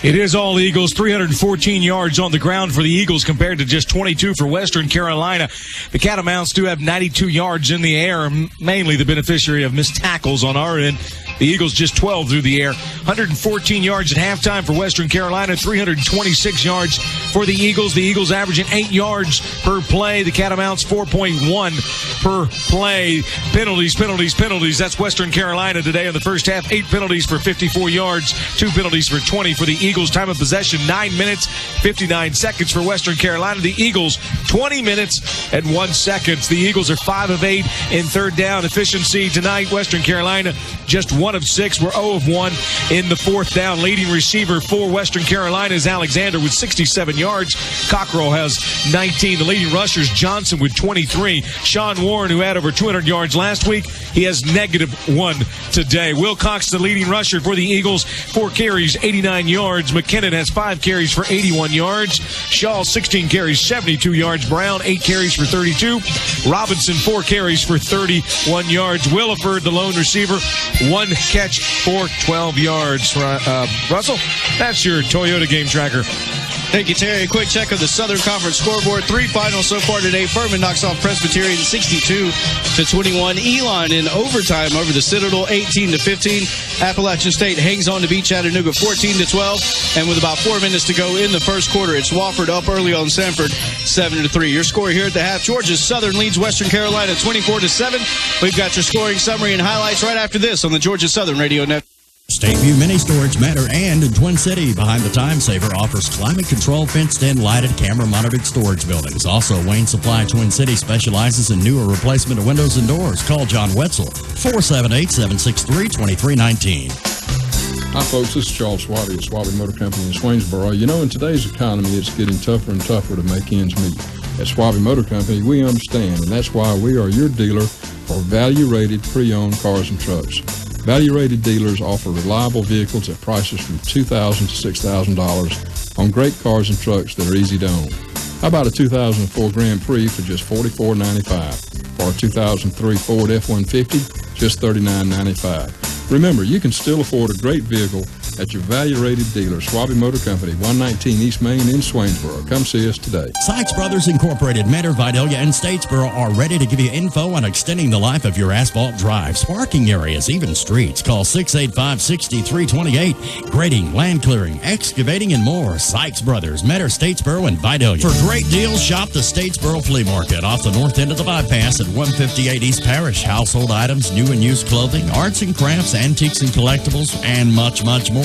S5: It is all Eagles, 314 yards on the ground for the Eagles compared to just 22 for Western Carolina. The Catamounts do have 92 yards in the air, mainly the beneficiary of missed tackles on our end. The Eagles just 12 through the air. 114 yards at halftime for Western Carolina, 326 yards for the Eagles. The Eagles averaging 8 yards per play. The Catamounts 4.1 per play. Penalties. That's Western Carolina today in the first half. 8 penalties for 54 yards, 2 penalties for 20 for the Eagles. Time of possession, 9 minutes, 59 seconds for Western Carolina. The Eagles, 20 minutes and 1 second. The Eagles are 5 of 8 in third down efficiency tonight. Western Carolina just 1 of 6. We're 0 of 1 in the fourth down. Leading receiver for Western Carolina is Alexander with 67 yards. Cockrell has 19. The leading rushers, Johnson with 23. Sean Warren, who had over 200 yards last week, he has -1 today. Wilcox, the leading rusher for the Eagles, 4 carries, 89 yards. McKinnon has 5 carries for 81 yards. Shaw, 16 carries, 72 yards. Brown, 8 carries for 32. Robinson, 4 carries for 31 yards. Williford, the lone receiver, 1 catch for 12 yards. Russell, that's your Toyota game tracker.
S9: Thank you, Terry. A quick check of the Southern Conference scoreboard. 3 finals so far today. Furman knocks off Presbyterian 62-21. Elon in overtime over the Citadel 18-15. Appalachian State hangs on to beat Chattanooga 14-12. And with about 4 minutes to go in the first quarter, it's Wofford up early on Sanford 7-3. Your score here at the half. Georgia Southern leads Western Carolina 24-7. We've got your scoring summary and highlights right after this on the Georgia Southern Radio Network.
S3: Stateview Mini Storage Matter and in Twin City behind the Time Saver offers climate control fenced in lighted camera monitored storage buildings. Also, Wayne Supply Twin City specializes in new or replacement of windows and doors. Call John Wetzel 478-763-2319.
S1: Hi, folks. This is Charles Swabby at Swabby Motor Company in Swainsboro. You know, in today's economy, it's getting tougher and tougher to make ends meet. At Swabby Motor Company, we understand, and that's why we are your dealer for value-rated pre-owned cars and trucks. Value-rated dealers offer reliable vehicles at prices from $2,000 to $6,000 on great cars and trucks that are easy to own. How about a 2004 Grand Prix for just $44.95, or a 2003 Ford F-150, just $39.95. Remember, you can still afford a great vehicle at your value-rated dealer, Swabby Motor Company, 119 East Main in Swainsboro. Come see us today.
S3: Sykes Brothers Incorporated, Mentor, Vidalia, and Statesboro are ready to give you info on extending the life of your asphalt drives, parking areas, even streets. Call 685-6328. Grading, land clearing, excavating, and more. Sykes Brothers, Mentor, Statesboro, and Vidalia. For great deals, shop the Statesboro Flea Market off the north end of the bypass at 158 East Parish. Household items, new and used clothing, arts and crafts, antiques and collectibles, and much, much more.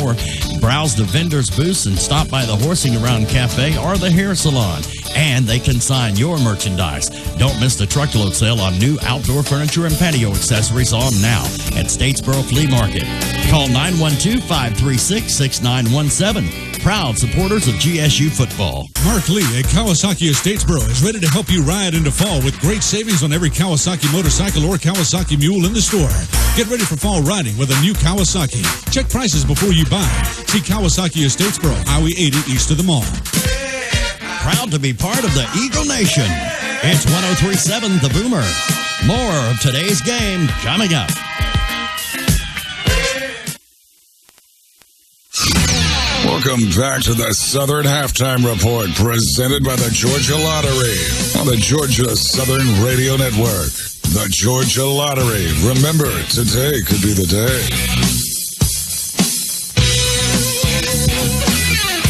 S3: Browse the vendors' booths and stop by the Horsing Around Cafe or the hair salon. And they can sign your merchandise. Don't miss the truckload sale on new outdoor furniture and patio accessories on now at Statesboro Flea Market. Call 912-536-6917. Proud supporters of GSU football.
S19: Mark Lee at Kawasaki of Statesboro is ready to help you ride into fall with great savings on every Kawasaki motorcycle or Kawasaki mule in the store. Get ready for fall riding with a new Kawasaki. Check prices before you buy. See Kawasaki of Statesboro, Highway 80 east of the mall.
S3: Proud to be part of the Eagle Nation. It's 103.7 The Boomer. More of today's game coming up.
S24: Welcome back to the Southern Halftime Report, presented by the Georgia Lottery on the Georgia Southern Radio Network. The Georgia Lottery. Remember, today could be the day.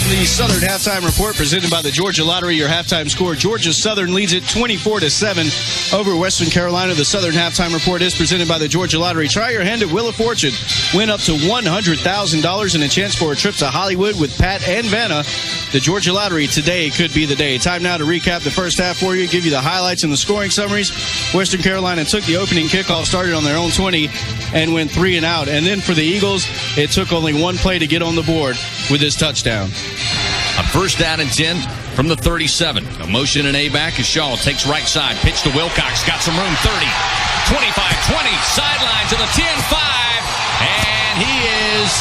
S9: The Southern Halftime Report presented by the Georgia Lottery. Your halftime score: Georgia Southern leads it 24-7 over Western Carolina. The Southern Halftime Report is presented by the Georgia Lottery. Try your hand at Wheel of Fortune. Win up to $100,000 and a chance for a trip to Hollywood with Pat and Vanna. The Georgia Lottery, today could be the day. Time now to recap the first half for you, give you the highlights and the scoring summaries. Western Carolina took the opening kickoff, started on their own 20, and went 3 and out. And then for the Eagles, it took only one play to get on the board with this touchdown.
S10: A first down and 10 from the 37. A motion and A back as Shaw takes right side. Pitch to Wilcox. Got some room. 30, 25, 20. Sideline to the 10-5. And he is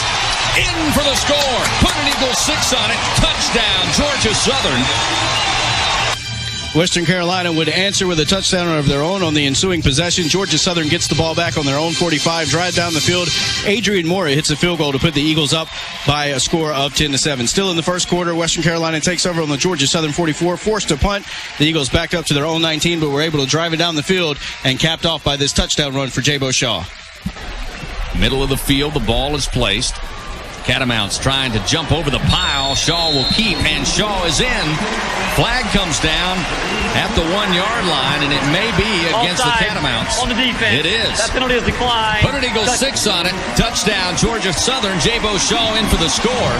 S10: in for the score. Put an Eagles 6 on it. Touchdown, Georgia Southern.
S9: Western Carolina would answer with a touchdown of their own on the ensuing possession. Georgia Southern gets the ball back on their own 45, drive down the field. Adrian Mora hits a field goal to put the Eagles up by a score of 10-7. Still in the first quarter, Western Carolina takes over on the Georgia Southern 44, forced to punt. The Eagles backed up to their own 19, but were able to drive it down the field and capped off by this touchdown run for Jabo Shaw.
S10: Middle of the field, the ball is placed. Catamounts trying to jump over the pile. Shaw will keep, and Shaw is in. Flag comes down at the 1-yard line, and it may be against the Catamounts.
S21: On the defense.
S10: It is.
S21: That penalty is declined.
S10: Put an Eagle 6 on it. Touchdown, Georgia Southern. Jabo Shaw in for the score.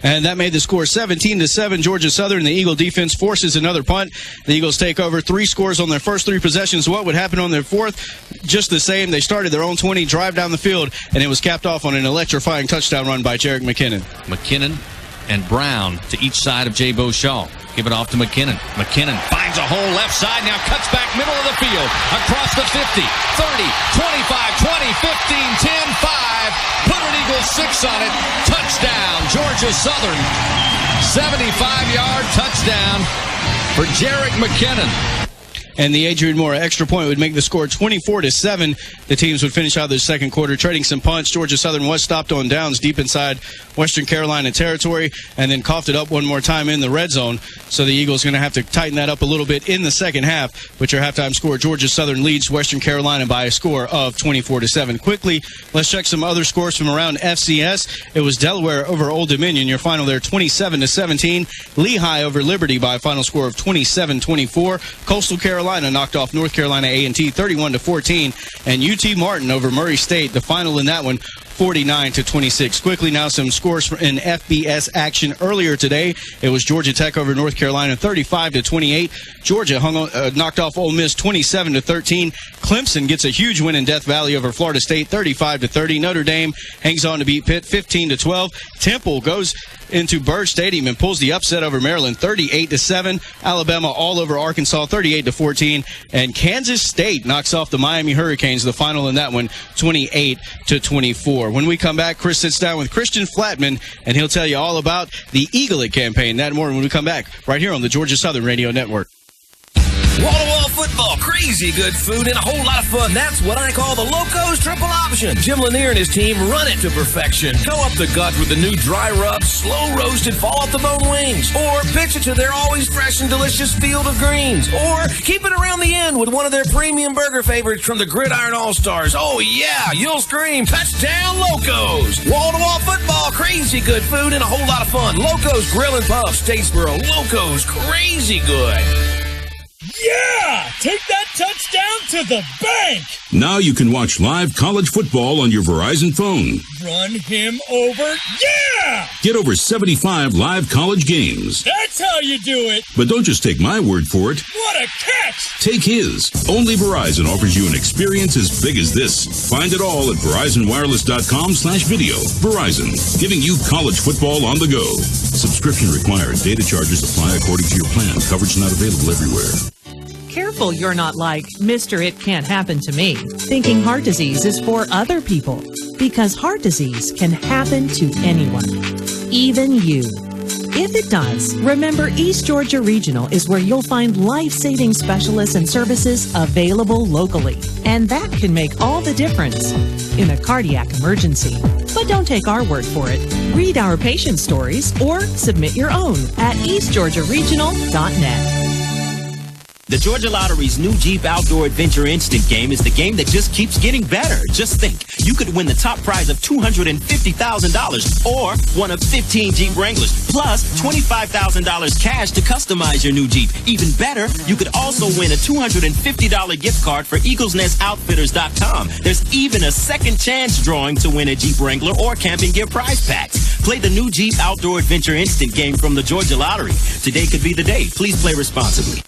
S9: And that made the score 17-7. Georgia Southern. The Eagle defense forces another punt. The Eagles take over 3 scores on their first 3 possessions. What would happen on their fourth? Just the same. They started their own 20, drive down the field, and it was capped off on an electrifying touchdown run by Jarek McKinnon.
S10: McKinnon and Brown to each side of Jabo Shaw. Give it off to McKinnon. McKinnon finds a hole left side, now cuts back middle of the field. Across the 50, 30, 25, 20, 15, 10, 5. Put an Eagle 6 on it. Touchdown, Georgia Southern. 75-yard touchdown for Jarek McKinnon.
S9: And the Adrian Mora extra point would make the score 24-7. The teams would finish out the second quarter trading some punts. Georgia Southern was stopped on downs deep inside Western Carolina territory and then coughed it up one more time in the red zone. So the Eagles are going to have to tighten that up a little bit in the second half. But your halftime score, Georgia Southern leads Western Carolina by a score of 24-7. Quickly, let's check some other scores from around FCS. It was Delaware over Old Dominion. Your final there, 27-17. Lehigh over Liberty by a final score of 27-24. Coastal Carolina knocked off North Carolina A&T 31-14, and UT Martin over Murray State. The final in that one, 49-26. Quickly now, some scores in FBS action earlier today. It was Georgia Tech over North Carolina 35-28. Georgia knocked off Ole Miss 27-13. Clemson gets a huge win in Death Valley over Florida State 35-30. Notre Dame hangs on to beat Pitt 15-12. Temple goes into Burge Stadium and pulls the upset over Maryland 38-7. Alabama all over Arkansas 38-14. And Kansas State knocks off the Miami Hurricanes, the final in that one 28-24. When we come back, Chris sits down with Christian Flatman, and he'll tell you all about the Eaglet campaign. That and more when we come back right here on the Georgia Southern Radio Network.
S6: Wall-to-wall football, crazy good food, and a whole lot of fun. That's what I call the Locos Triple Option. Jim Lanier and his team run it to perfection. Go up the gut with the new dry rub, slow-roasted, fall-off-the-bone wings. Or pitch it to their always fresh and delicious field of greens. Or keep it around the end with one of their premium burger favorites from the Gridiron All-Stars. Oh, yeah, you'll scream, touchdown Locos. Wall-to-wall football, crazy good food, and a whole lot of fun. Locos Grill and Pub, Statesboro. Locos, crazy good.
S7: Yeah! Take that touchdown to the bank!
S8: Now you can watch live college football on your Verizon phone.
S7: Run him over. Yeah!
S8: Get over 75 live college games.
S7: That's how you do it!
S8: But don't just take my word for it.
S7: What a catch!
S8: Take his. Only Verizon offers you an experience as big as this. Find it all at VerizonWireless.com/video. Verizon, giving you college football on the go. Subscription required. Data charges apply according to your plan. Coverage not available everywhere.
S15: Careful you're not like, Mr. It Can't Happen to Me, thinking heart disease is for other people. Because heart disease can happen to anyone, even you. If it does, remember East Georgia Regional is where you'll find life-saving specialists and services available locally. And that can make all the difference in a cardiac emergency. But don't take our word for it. Read our patient stories or submit your own at eastgeorgiaregional.net.
S22: The Georgia Lottery's new Jeep Outdoor Adventure Instant game is the game that just keeps getting better. Just think, you could win the top prize of $250,000 or one of 15 Jeep Wranglers, plus $25,000 cash to customize your new Jeep. Even better, you could also win a $250 gift card for EaglesNestOutfitters.com. There's even a second chance drawing to win a Jeep Wrangler or camping gear prize packs. Play the new Jeep Outdoor Adventure Instant game from the Georgia Lottery. Today could be the day. Please play responsibly.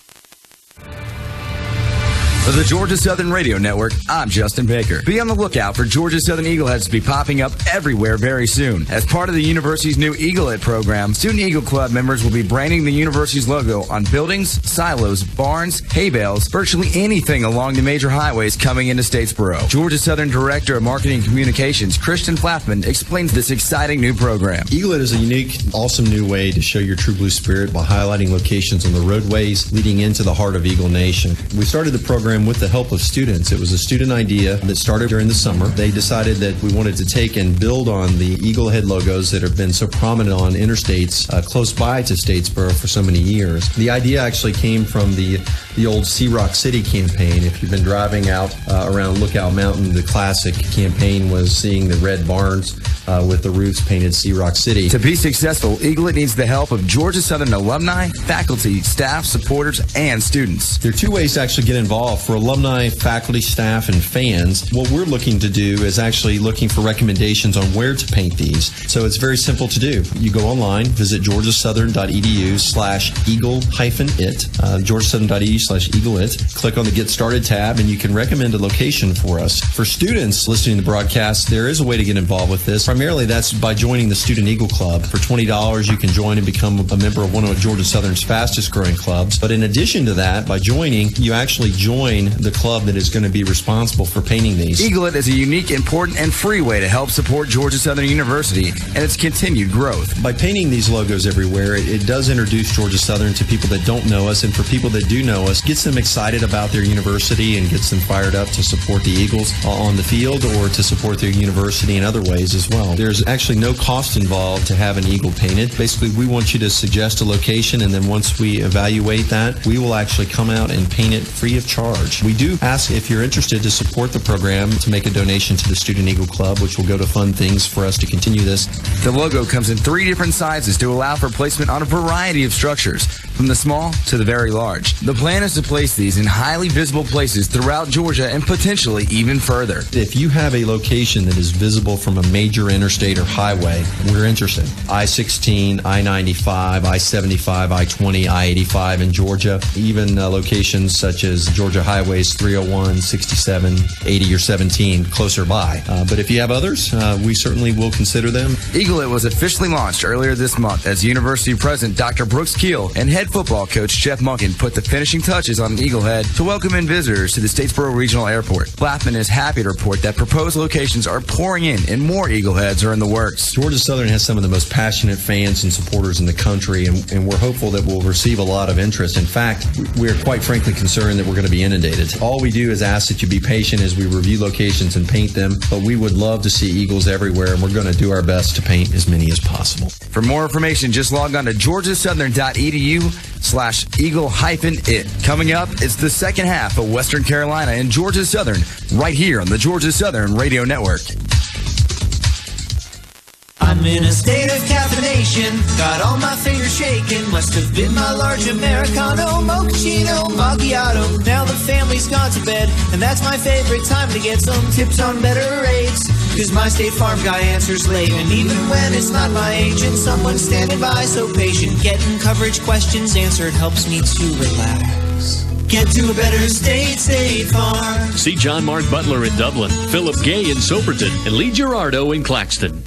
S23: For the Georgia Southern Radio Network, I'm Justin Baker. Be on the lookout for Georgia Southern Eagleheads to be popping up everywhere very soon. As part of the university's new Eaglehead program, Student Eagle Club members will be branding the university's logo on buildings, silos, barns, hay bales, virtually anything along the major highways coming into Statesboro. Georgia Southern Director of Marketing and Communications, Christian Flathman, explains this exciting new program.
S25: Eaglehead is a unique, awesome new way to show your true blue spirit by highlighting locations on the roadways leading into the heart of Eagle Nation. We started the program with the help of students. It was a student idea that started during the summer. They decided that we wanted to take and build on the Eaglehead logos that have been so prominent on interstates close by to Statesboro for so many years. The idea actually came from the old Sea Rock City campaign. If you've been driving out around Lookout Mountain, the classic campaign was seeing the red barns with the roofs painted Sea Rock City.
S23: To be successful, Eaglehead needs the help of Georgia Southern alumni, faculty, staff, supporters, and students.
S25: There are two ways to actually get involved. For alumni, faculty, staff, and fans, what we're looking to do is actually looking for recommendations on where to paint these. So it's very simple to do. You go online, visit georgiasouthern.edu/eagle-it, georgiasouthern.edu/eagle-it, click on the Get Started tab, and you can recommend a location for us. For students listening to the broadcast, there is a way to get involved with this. Primarily, that's by joining the Student Eagle Club. For $20, you can join and become a member of one of Georgia Southern's fastest growing clubs. But in addition to that, by joining, you actually join the club that is going to be responsible for painting these.
S23: Eaglehead is a unique, important, and free way to help support Georgia Southern University and its continued growth.
S25: By painting these logos everywhere, it does introduce Georgia Southern to people that don't know us, and for people that do know us, gets them excited about their university and gets them fired up to support the Eagles on the field or to support their university in other ways as well. There's actually no cost involved to have an eagle painted. Basically, we want you to suggest a location, and then once we evaluate that, we will actually come out and paint it free of charge. We do ask if you're interested to support the program to make a donation to the Student Eagle Club, which will go to fund things for us to continue this.
S23: The logo comes in 3 different sizes to allow for placement on a variety of structures. from the small to the very large. The plan is to place these in highly visible places throughout Georgia and potentially even further.
S25: If you have a location that is visible from a major interstate or highway, we're interested. I-16, I-95, I-75, I-20, I-85 in Georgia, even locations such as Georgia highways 301, 67, 80, or 17 closer by. But if you have others, we certainly will consider them.
S23: Eaglelet was officially launched earlier this month as University President Dr. Brooks Keel and head football coach Jeff Monken put the finishing touches on Eaglehead to welcome in visitors to the Statesboro Regional Airport. Blackman is happy to report that proposed locations are pouring in and more Eagleheads are in the works.
S25: Georgia Southern has some of the most passionate fans and supporters in the country, and we're hopeful that we'll receive a lot of interest. In fact, we're quite frankly concerned that we're going to be inundated. All we do is ask that you be patient as we review locations and paint them, but we would love to see Eagles everywhere, and we're going to do our best to paint as many as possible.
S23: For more information, just log on to georgiasouthern.edu/eagle-it. Coming up, it's the second half of Western Carolina and Georgia Southern right here on the Georgia Southern Radio Network.
S2: I'm in a state of caffeination, got all my fingers shaking. Must have been my large Americano, mochaccino, macchiato. Now the family's gone to bed, and that's my favorite time to get some tips on better rates. Cause my State Farm guy answers late, and even when it's not my agent, someone's standing by so patient. Getting coverage questions answered helps me to relax. Get to a better state, State Farm.
S10: See John Mark Butler in Dublin, Philip Gay in Soperton, and Lee Gerardo in Claxton.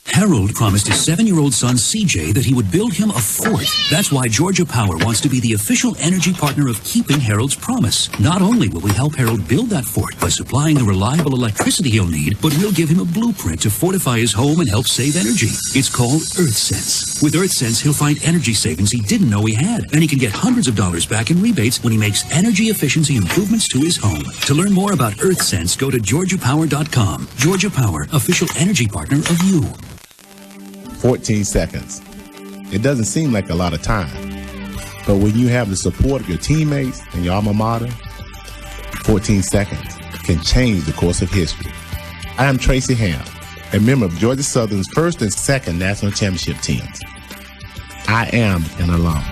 S11: Harold promised his 7-year-old son CJ that he would build him a fort. That's why Georgia Power wants to be the official energy partner of keeping Harold's promise. Not only will we help Harold build that fort by supplying the reliable electricity he'll need, but we'll give him a blueprint to fortify his home and help save energy. It's called EarthSense. With EarthSense, he'll find energy savings he didn't know he had, and he can get hundreds of dollars back in rebates when he makes energy efficiency improvements to his home. To learn more about EarthSense, go to GeorgiaPower.com. Georgia Power, official energy partner of you.
S12: 14 seconds. It doesn't seem like a lot of time, but when you have the support of your teammates and your alma mater, 14 seconds can change the course of history. I am Tracy Ham, a member of Georgia Southern's first and second national championship teams. I am an alum.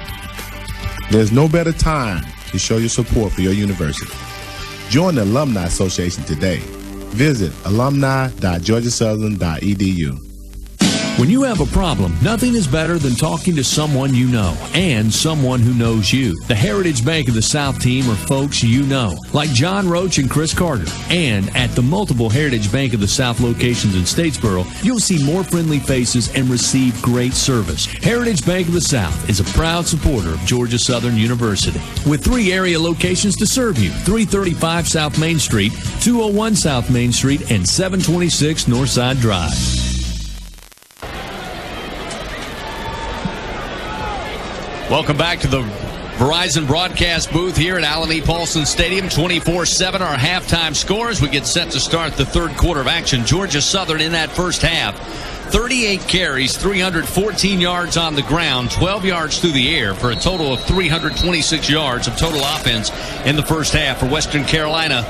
S12: There's no better time to show your support for your university. Join the Alumni Association today. Visit alumni.georgiasouthern.edu.
S14: When you have a problem, nothing is better than talking to someone you know and someone who knows you. The Heritage Bank of the South team are folks you know, like John Roach and Chris Carter. And at the multiple Heritage Bank of the South locations in Statesboro, you'll see more friendly faces and receive great service. Heritage Bank of the South is a proud supporter of Georgia Southern University, with 3 area locations to serve you: 335 South Main Street, 201 South Main Street, and 726 Northside Drive.
S10: Welcome back to the Verizon broadcast booth here at Allen E. Paulson Stadium. 24-7 our halftime score as we get set to start the third quarter of action. Georgia Southern in that first half, 38 carries, 314 yards on the ground, 12 yards through the air for a total of 326 yards of total offense in the first half. For Western Carolina,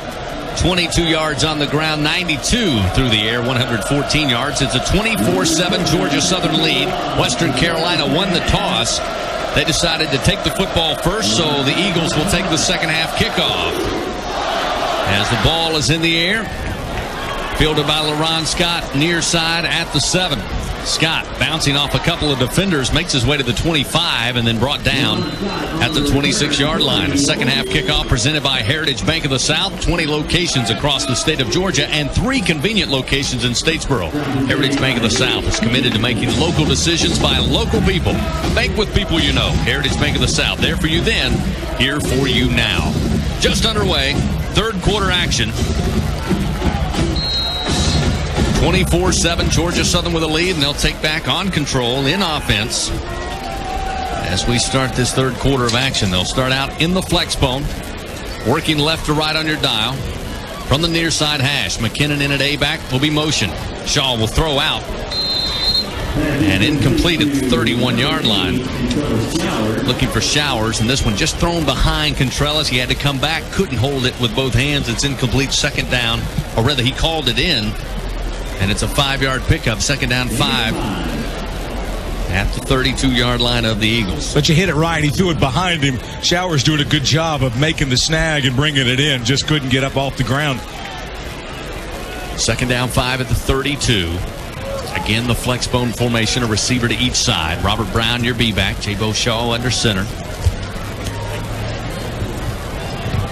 S10: 22 yards on the ground, 92 through the air, 114 yards. It's a 24-7 Georgia Southern lead. Western Carolina won the toss. They decided to take the football first, so the Eagles will take the second half kickoff. As the ball is in the air, fielded by LaRon Scott, near side at the 7. Scott, bouncing off a couple of defenders, makes his way to the 25 and then brought down at the 26-yard line. A second half kickoff presented by Heritage Bank of the South. 20 locations across the state of Georgia and 3 convenient locations in Statesboro. Heritage Bank of the South is committed to making local decisions by local people. Bank with people you know. Heritage Bank of the South, there for you then, here for you now. Just underway, third quarter action. 24-7, Georgia Southern with a lead, and they'll take back on control in offense as we start this third quarter of action. They'll start out in the flex bone, working left to right on your dial. From the near side hash, McKinnon in at A-back will be motion. Shaw will throw out. And incomplete at the 31-yard line. Looking for Showers, and this one just thrown behind Contreras. He had to come back, couldn't hold it with both hands. It's incomplete, second down, or rather he called it in. And it's a 5-yard pickup, second down 5. at the 32-yard line of the Eagles.
S5: But you hit it right. He threw it behind him. Showers doing a good job of making the snag and bringing it in. Just couldn't get up off the ground.
S10: 2nd down 5 at the 32. Again, the flex bone formation, a receiver to each side. Robert Brown, your B-back. Jabo Shaw under center.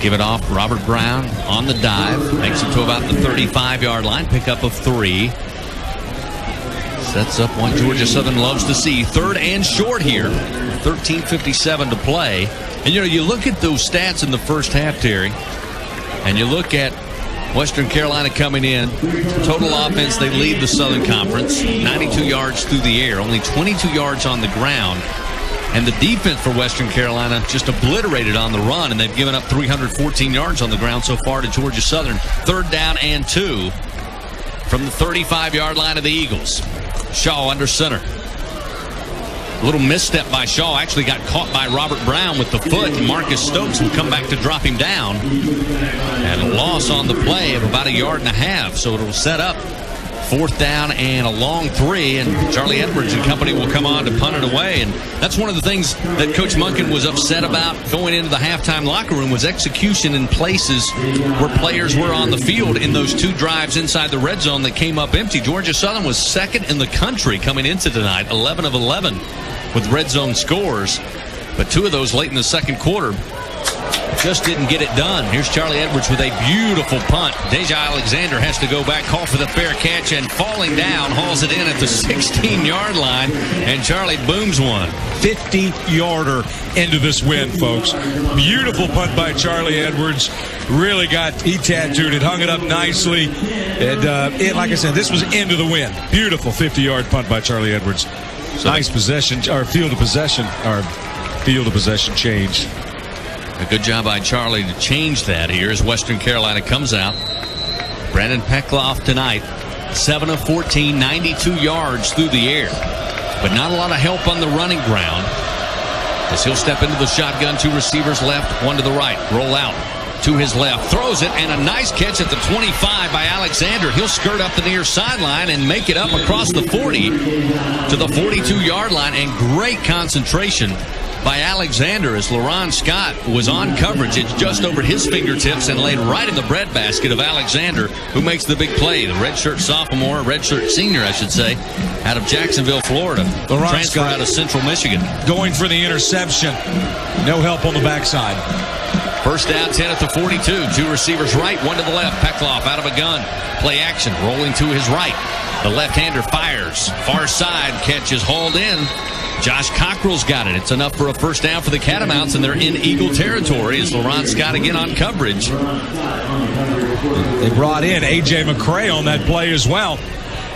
S10: Give it off. Robert Brown on the dive. Makes it to about the 35-yard line. Pickup of 3. Sets up one Georgia Southern loves to see. 3rd and short here. 13:57 to play. And, you look at those stats in the first half, Terry, and you look at Western Carolina coming in. Total offense, they lead the Southern Conference. 92 yards through the air. Only 22 yards on the ground. And the defense for Western Carolina just obliterated on the run, and they've given up 314 yards on the ground so far to Georgia Southern. 3rd down and 2 from the 35-yard line of the Eagles. Shaw under center. A little misstep by Shaw. Actually got caught by Robert Brown with the foot, and Marcus Stokes will come back to drop him down. And a loss on the play of about 1.5 yards, so it'll set up 4th down and a long 3, and Charlie Edwards and company will come on to punt it away. And that's one of the things that Coach Monken was upset about going into the halftime locker room, was execution in places where players were on the field in those 2 drives inside the red zone that came up empty. Georgia Southern was 2nd in the country coming into tonight, 11 of 11 with red zone scores, but 2 of those late in the second quarter. Just didn't get it done. Here's Charlie Edwards with a beautiful punt. Deja Alexander has to go back, call for the fair catch, and falling down, hauls it in at the 16-yard line, and Charlie booms one.
S5: 50-yarder into this win, folks. Beautiful punt by Charlie Edwards. Really he tattooed it, hung it up nicely. And like I said, this was into the win. Beautiful 50-yard punt by Charlie Edwards. Nice possession, or field of possession change.
S10: A good job by Charlie to change that here as Western Carolina comes out. Brandon Peckloff tonight, 7 of 14, 92 yards through the air. But not a lot of help on the running ground, as he'll step into the shotgun. 2 receivers left, 1 to the right. Roll out to his left. Throws it, and a nice catch at the 25 by Alexander. He'll skirt up the near sideline and make it up across the 40 to the 42-yard line. And great concentration by Alexander as LaRon Scott was on coverage. It's just over his fingertips and laid right in the breadbasket of Alexander, who makes the big play. The redshirt sophomore, redshirt senior, I should say, out of Jacksonville, Florida.
S5: LaRon
S10: transfer
S5: Scott
S10: out of Central Michigan.
S5: Going for the interception. No help on the backside.
S10: 1st down, 10 at the 42. 2 receivers right, 1 to the left. Peckloff out of a gun. Play action, rolling to his right. The left-hander fires. Far side, catch is hauled in. Josh Cockrell's got it. It's enough for a 1st down for the Catamounts, and they're in Eagle territory as LaRon Scott again on coverage.
S5: They brought in A.J. McCray on that play as well.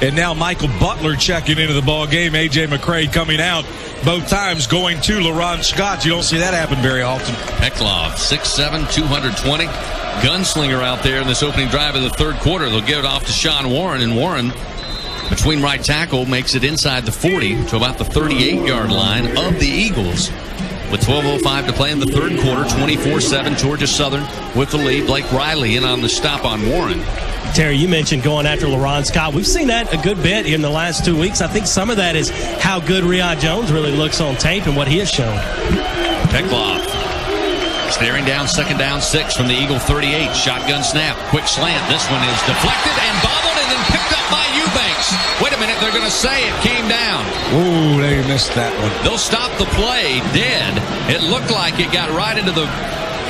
S5: And now Michael Butler checking into the ball game. A.J. McCray coming out both times, going to LaRon Scott. You don't see that happen very often.
S10: Peckloff, 6'7", 220. Gunslinger out there in this opening drive of the 3rd quarter. They'll give it off to Sean Warren, and Warren, between right tackle, makes it inside the 40 to about the 38-yard line of the Eagles. With 12:05 to play in the 3rd quarter, 24-7, Georgia Southern with the lead. Blake Riley in on the stop on Warren.
S4: Terry, you mentioned going after LaRon Scott. We've seen that a good bit in the last 2 weeks. I think some of that is how good Riyad Jones really looks on tape and what he has shown.
S10: Peckloff staring down, 2nd down 6 from the Eagle 38. Shotgun snap, quick slant. This one is deflected and bobbled and then picked up by Eubanks. Wait a minute, they're going to say it came down.
S5: Ooh, they missed that one.
S10: They'll stop the play dead. It looked like it got right into the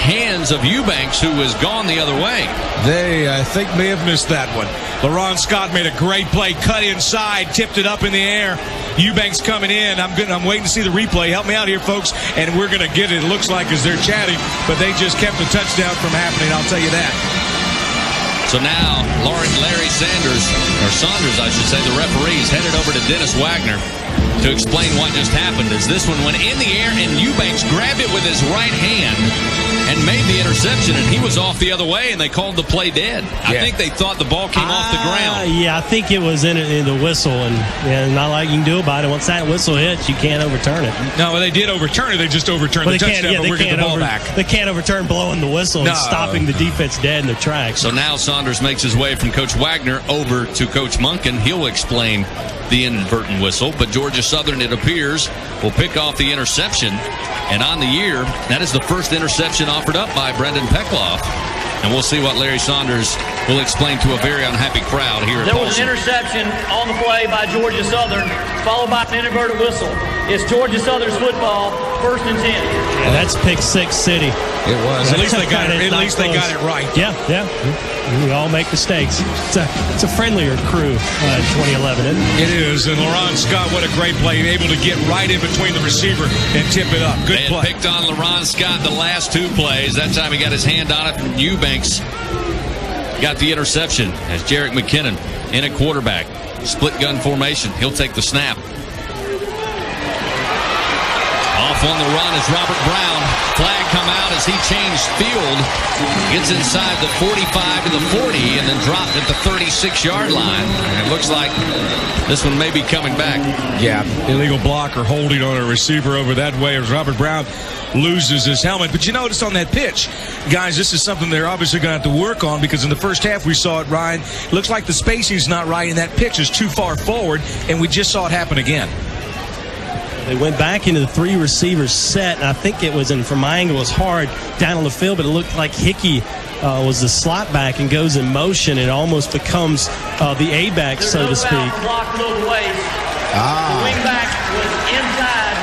S10: hands of Eubanks, who was gone the other way.
S5: They, I think, may have missed that one. LaRon Scott made a great play, cut inside, tipped it up in the air. Eubanks coming in. I'm waiting to see the replay. Help me out here, folks. And we're going to get it, looks like, as they're chatting. But they just kept the touchdown from happening, I'll tell you that.
S10: So now, Larry Saunders, I should say, the referee, is headed over to Dennis Wagner to explain what just happened. As this one went in the air, and Eubanks grabbed it with his right hand and made the interception, and he was off the other way, and they called the play dead. I think they thought the ball came off the ground.
S4: Yeah, I think it was in the whistle, and not like you can do about it. Once that whistle hits, you can't overturn it.
S5: No, they did overturn it. They just overturned the touchdown, but we're getting the ball back.
S4: They can't overturn blowing the whistle and stopping the defense dead in their tracks.
S10: So now Saunders makes his way from Coach Wagner over to Coach Monken. He'll explain the inadvertent whistle, but Georgia Southern, it appears, will pick off the interception. And on the year, that is the first interception offered up by Brendan Peckloff. And we'll see what Larry Saunders will explain to a very unhappy crowd here at
S21: There was an interception on the play by Georgia Southern, followed by an inadvertent whistle. It's Georgia Southern's football, 1st and 10.
S4: Yeah, that's pick six city.
S5: It was. At least they got it. At least they got it right.
S4: Yeah. We all make mistakes. It's a friendlier crew in 2011, isn't it?
S5: It is. And LaRon Scott, what a great play. Able to get right in between the receiver and tip it up. Good play.
S10: They had picked on LaRon Scott the last two plays. That time he got his hand on it, and Eubanks got the interception as Jarek McKinnon in at quarterback. Split gun formation. He'll take the snap. Off on the run is Robert Brown. Flag come out as he changed field. Gets inside the 45 to the 40 and then dropped at the 36-yard line. And it looks like this one may be coming back.
S5: Yeah, illegal block or holding on a receiver over that way as Robert Brown loses his helmet. But you notice on that pitch, guys, this is something they're obviously going to have to work on because in the first half we saw it, Ryan. It looks like the spacing's not right and that pitch is too far forward, and we just saw it happen again.
S4: They went back into the three receivers set, and I think it was, and from my angle, it was hard down on the field, but it looked like Hickey was the slot back and goes in motion. It almost becomes the A-back, so to speak.
S21: Blocked both ways. The wingback was inside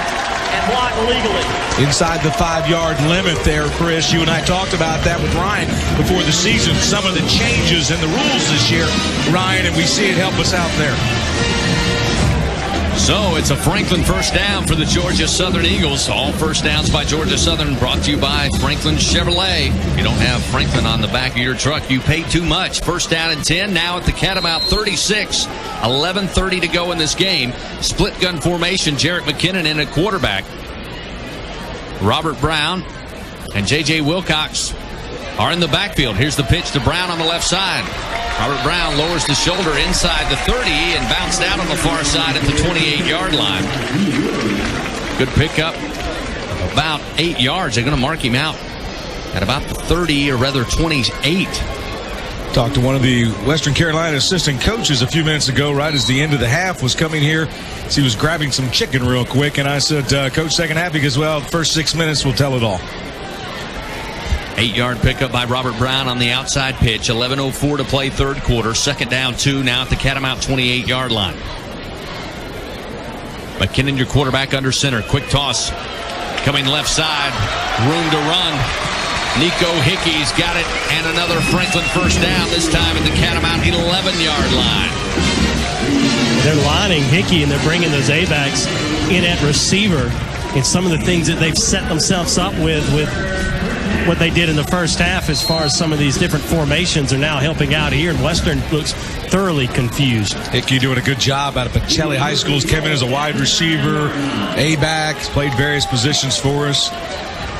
S21: and blocked legally.
S5: Inside the 5-yard limit there, Chris. You and I talked about that with Ryan before the season. Some of the changes in the rules this year, Ryan, and we see it help us out there.
S10: So it's a Franklin first down for the Georgia Southern Eagles. All first downs by Georgia Southern brought to you by Franklin Chevrolet. If you don't have Franklin on the back of your truck, you pay too much. First down and 10. Now at the Catamount 36. 11:30 to go in this game. Split gun formation. Jarek McKinnon in at quarterback. Robert Brown and J.J. Wilcox are in the backfield. Here's the pitch to Brown on the left side. Robert Brown lowers the shoulder inside the 30 and bounced out on the far side at the 28-yard line. Good pickup. About 8 yards. They're going to mark him out at about the 30, or rather 28.
S5: Talked to one of the Western Carolina assistant coaches a few minutes ago, right as the end of the half was coming here. He was grabbing some chicken real quick, and I said, Coach, second half? He goes, well, first 6 minutes will tell it all.
S10: 8-yard pickup by Robert Brown on the outside pitch. 11:04 to play third quarter. Second down 2 now at the Catamount 28-yard line. McKinnon, your quarterback under center. Quick toss. Coming left side. Room to run. Nico Hickey's got it. And another Franklin first down, this time at the Catamount 11-yard line.
S4: They're lining Hickey and they're bringing those A-backs in at receiver. And some of the things that they've set themselves up with what they did in the first half as far as some of these different formations are now helping out here, and Western looks thoroughly confused.
S5: Hickey doing a good job out of Pacelli High School. He's came in as a wide receiver, A-back, played various positions for us.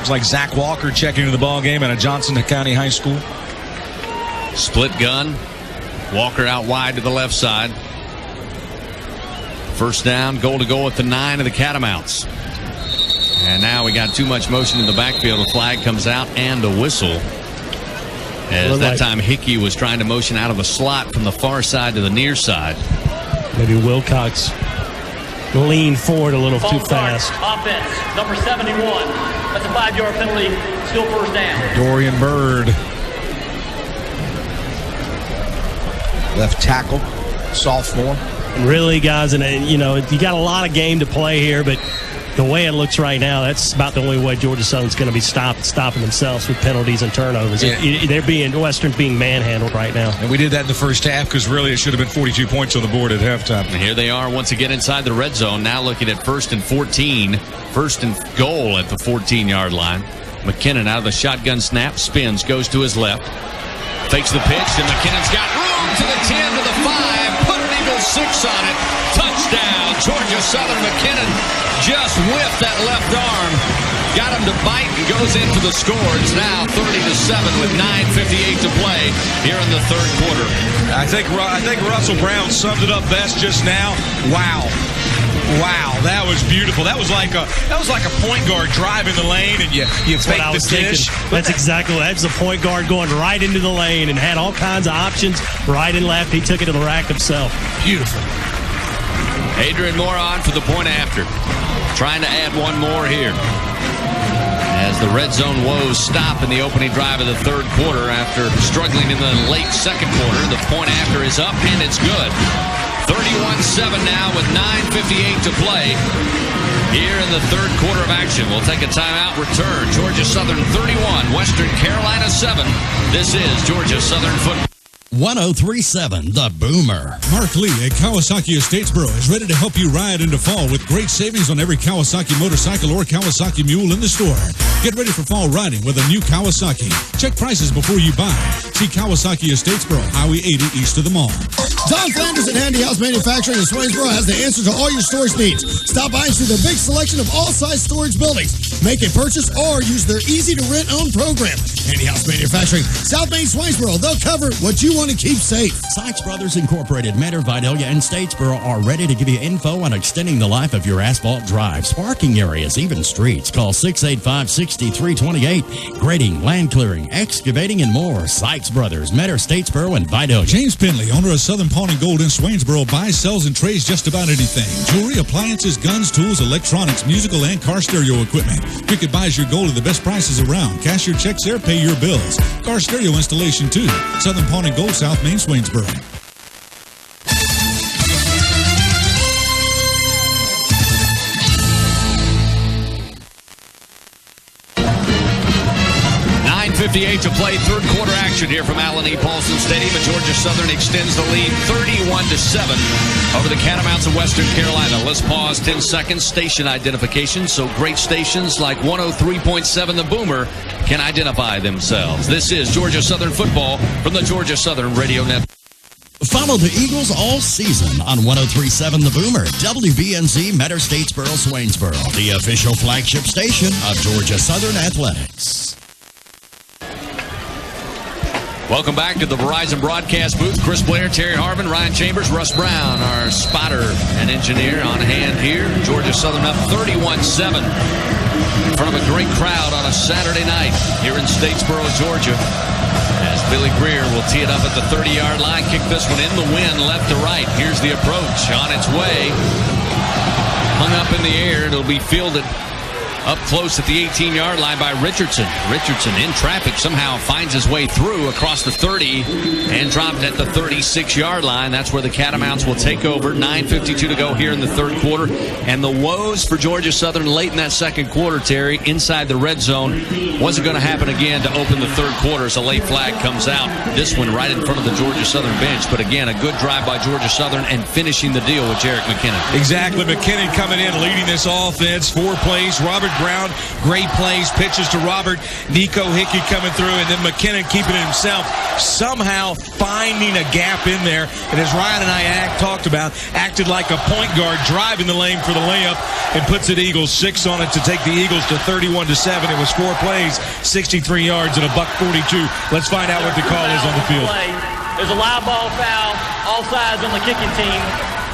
S5: It's like Zach Walker checking into the ball game out of Johnson County High School.
S10: Split gun. Walker out wide to the left side. First down, goal to go at the 9 of the Catamounts. And now we got too much motion in the backfield. A flag comes out and a whistle. As that time Hickey was trying to motion out of a slot from the far side to the near side.
S4: Maybe Wilcox leaned forward a little too fast.
S21: Offense, number 71. That's a 5-yard penalty. Still first down.
S5: Dorian Bird. Left tackle, sophomore.
S4: And really, guys, and you got a lot of game to play here, but the way it looks right now, that's about the only way Georgia Southern's going to be stopping themselves with penalties and turnovers. Yeah. Western's being manhandled right now.
S5: And we did that in the first half because really it should have been 42 points on the board at halftime.
S10: And here they are once again inside the red zone, now looking at 1st and 14. First and goal at the 14-yard line. McKinnon out of the shotgun snap, spins, goes to his left. Fakes the pitch, and McKinnon's got room to the 10, to the 5. Put an Eagle 6 on it. Touchdown, Georgia Southern. McKinnon just whiffed that left arm got him to bite and goes in for the score. It's now 30-7 with 9:58 to play here in the third quarter.
S5: I think Russell Brown summed it up best just now. Wow, that was beautiful. That was like a point guard driving the lane, and you fake the dish.
S4: That's the point guard going right into the lane and had all kinds of options, right and left. He took it to the rack himself.
S5: Beautiful.
S10: Adrian Moore on for the point after. Trying to add one more here. As the red zone woes stop in the opening drive of the third quarter after struggling in the late second quarter. The point after is up, and it's good. 31-7 now with 9:58 to play here in the third quarter of action. We'll take a timeout, return. Georgia Southern 31, Western Carolina 7. This is Georgia Southern football.
S3: 103.7 The Boomer.
S19: Mark Lee at Kawasaki of Statesboro is ready to help you ride into fall with great savings on every Kawasaki motorcycle or Kawasaki mule in the store. Get ready for fall riding with a new Kawasaki. Check prices before you buy. See Kawasaki of Statesboro, Highway 80 east of the mall.
S13: Don Flanders at Handy House Manufacturing in Swainsboro has the answer to all your storage needs. Stop by and see their big selection of all size storage buildings. Make a purchase or use their easy to rent own program. Handy House Manufacturing, South Main Swainsboro. They'll cover what you want to keep safe.
S3: Sykes Brothers Incorporated, Mentor, Vidalia, and Statesboro are ready to give you info on extending the life of your asphalt drives, parking areas, even streets. Call 685-6328. Grading, land clearing, excavating, and more. Sykes Brothers, Mentor, Statesboro, and Vidalia.
S19: James Penley, owner of Southern Pawn and Gold in Swainsboro, buys, sells, and trades just about anything. Jewelry, appliances, guns, tools, electronics, musical, and car stereo equipment. Quick Advise your goal at the best prices around. Cash your checks there, pay your bills. Car stereo installation too. Southern Pawn and Gold, South Main, Swainsboro.
S10: .58 to play, third quarter action here from Alan E. Paulson Stadium, and Georgia Southern extends the lead 31-7 over the Catamounts of Western Carolina. Let's pause 10 seconds. Station identification, so great stations like 103.7 The Boomer can identify themselves. This is Georgia Southern football from the Georgia Southern Radio Network.
S3: Follow the Eagles all season on 103.7 The Boomer, WBNZ, Metter, Statesboro, Swainsboro, the official flagship station of Georgia Southern Athletics.
S10: Welcome back to the Verizon broadcast booth. Chris Blair, Terry Harvin, Ryan Chambers, Russ Brown, our spotter and engineer on hand here. Georgia Southern up 31-7 in front of a great crowd on a Saturday night here in Statesboro, Georgia. As Billy Greer will tee it up at the 30-yard line, kick this one in the wind left to right. Here's the approach on its way. Hung up in the air. It'll be fielded up close at the 18-yard line by Richardson. Richardson in traffic somehow finds his way through across the 30 and dropped at the 36-yard line. That's where the Catamounts will take over. 9:52 to go here in the third quarter. And the woes for Georgia Southern late in that second quarter, Terry, inside the red zone. Wasn't going to happen again to open the third quarter as a late flag comes out. This one right in front of the Georgia Southern bench. But again, a good drive by Georgia Southern and finishing the deal with Jerick McKinnon.
S5: Exactly. McKinnon coming in, leading this offense. 4 plays. Robert Brown, great plays, pitches to Robert. Nico Hickey coming through, and then McKinnon keeping it himself, somehow finding a gap in there. And as Ryan and I talked about, acted like a point guard, driving the lane for the layup, and puts it Eagles 6 on it to take the Eagles to 31-7. It was 4 plays, 63 yards, and $142. Let's find out what the call is on the field.
S21: There's a live ball foul, all sides on the kicking team.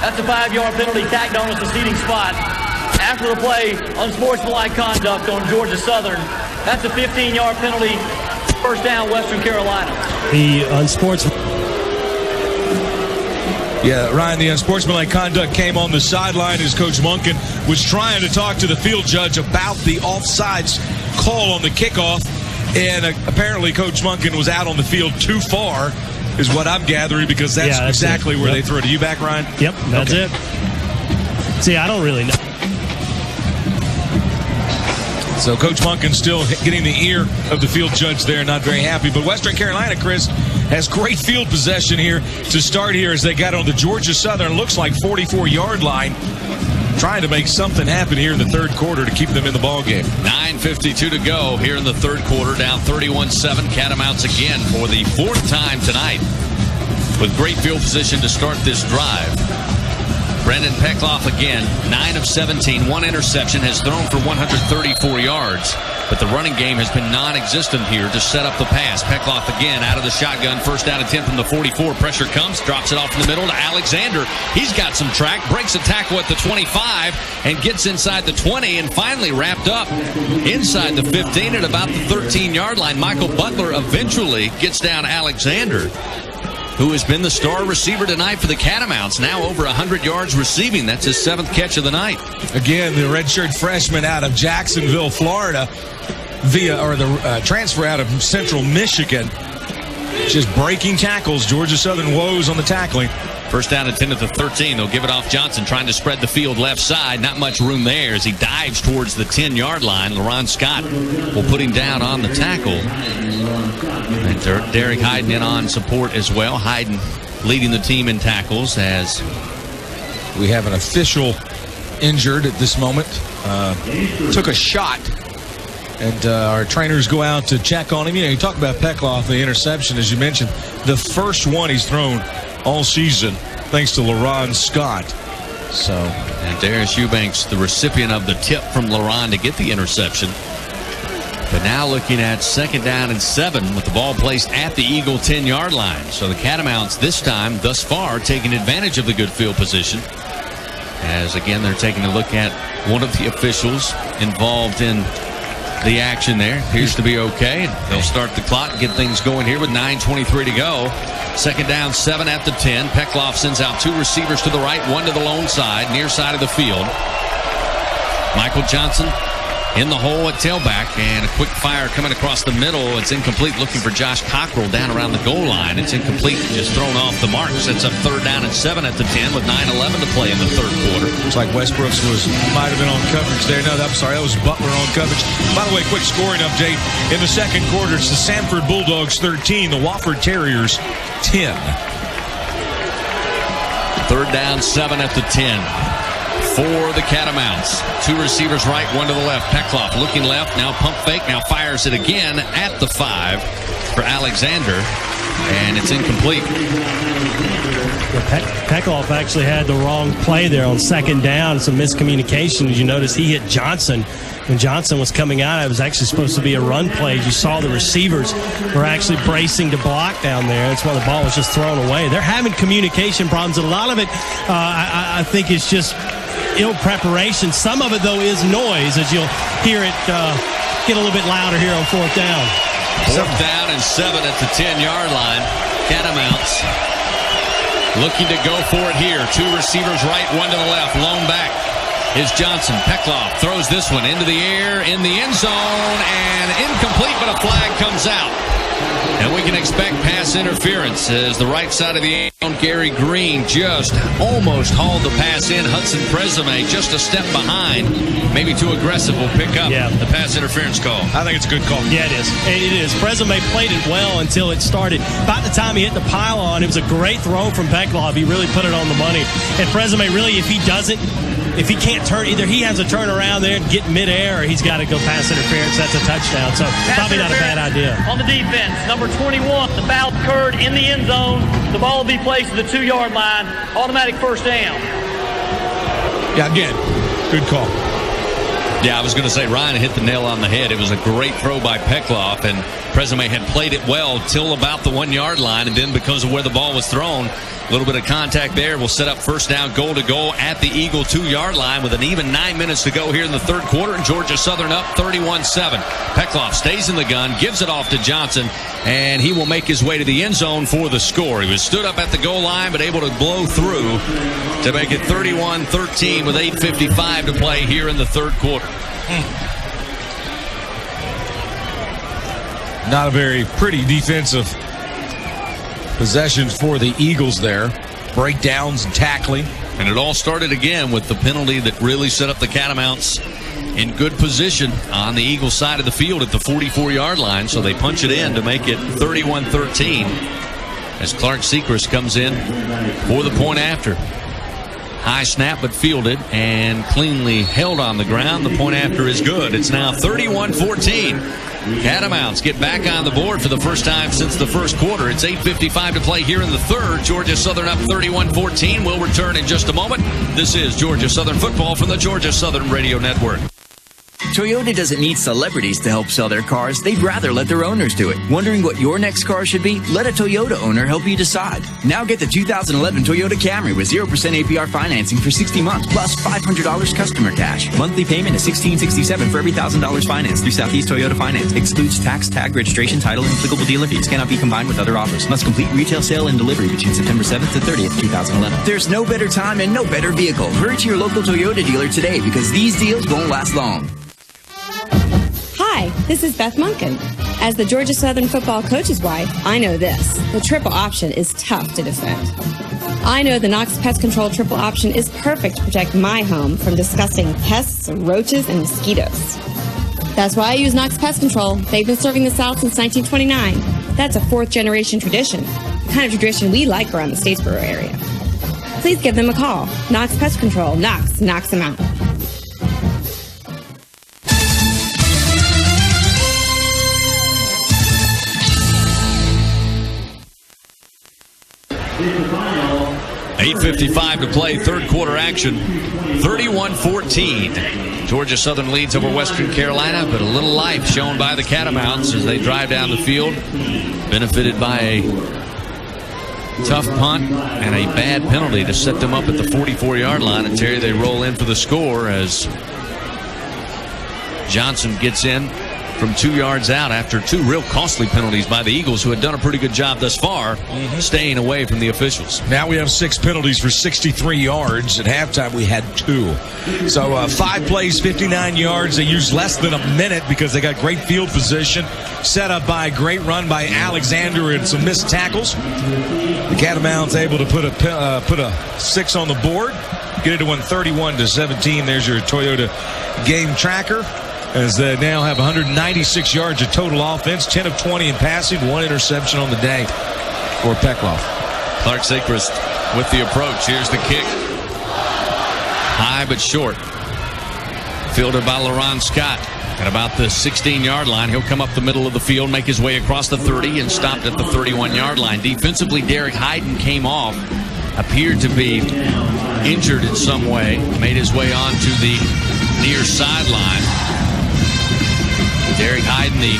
S21: That's a 5-yard penalty tacked on us the seating spot. After the play, unsportsmanlike conduct on Georgia Southern. That's a 15-yard penalty, first down, Western Carolina.
S4: The unsportsmanlike.
S5: Yeah, Ryan, the unsportsmanlike conduct came on the sideline as Coach Monken was trying to talk to the field judge about the offsides call on the kickoff, and apparently Coach Monken was out on the field too far, is what I'm gathering, because that's exactly where they threw it. Are you back, Ryan?
S4: Yep, that's it. See, I don't really know.
S5: So Coach Monken still getting the ear of the field judge there, not very happy. But Western Carolina, Chris, has great field possession here to start here as they got on the Georgia Southern, looks like 44-yard line, trying to make something happen here in the third quarter to keep them in the ballgame.
S10: 9:52 to go here in the third quarter, down 31-7. Catamounts again for the 4th time tonight with great field position to start this drive. Brendan Peckloff again, 9 of 17, 1 interception, has thrown for 134 yards. But the running game has been non-existent here to set up the pass. Peckloff again out of the shotgun, first down and 10 from the 44. Pressure comes, drops it off in the middle to Alexander. He's got some track, breaks a tackle at the 25 and gets inside the 20 and finally wrapped up inside the 15 at about the 13-yard line. Michael Butler eventually gets down Alexander, who has been the star receiver tonight for the Catamounts, now over 100 yards receiving. That's his 7th catch of the night.
S5: Again, the redshirt freshman out of Jacksonville, Florida, the transfer out of Central Michigan, just breaking tackles. Georgia Southern woes on the tackling.
S10: First down and 10 at the 13. They'll give it off Johnson, trying to spread the field left side. Not much room there as he dives towards the 10-yard line. LaRon Scott will put him down on the tackle. And Derek Hayden in on support as well. Hayden leading the team in tackles as
S5: we have an official injured at this moment. Took a shot. And our trainers go out to check on him. You know, you talk about Peckloff, the interception, as you mentioned, the first one he's thrown all season, thanks to LaRon Scott. So,
S10: and Darius Eubanks, the recipient of the tip from LaRon to get the interception. But now looking at 2nd down and 7 with the ball placed at the Eagle 10-yard line. So the Catamounts this time, thus far, taking advantage of the good field position. As again, they're taking a look at one of the officials involved in the action there. Appears to be okay. They'll start the clock, get things going here with 9:23 to go. 2nd down, 7 at the 10. Peckloff sends out 2 receivers to the right, 1 to the lone side, near side of the field. Michael Johnson in the hole at tailback, and a quick fire coming across the middle. It's incomplete, looking for Josh Cockrell down around the goal line. It's incomplete, just thrown off the mark. Sets up 3rd down and 7 at the 10 with 9:11 to play in the 3rd quarter.
S5: Looks like Westbrooks might have been on coverage there. No, I'm sorry, that was Butler on coverage. By the way, quick scoring update. In the 2nd quarter, it's the Sanford Bulldogs 13, the Wofford Terriers 10.
S10: 3rd down, 7 at the 10. For the Catamounts. 2 receivers right, 1 to the left. Peckloff looking left, now pump fake, now fires it again at the 5 for Alexander, and it's incomplete.
S4: Peckloff actually had the wrong play there on 2nd down. Some miscommunication. As you notice, he hit Johnson. When Johnson was coming out, it was actually supposed to be a run play. You saw the receivers were actually bracing to block down there. That's why the ball was just thrown away. They're having communication problems. A lot of it, I think, is just ill preparation. Some of it, though, is noise, as you'll hear it get a little bit louder here on 4th down.
S10: 4th down and 7 at the 10-yard line. Catamounts looking to go for it here. 2 receivers right, 1 to the left. Lone back is Johnson. Peckloff throws this one into the air, in the end zone, and incomplete, but a flag comes out. And we can expect pass interference as the right side of the end zone, Gary Green just almost hauled the pass in. Hudson Presume just a step behind. Maybe too aggressive will pick up the pass interference call.
S5: I think it's a good call.
S4: Yeah, it is. It is. Presume played it well until it started. About the time he hit the pylon, it was a great throw from Peckloff. He really put it on the money. And Presume really, if he can't turn, either he has to turn around there and get midair, or he's got to go pass interference. That's a touchdown. So probably not a bad idea.
S21: On the defense, number 21, the foul occurred in the end zone. The ball will be placed at the 2-yard line. Automatic 1st down.
S5: Yeah, again, good call.
S10: Yeah, I was going to say Ryan hit the nail on the head. It was a great throw by Peckloff, and Presume had played it well till about the 1-yard line, and then because of where the ball was thrown, a little bit of contact there will set up 1st down, goal to go at the Eagle 2-yard line with an even 9 minutes to go here in the 3rd quarter, and Georgia Southern up 31-7. Peckloff stays in the gun, gives it off to Johnson, and he will make his way to the end zone for the score. He was stood up at the goal line, but able to blow through to make it 31-13 with 8:55 to play here in the 3rd quarter.
S5: Not a very pretty defensive possessions for the Eagles there. Breakdowns and tackling.
S10: And it all started again with the penalty that really set up the Catamounts in good position on the Eagles side of the field at the 44-yard line. So they punch it in to make it 31-13 as Clark Sechrist comes in for the point after. High snap, but fielded and cleanly held on the ground. The point after is good. It's now 31-14 Catamounts get back on the board for the first time since the first quarter. It's 8:55 to play here in the third. Georgia Southern up 31-14. We'll return in just a moment. This is Georgia Southern football from the Georgia Southern Radio Network.
S1: Toyota doesn't need celebrities to help sell their cars. They'd rather let their owners do it. Wondering what your next car should be? Let a Toyota owner help you decide. Now get the 2011 Toyota Camry with 0% APR financing for 60 months plus $500 customer cash. Monthly payment is $1,667 for every $1,000 financed through Southeast Toyota Finance. Excludes tax, tag, registration, title, and applicable dealer fees. Cannot be combined with other offers. Must complete retail sale and delivery between September 7th to 30th, 2011. There's no better time and no better vehicle. Hurry to your local Toyota dealer today because these deals won't last long.
S16: Hi, this is Beth Munkin. As the Georgia Southern football coach's wife, I know this. The triple option is tough to defend. I know the Knox Pest Control triple option is perfect to protect my home from disgusting pests, roaches, and mosquitoes. That's why I use Knox Pest Control. They've been serving the South since 1929. That's a fourth-generation tradition, the kind of tradition we like around the Statesboro area. Please give them a call. Knox Pest Control. Knox knocks them out.
S10: $8:55 to play, third quarter action, 31-14. Georgia Southern leads over Western Carolina, but a little life shown by the Catamounts as they drive down the field, benefited by a tough punt and a bad penalty to set them up at the 44-yard line. And Terry, they roll in for the score as Johnson gets in from 2 yards out after two real costly penalties by the Eagles, who had done a pretty good job thus far staying away from the officials.
S5: Now we have 6 penalties for 63 yards. At halftime, we had 2. So 5 plays, 59 yards. They used less than a minute because they got great field position. Set up by a great run by Alexander and some missed tackles. The Catamounts able to put a 6 on the board. Get it to 131-17. There's your Toyota game tracker, as they now have 196 yards of total offense, 10 of 20 in passing, 1 interception on the day for Peckloff.
S10: Clark Seacrest with the approach. Here's the kick. High but short. Fielded by LaRon Scott at about the 16-yard line. He'll come up the middle of the field, make his way across the 30, and stopped at the 31-yard line. Defensively, Derek Hayden came off, appeared to be injured in some way, made his way on to the near sideline. Derek Hayden, the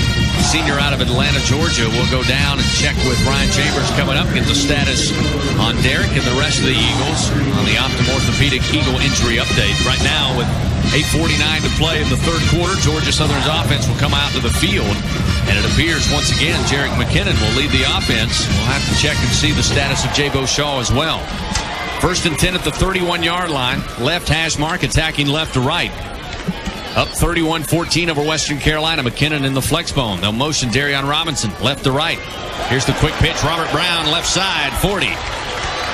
S10: senior out of Atlanta, Georgia, will go down and check with Ryan Chambers coming up, get the status on Derek and the rest of the Eagles on the Optum Orthopedic Eagle injury update. Right now, with 8:49 to play in the third quarter, Georgia Southern's offense will come out to the field, and it appears once again Jarek McKinnon will lead the offense. We'll have to check and see the status of Jabo Shaw as well. 1st and 10 at the 31-yard line. Left hash mark, attacking left to right. Up 31-14 over Western Carolina. McKinnon in the flex bone. They'll motion Darion Robinson left to right. Here's the quick pitch. Robert Brown left side, 40.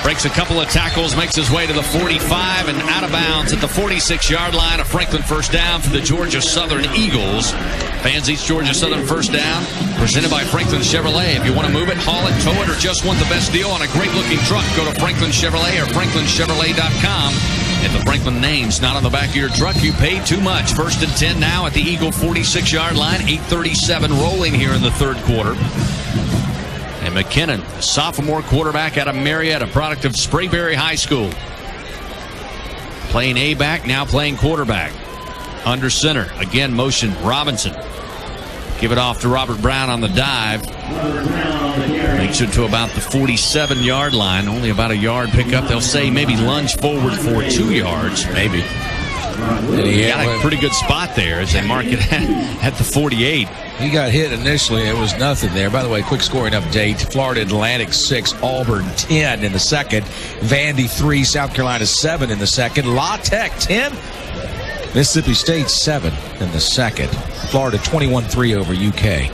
S10: Breaks a couple of tackles, makes his way to the 45 and out of bounds at the 46-yard line. A Franklin first down for the Georgia Southern Eagles. Fans, each Georgia Southern first down presented by Franklin Chevrolet. If you want to move it, haul it, tow it, or just want the best deal on a great-looking truck, go to Franklin Chevrolet or franklinchevrolet.com. If the Franklin name's not on the back of your truck, you paid too much. 1st and 10 now at the Eagle 46-yard line. 8:37 rolling here in the third quarter. And McKinnon, sophomore quarterback out of Marietta, product of Sprayberry High School. Playing A-back, now playing quarterback. Under center, again motion Robinson. Give it off to Robert Brown on the dive. Makes it to about the 47-yard line. Only about a yard pickup. They'll say maybe lunge forward for 2 yards. Maybe. And he got a pretty good spot there as they mark it at the 48.
S5: He got hit initially. It was nothing there. By the way, quick scoring update. Florida Atlantic 6, Auburn 10 in the second. Vandy 3, South Carolina 7 in the second. La Tech 10. Mississippi State 7 in the second. Florida 21-3 over UK.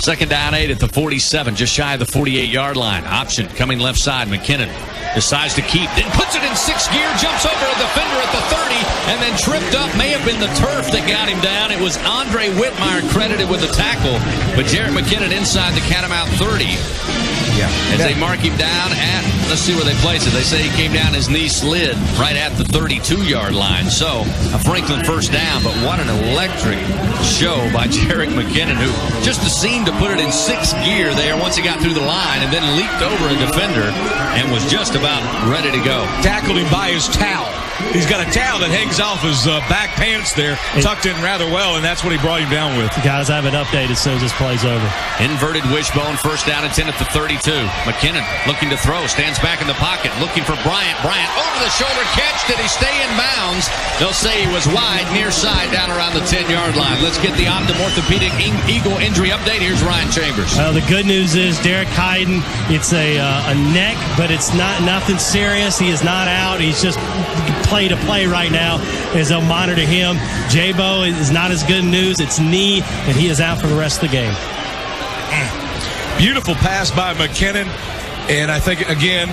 S10: 2nd down 8 at the 47, just shy of the 48-yard line. Option coming left side. McKinnon decides to keep, then puts it in sixth gear, jumps over a defender at the 30, and then tripped up. May have been the turf that got him down. It was Andre Whitmire credited with the tackle, but Jerick McKinnon inside the Catamount 30.
S5: Yeah.
S10: As they mark him down at, let's see where they place it. They say he came down, his knee slid right at the 32-yard line. So a Franklin first down, but what an electric show by Jerick McKinnon, who just seemed to put it in sixth gear there once he got through the line and then leaped over a defender and was just about ready to go.
S5: Tackled him by his towel. He's got a towel that hangs off his back pants there, tucked in rather well, and that's what he brought him down with.
S4: Guys, I have it updated as soon as this play's over.
S10: Inverted wishbone, first down and 10 at the 32. McKinnon looking to throw, stands back in the pocket, looking for Bryant. Bryant over the shoulder catch. Did he stay in bounds? They'll say he was wide, near side, down around the 10-yard line. Let's get the Optum Orthopedic Eagle injury update. Here's Ryan Chambers.
S4: Well, the good news is Derek Hyden, it's a neck, but it's nothing serious. He is not out. He's just play to play right now as they'll monitor him. J-Bo is not as good news. It's knee, and he is out for the rest of the game.
S5: Beautiful pass by McKinnon, and I think, again,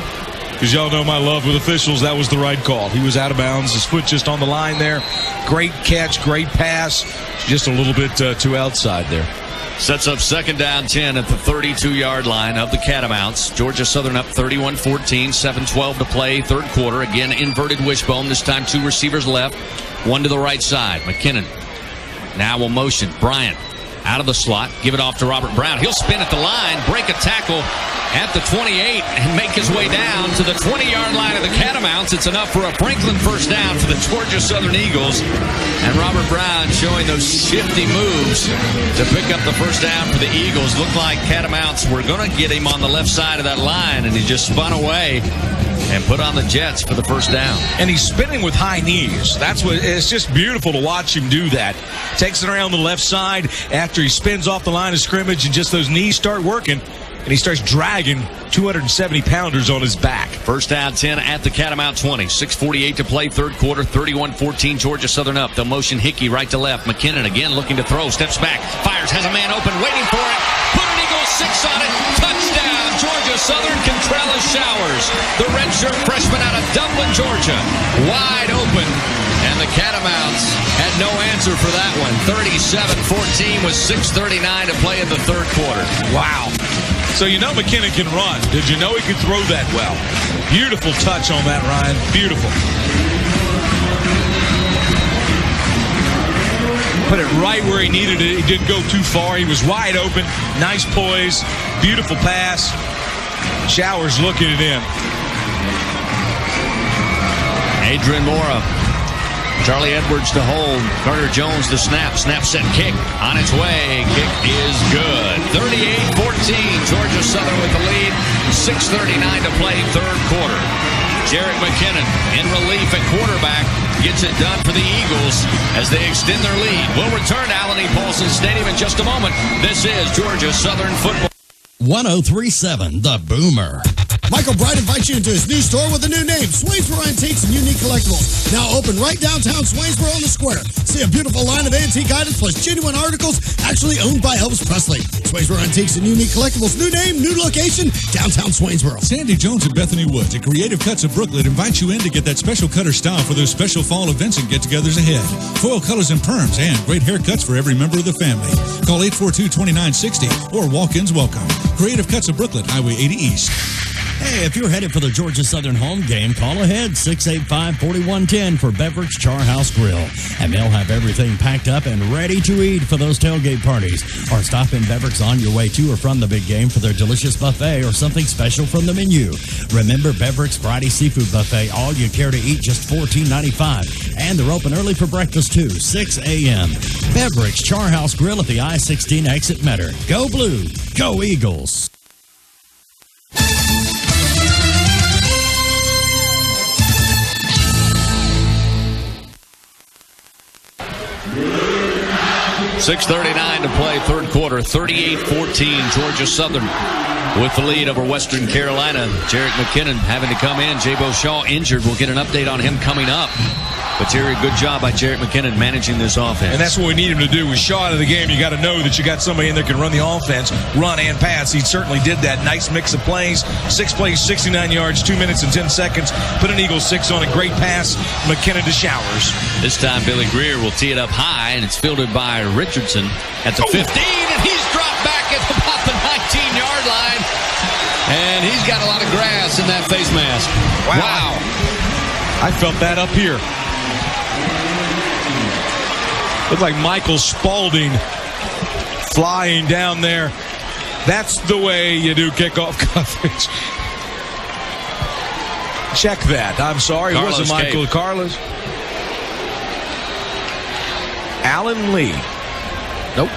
S5: because y'all know my love with officials, that was the right call. He was out of bounds, his foot just on the line there. Great catch, great pass, just a little bit too outside there.
S10: Sets up second down 10 at the 32-yard line of the Catamounts. Georgia Southern up 31-14, 7:12 to play, third quarter. Again, inverted wishbone. This time two receivers left, one to the right side. McKinnon now will motion. Bryant out of the slot. Give it off to Robert Brown. He'll spin at the line, break a tackle at the 28, and make his way down to the 20-yard line of the Catamounts. It's enough for a Franklin first down for the Georgia Southern Eagles. And Robert Brown showing those shifty moves to pick up the first down for the Eagles. Looked like Catamounts were going to get him on the left side of that line, and he just spun away and put on the Jets for the first down.
S5: And he's spinning with high knees. That's what, it's just beautiful to watch him do that. Takes it around the left side after he spins off the line of scrimmage, and just those knees start working, and he starts dragging 270-pounders on his back.
S10: First down 10 at the Catamount 20. 6:48 to play, third quarter, 31-14, Georgia Southern up. They'll motion Hickey right to left. McKinnon again looking to throw, steps back, fires, has a man open, waiting for it. Put an Eagle 6 on it. Touchdown, Georgia Southern. Contrell Showers, the redshirt freshman out of Dublin, Georgia, wide open. And the Catamounts had no answer for that one. 37-14 with 6:39 to play in the third quarter.
S5: Wow. So you know McKinnon can run. Did you know he could throw that well? Beautiful touch on that, Ryan. Beautiful. Put it right where he needed it. He didn't go too far. He was wide open. Nice poise. Beautiful pass. Showers looking it in.
S10: Adrian Mora. Charlie Edwards to hold. Carter Jones to snap. Snap, set, kick. On its way. Kick is good. 38-14. Georgia Southern with the lead. 6:39 to play, third quarter. Jerick McKinnon in relief at quarterback gets it done for the Eagles as they extend their lead. We'll return to Allen E. Paulson Stadium in just a moment. This is Georgia Southern football.
S3: 103.7 The Boomer.
S13: Michael Bright invites you into his new store with a new name, Swainsboro Antiques and Unique Collectibles. Now open right downtown Swainsboro on the square. See a beautiful line of antique items plus genuine articles actually owned by Elvis Presley. Swainsboro Antiques and Unique Collectibles. New name, new location, downtown Swainsboro.
S19: Sandy Jones and Bethany Woods at Creative Cuts of Brooklyn invite you in to get that special cutter style for those special fall events and get-togethers ahead. Foil colors and perms and great haircuts for every member of the family. Call 842-2960 or walk-ins welcome. Creative Cuts of Brooklyn, Highway 80 East.
S3: Hey, if you're headed for the Georgia Southern home game, call ahead 685-4110 for Beverage Char House Grill. And they'll have everything packed up and ready to eat for those tailgate parties. Or stop in Beverage on your way to or from the big game for their delicious buffet or something special from the menu. Remember Beverage Friday Seafood Buffet, all you care to eat, just $14.95. And they're open early for breakfast too, 6 a.m. Beverage Char House Grill at the I-16 exit Metter. Go Blue, go Eagles.
S10: $6:39 to play, third quarter, 38-14, Georgia Southern with the lead over Western Carolina. Jerick McKinnon having to come in. J-Bo Shaw injured. We'll get an update on him coming up. But Terry, good job by Jarrett McKinnon managing this offense.
S5: And that's what we need him to do. With Shaw out of the game, you got to know that you got somebody in there that can run the offense, run and pass. He certainly did that. Nice mix of plays. 6 plays, 69 yards, 2 minutes and 10 seconds. Put an Eagle 6 on a great pass. McKinnon to Showers.
S10: This time Billy Greer will tee it up high, and it's fielded by Richardson at the 15, and he's dropped back at about the 19-yard line. And he's got a lot of grass in that face mask. Wow.
S5: I felt that up here. Looked like Michael Spaulding flying down there. That's the way you do kickoff coverage. Check that. I'm sorry. It wasn't Michael. Carlos. Alan Lee. Nope.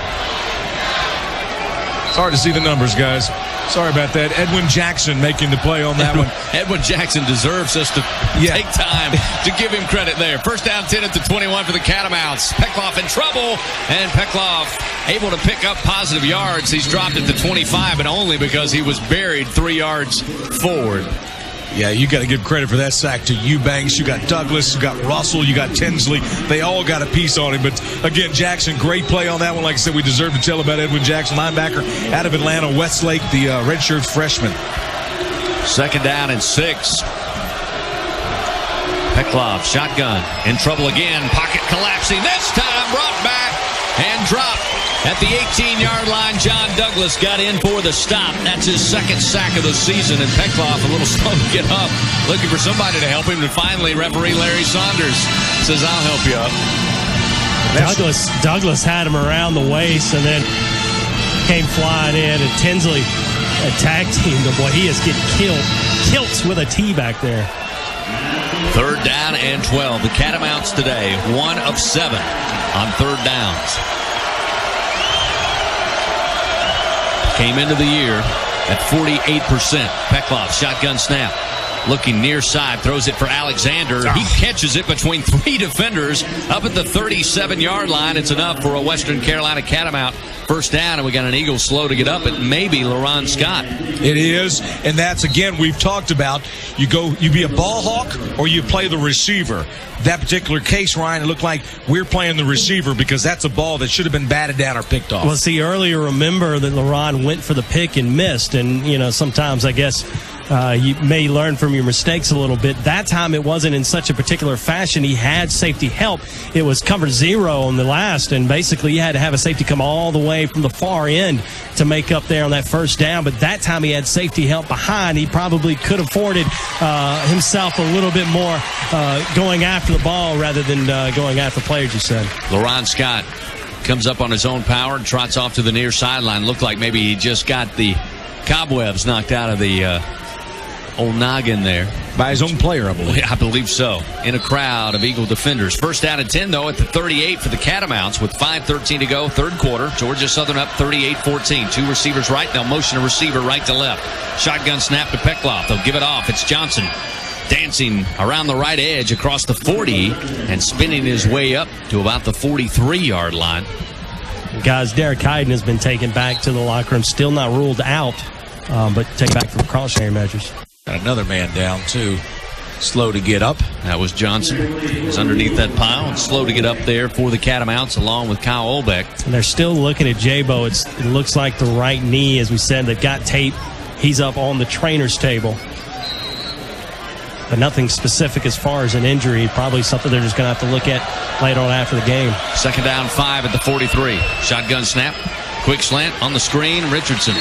S5: It's hard to see the numbers, guys. Sorry about that. Edwin Jackson making the play on that one.
S10: Edwin Jackson deserves us to take time to give him credit there. First down, 10 at the 21 for the Catamounts. Peckloff in trouble, and Peckloff able to pick up positive yards. He's dropped at the 25, and only because he was buried 3 yards forward.
S5: Yeah, you got to give credit for that sack to Eubanks. You got Douglas, you got Russell, you got Tinsley. They all got a piece on him. But again, Jackson, great play on that one. Like I said, we deserve to tell about Edwin Jackson, linebacker out of Atlanta, Westlake, the redshirt freshman.
S10: Second down and 6. Peckloff, shotgun, in trouble again. Pocket collapsing. This time brought back and dropped. At the 18-yard line, John Douglas got in for the stop. That's his second sack of the season, and Peckloff a little slow to get up, looking for somebody to help him, and finally referee Larry Saunders says, I'll help you up.
S4: Douglas had him around the waist and then came flying in, and Tinsley attacked him. Boy, he is getting kilts with a T back there.
S10: Third down and 12. The Catamounts today, 1 of 7 on third downs. Came into the year at 48%. Peckloff, shotgun snap. Looking near side, throws it for Alexander. He catches it between 3 defenders up at the 37-yard line. It's enough for a Western Carolina Catamount first down, and we got an Eagle slow to get up. It may be LaRon Scott.
S5: It is, and that's, again, we've talked about, you be a ball hawk or you play the receiver. That particular case, Ryan, it looked like we're playing the receiver because that's a ball that should have been batted down or picked off.
S4: Well, see, earlier, remember that LaRon went for the pick and missed, and, sometimes I guess you may learn from your mistakes a little bit. That time it wasn't in such a particular fashion. He had safety help. It was cover 0 on the last, and basically you had to have a safety come all the way from the far end to make up there on that first down. But that time he had safety help behind. He probably could have afforded himself a little bit more going after the ball rather than going after players, you said.
S10: LaRon Scott comes up on his own power and trots off to the near sideline. Looked like maybe he just got the cobwebs knocked out of the old noggin there.
S5: By his own player, I believe.
S10: I believe so. In a crowd of Eagle defenders. First down and 10, though, at the 38 for the Catamounts with 5:13 to go, third quarter. Georgia Southern up 38-14. 2 receivers right. They'll motion a receiver right to left. Shotgun snap to Peckloff. They'll give it off. It's Johnson dancing around the right edge across the 40 and spinning his way up to about the 43-yard line.
S4: Guys, Derek Hyden has been taken back to the locker room. Still not ruled out, but taken back for precautionary measures.
S5: Got another man down, too. Slow to get up.
S10: That was Johnson. He's underneath that pile and slow to get up there for the Catamounts along with Kyle Olbeck.
S4: And they're still looking at Jabo. It looks like the right knee, as we said. They've got tape. He's up on the trainer's table. But nothing specific as far as an injury. Probably something they're just going to have to look at later on after the game.
S10: Second down, 5 at the 43. Shotgun snap. Quick slant on the screen. Richardson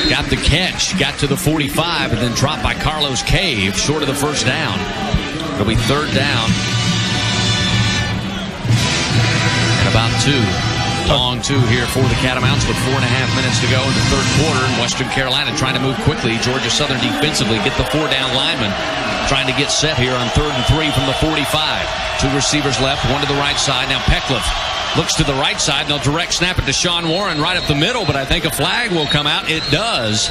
S10: got the catch, got to the 45, and then dropped by Carlos Cave short of the first down. It'll be third down. And about 2. Long 2 here for the Catamounts with 4.5 minutes to go in the third quarter. And Western Carolina trying to move quickly. Georgia Southern defensively get the 4-down lineman trying to get set here on 3rd and 3 from the 45. 2 receivers left, 1 to the right side. Now Peckloff looks to the right side, and they'll direct snap it to Sean Warren right up the middle, but I think a flag will come out. It does.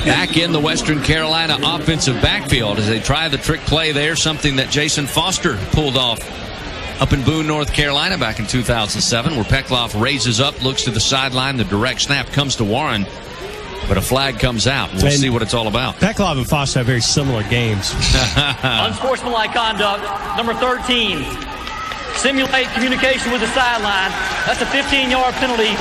S10: Back in the Western Carolina offensive backfield as they try the trick play there, something that Jason Foster pulled off up in Boone, North Carolina back in 2007, where Peckloff raises up, looks to the sideline. The direct snap comes to Warren. But a flag comes out. We'll see what it's all about.
S4: Peklov and Foster have very similar games.
S21: Unsportsmanlike conduct, number 13. Simulate communication with the sideline. That's a 15-yard penalty.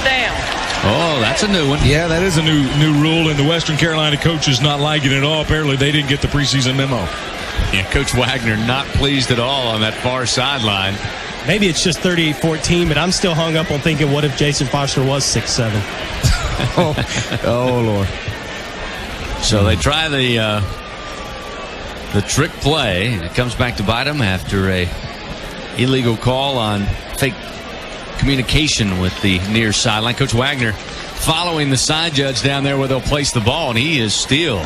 S21: Down.
S10: Oh, that's a new one.
S5: Yeah, that is a new rule, and the Western Carolina coaches not liking it at all. Apparently, they didn't get the preseason memo.
S10: Yeah, Coach Wagner not pleased at all on that far sideline.
S4: Maybe it's just 38-14, but I'm still hung up on thinking, what if Jason Foster was 6'7"?
S5: Oh, Lord.
S10: So they try the trick play, and it comes back to bite them after a illegal call on fake communication with the near sideline. Coach Wagner following the side judge down there where they'll place the ball, and he is still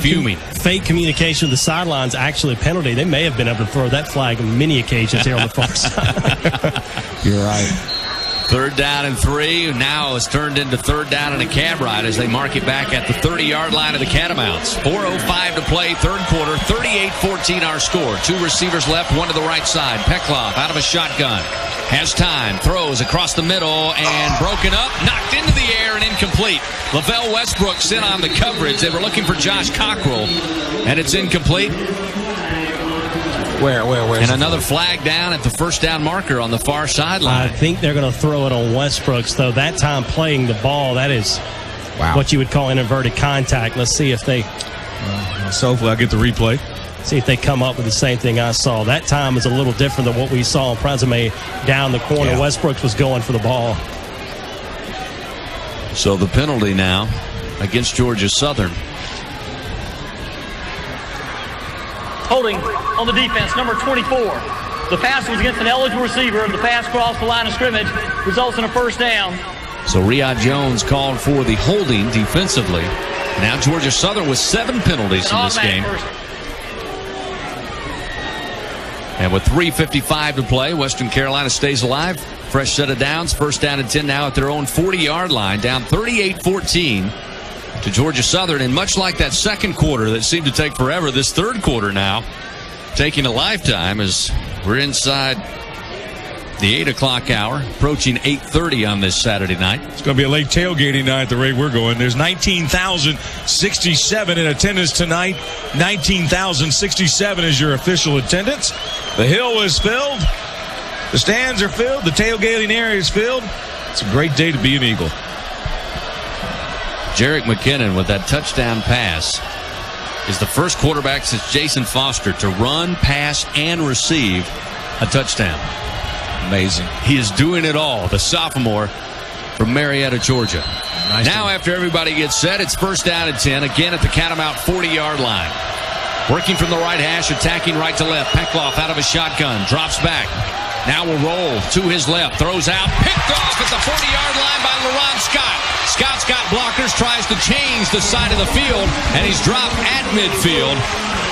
S10: fuming.
S4: Fake communication with the sidelines actually a penalty. They may have been able to throw that flag on many occasions here on the far side.
S5: You're right.
S10: 3rd down and 3. Now it's turned into 3rd down and a cab ride as they mark it back at the 30-yard line of the Catamounts. 4:05 to play, 3rd quarter. 38-14 our score. 2 receivers left, 1 to the right side. Peklov out of a shotgun. Has time. Throws across the middle and broken up. Knocked into the air and incomplete. Lavelle Westbrook sent on the coverage. They were looking for Josh Cockrell, and it's incomplete.
S5: Where?
S10: And another flag down at the 1st down marker on the far sideline.
S4: I think they're going to throw it on Westbrooks, though. That time playing the ball, that is what you would call an inverted contact. Let's see if they...
S5: So hopefully I get the replay.
S4: See if they come up with the same thing I saw. That time was a little different than what we saw in Prinzame down the corner. Yeah. Westbrooks was going for the ball.
S10: So the penalty now against Georgia Southern.
S21: Holding on the defense, number 24. The pass was against an eligible receiver. The pass crossed the line of scrimmage, results in a 1st down.
S10: So Riyad Jones called for the holding defensively. Now Georgia Southern with 7 penalties in this game. And with 3:55 to play, Western Carolina stays alive. Fresh set of downs. 1st down and 10 now at their own 40-yard line. Down 38-14 to Georgia Southern. And much like that 2nd quarter that seemed to take forever, this 3rd quarter now taking a lifetime as we're inside the 8 o'clock hour, approaching 8:30 on this Saturday night.
S5: It's going to be a late tailgating night at the rate we're going. There's 19,067 in attendance tonight. 19,067 is your official attendance. The hill is filled. The stands are filled. The tailgating area is filled. It's a great day to be an Eagle.
S10: Jerick McKinnon with that touchdown pass is the first quarterback since Jason Foster to run, pass, and receive a touchdown.
S5: Amazing.
S10: He is doing it all. The sophomore from Marietta, Georgia.
S5: Nice
S10: now, after everybody gets set, it's 1st down and 10. Again at the Catamount 40-yard line. Working from the right hash, attacking right to left. Peklov out of a shotgun. Drops back. Now will roll to his left. Throws out. Picked off at the 40-yard line by LaRon Scott. Scott's got blockers. Tries to change the side of the field. And he's dropped at midfield.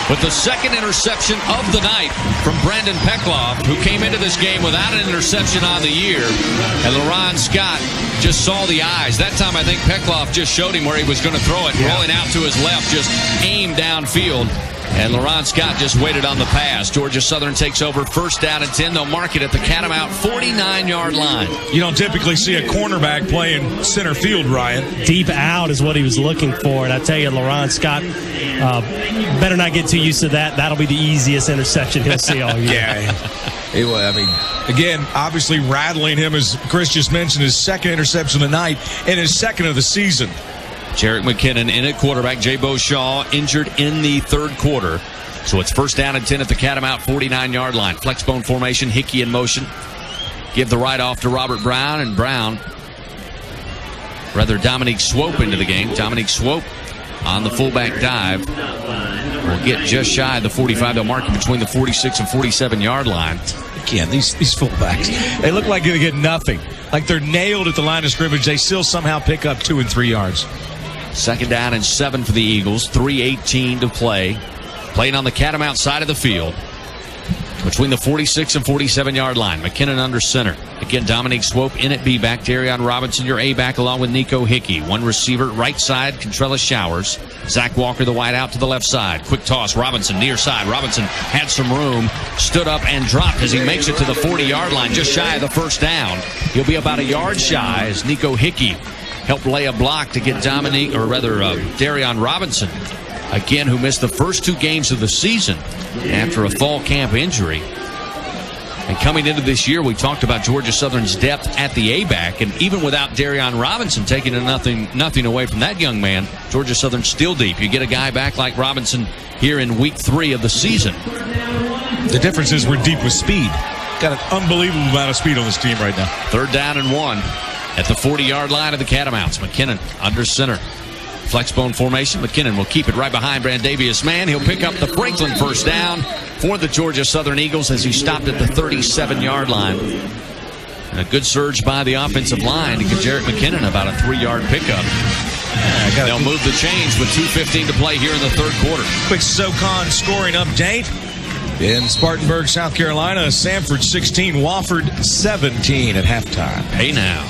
S10: With the 2nd interception of the night from Brandon Peklov, who came into this game without an interception on the year. And LaRon Scott just saw the eyes. That time, I think Peklov just showed him where he was going to throw it. Rolling out to his left, just aimed downfield. And LaRon Scott just waited on the pass. Georgia Southern takes over 1st down and 10. They'll mark it at the Catamount 49-yard line.
S5: You don't typically see a cornerback playing center field, Ryan.
S4: Deep out is what he was looking for. And I tell you, LaRon Scott better not get too used to that. That'll be the easiest interception he'll see all year.
S5: I mean, again, obviously rattling him, as Chris just mentioned, his 2nd interception of the night and his 2nd of the season.
S10: Jerick McKinnon in at quarterback. Jay Beauchamp injured in the 3rd quarter. So it's 1st down and 10 at the Catamount 49-yard line. Flexbone formation, Hickey in motion. Give the right off to Robert Brown, and Dominique Swope into the game. Dominique Swope on the fullback dive will get just shy of the 45. They'll mark it between the 46 and 47-yard line.
S5: Again, these fullbacks, they look like they get nothing. Like they're nailed at the line of scrimmage. They still somehow pick up 2 and 3 yards.
S10: 2nd down and 7 for the Eagles. 3:18 to play. Playing on the Catamount side of the field. Between the 46 and 47-yard line. McKinnon under center. Again, Dominique Swope in at B-back. Darion Robinson, your A-back, along with Nico Hickey. One receiver, right side, Contrella Showers. Zach Walker, the wide out to the left side. Quick toss, Robinson, near side. Robinson had some room, stood up and dropped as he makes it to the 40-yard line, just shy of the 1st down. He'll be about a yard shy as Nico Hickey helped lay a block to get Darion Robinson, again, who missed the first 2 games of the season after a fall camp injury. And coming into this year, we talked about Georgia Southern's depth at the A-back, and even without Darion Robinson taking nothing away from that young man, Georgia Southern's still deep. You get a guy back like Robinson here in week 3 of the season.
S5: The difference is we're deep with speed. Got an unbelievable amount of speed on this team right now.
S10: 3rd down and 1 at the 40-yard line of the Catamounts. McKinnon under center. Flexbone formation. McKinnon will keep it right behind Brandavius Mann. He'll pick up the Franklin first down for the Georgia Southern Eagles as he stopped at the 37-yard line. And a good surge by the offensive line to give Jarek McKinnon about a 3-yard pickup. They'll move the chains with 2:15 to play here in the 3rd quarter.
S5: Quick SoCon scoring update. In Spartanburg, South Carolina, Samford 16, Wofford 17 at halftime.
S10: Hey now.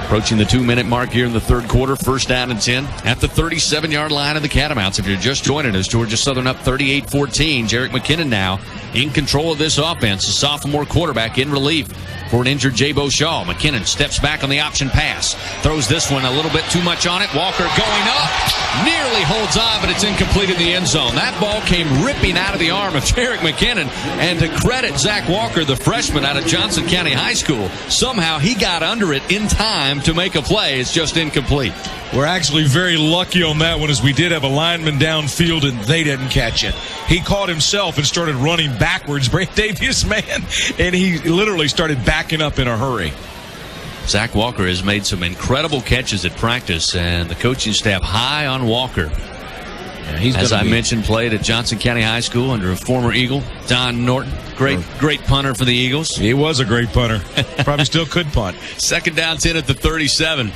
S10: Approaching the 2-minute mark here in the 3rd quarter. 1st down and 10 at the 37-yard line of the Catamounts. If you're just joining us, Georgia Southern up 38-14. Jarek McKinnon now in control of this offense. A sophomore quarterback in relief for an injured Jabo Shaw. McKinnon steps back on the option pass. Throws this one a little bit too much on it. Walker going up. Nearly holds on, but it's incomplete in the end zone. That ball came ripping out of the arm of Jarek McKinnon. And to credit Zach Walker, the freshman out of Johnson County High School, somehow he got under it in time to make a play. It's just incomplete.
S5: We're actually very lucky on that one, as we did have a lineman downfield and they didn't catch it. He caught himself and started running backwards, Brandavius Mann, and he literally started backing up in a hurry.
S10: Zach Walker has made some incredible catches at practice, and the coaching staff high on Walker. Yeah, as I mentioned, played at Johnson County High School under a former Eagle, Don Norton. Great punter for the Eagles.
S5: He was a great punter. Probably still could punt.
S10: 2nd down 10 at the 37.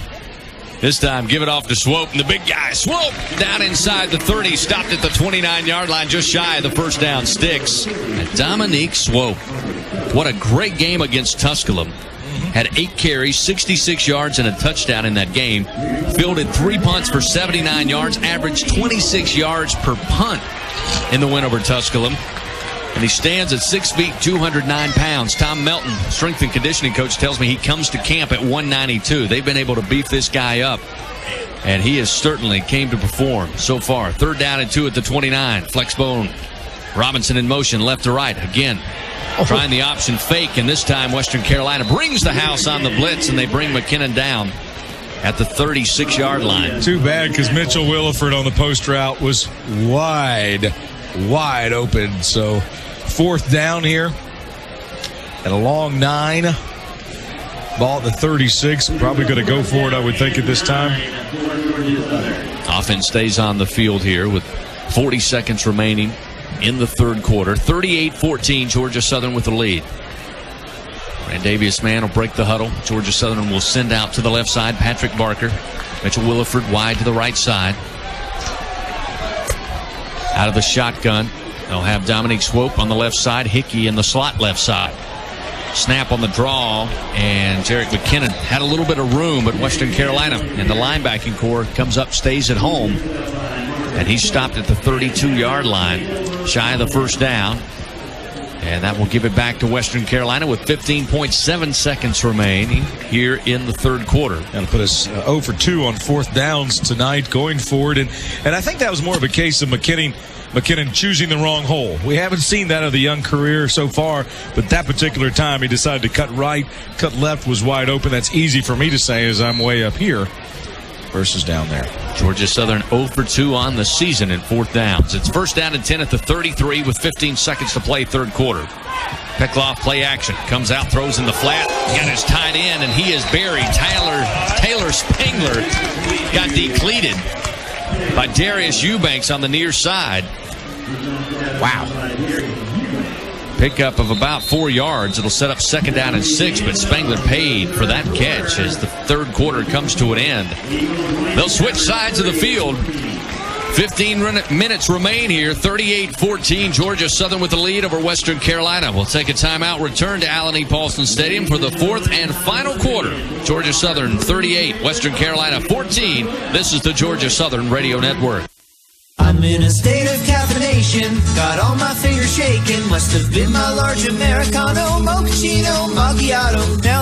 S10: This time, give it off to Swope, and the big guy, Swope, down inside the 30, stopped at the 29-yard line, just shy of the 1st down sticks. And Dominique Swope, what a great game against Tusculum. Had 8 carries, 66 yards, and a touchdown in that game. Fielded 3 punts for 79 yards, averaged 26 yards per punt in the win over Tusculum. And he stands at 6 feet, 209 pounds. Tom Melton, strength and conditioning coach, tells me he comes to camp at 192. They've been able to beef this guy up, and he has certainly came to perform so far. 3rd down and 2 at the 29. Flexbone. Robinson in motion, left to right. Again, trying the option fake, and this time Western Carolina brings the house on the blitz, and they bring McKinnon down at the 36-yard line.
S5: Too bad, because Mitchell Williford on the post route was wide open. So 4th down here at a long 9. Ball at the 36. Probably going to go for it, I would think, at this time.
S10: Offense stays on the field here with 40 seconds remaining in the 3rd quarter. 38-14, Georgia Southern with the lead. Brandavius Mann will break the huddle. Georgia Southern will send out to the left side Patrick Barker. Mitchell Williford wide to the right side. Out of the shotgun, they'll have Dominique Swope on the left side, Hickey in the slot left side. Snap on the draw, and Jarek McKinnon had a little bit of room, but Western Carolina and the linebacking core comes up, stays at home, and he's stopped at the 32-yard line, shy of the 1st down. And that will give it back to Western Carolina with 15.7 seconds remaining here in the 3rd quarter.
S5: Going to put us 0 for 2 on 4th downs tonight going forward. And I think that was more of a case of McKinnon choosing the wrong hole. We haven't seen that of the young career so far, but that particular time he decided to cut right, cut left was wide open. That's easy for me to say as I'm way up here versus down there.
S10: Georgia Southern 0 for 2 on the season in 4th downs. It's 1st down and 10 at the 33 with 15 seconds to play 3rd quarter. Peckloff play action. Comes out, throws in the flat. Got his tight end, and he is buried. Taylor Spangler got depleted by Darius Eubanks on the near side. Wow. Pickup of about 4 yards. It'll set up 2nd down and 6, but Spangler paid for that catch as the 3rd quarter comes to an end. They'll switch sides of the field. 15 minutes remain here. 38-14, Georgia Southern with the lead over Western Carolina. We'll take a timeout, return to Allen E. Paulson Stadium for the 4th and final quarter. Georgia Southern 38, Western Carolina 14. This is the Georgia Southern Radio Network.
S2: I'm in a state of caffeination, got all my fingers shaking. Must have been my large Americano, mochaccino, macchiato. Now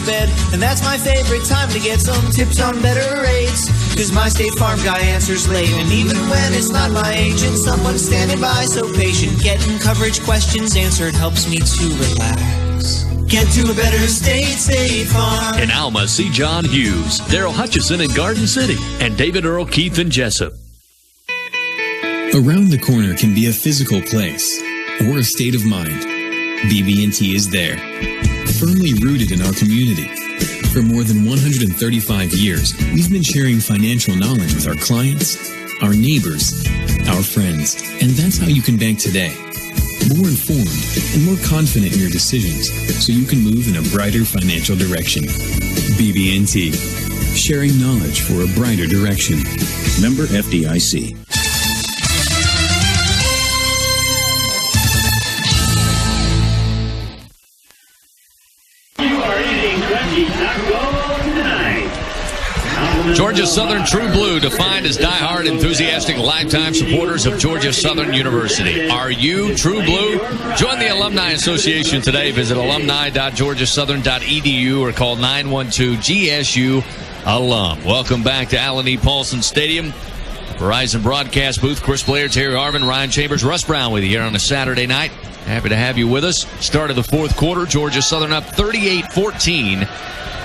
S2: to bed, and that's my favorite time to get some tips on better rates. Cause my State Farm guy answers late, and even when it's not my agent, someone's standing by so patient. Getting coverage questions answered helps me to relax. Get to a better State Farm.
S14: In Alma, see John Hughes, Daryl Hutchison in Garden City, and David Earl Keith in Jessup.
S9: Around the corner can be a physical place or a state of mind. BB&T is there, firmly rooted in our community. For more than 135 years, we've been sharing financial knowledge with our clients, our neighbors, our friends, and that's how you can bank today. More informed and more confident in your decisions so you can move in a brighter financial direction. BB&T, sharing knowledge for a brighter direction.
S17: Member FDIC.
S10: Georgia Southern True Blue, defined as diehard, enthusiastic, lifetime supporters of Georgia Southern University. Are you True Blue? Join the Alumni Association today. Visit alumni.georgiasouthern.edu or call 912-GSU-ALUM. Welcome back to Alan E. Paulson Stadium. Verizon broadcast booth. Chris Blair, Terry Harvin, Ryan Chambers, Russ Brown with you here on a Saturday night. Happy to have you with us. Start of the fourth quarter. Georgia Southern up 38-14